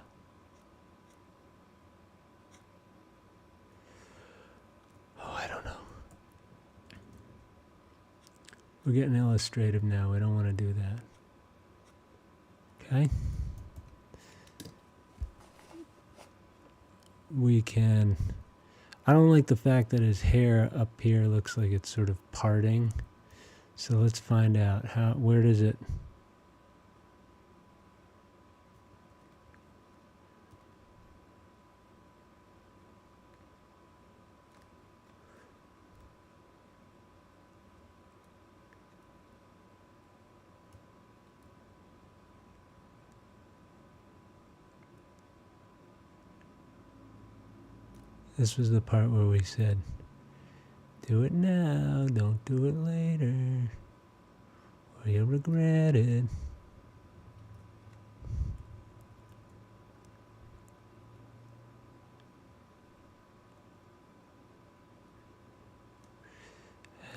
Speaker 1: don't know. We're getting illustrative now. We don't want to do that. Okay? We can... I don't like the fact that his hair up here looks like it's sort of parting. So let's find out where does it... This was the part where we said, do it now, don't do it later, or you'll regret it. And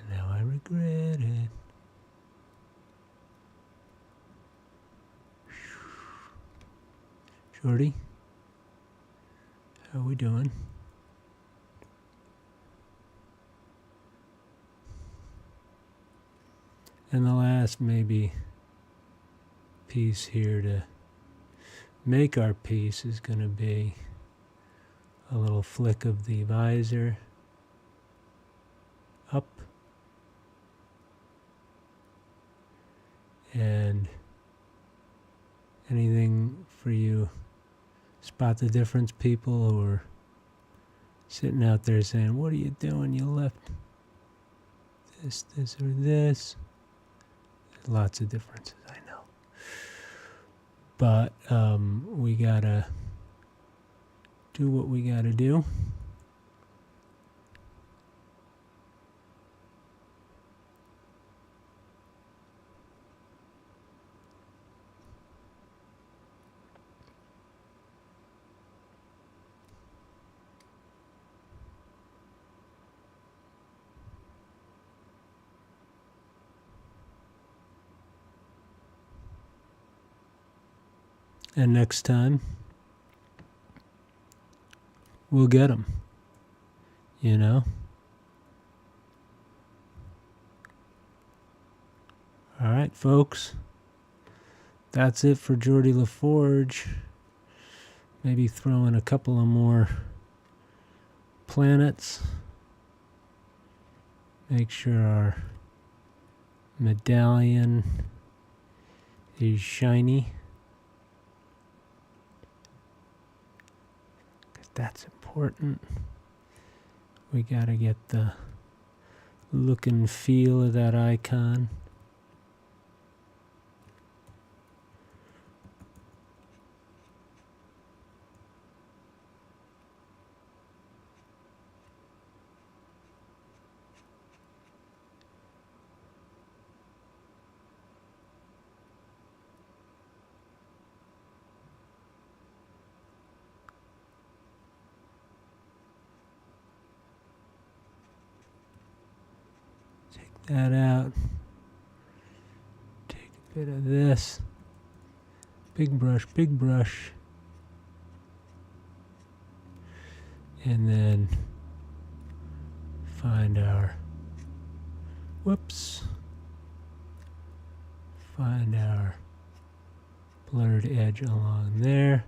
Speaker 1: now I regret it. Geordi, how are we doing? And the last maybe piece here to make our piece is going to be a little flick of the visor up, and anything for you spot the difference people who are sitting out there saying, what are you doing? You left this, or this. Lots of differences, I know. But we gotta do what we gotta do. And next time, we'll get them, you know? All right, folks. That's it for Geordi La Forge. Maybe throw in a couple of more planets. Make sure our medallion is shiny. That's important. We gotta get the look and feel of that icon. That out. Take a bit of this. Big brush, big brush. And then find our, find our blurred edge along there.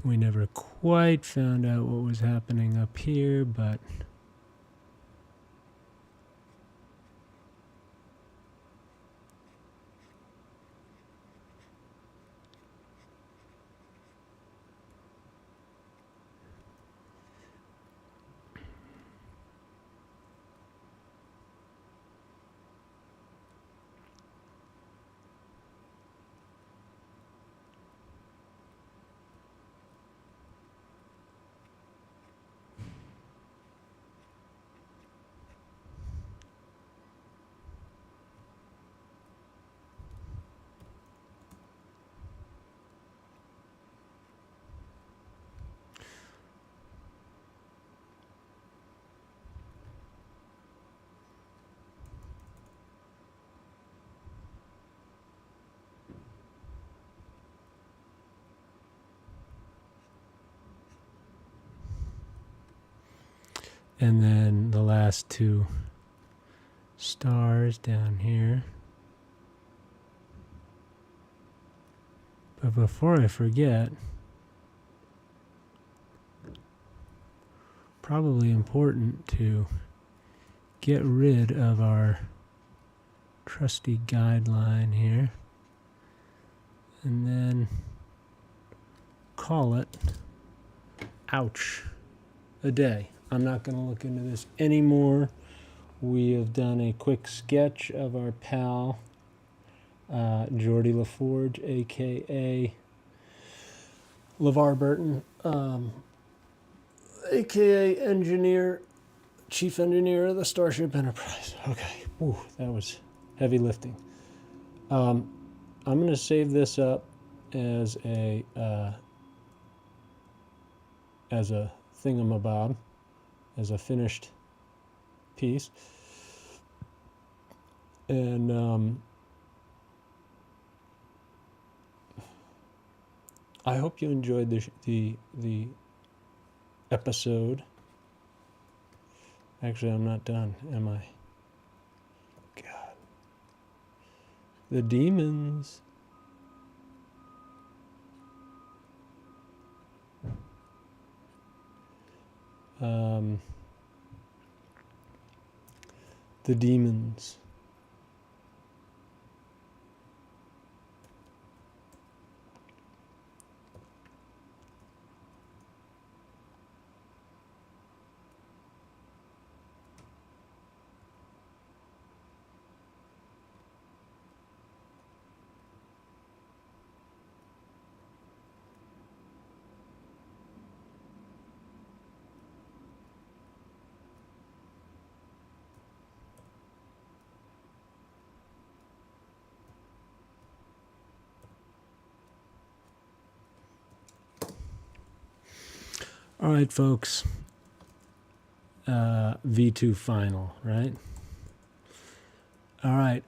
Speaker 1: We never quite found out what was happening up here, but and then the last two stars down here. But before I forget, probably important to get rid of our trusty guideline here and then call it ouch a day. I'm not going to look into this anymore. We have done a quick sketch of our pal, Geordi La Forge, a.k.a. LeVar Burton, a.k.a. engineer, chief engineer of the Starship Enterprise. Okay, ooh, that was heavy lifting. I'm going to save this up as a thingamabob, as a finished piece, and I hope you enjoyed the episode. Actually, I'm not done, am I? God, the demons. The demons. All right, folks. V2 final, right? All right.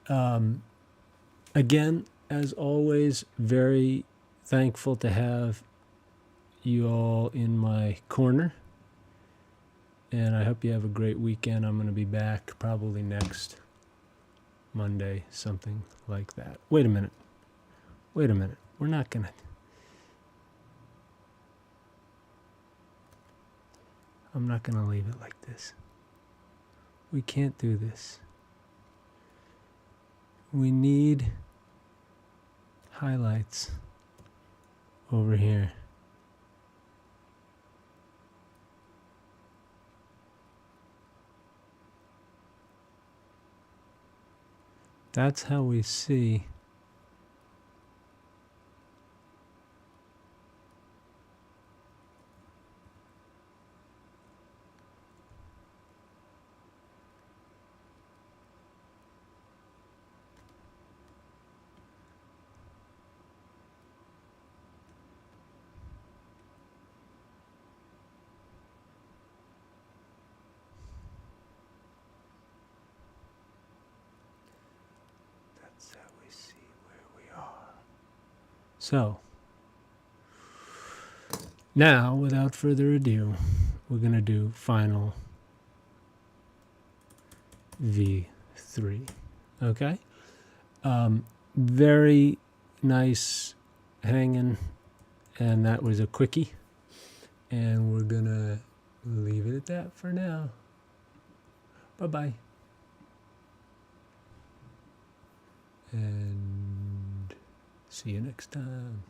Speaker 1: Again, as always, very thankful to have you all in my corner. And I hope you have a great weekend. I'm going to be back probably next Monday, something like that. Wait a minute. We're not going to... I'm not going to leave it like this. We can't do this. We need highlights over here. That's how we see where we are. So, now, without further ado, we're going to do final V3. Okay? Very nice hanging, and that was a quickie. And we're going to leave it at that for now. Bye-bye. And see you next time.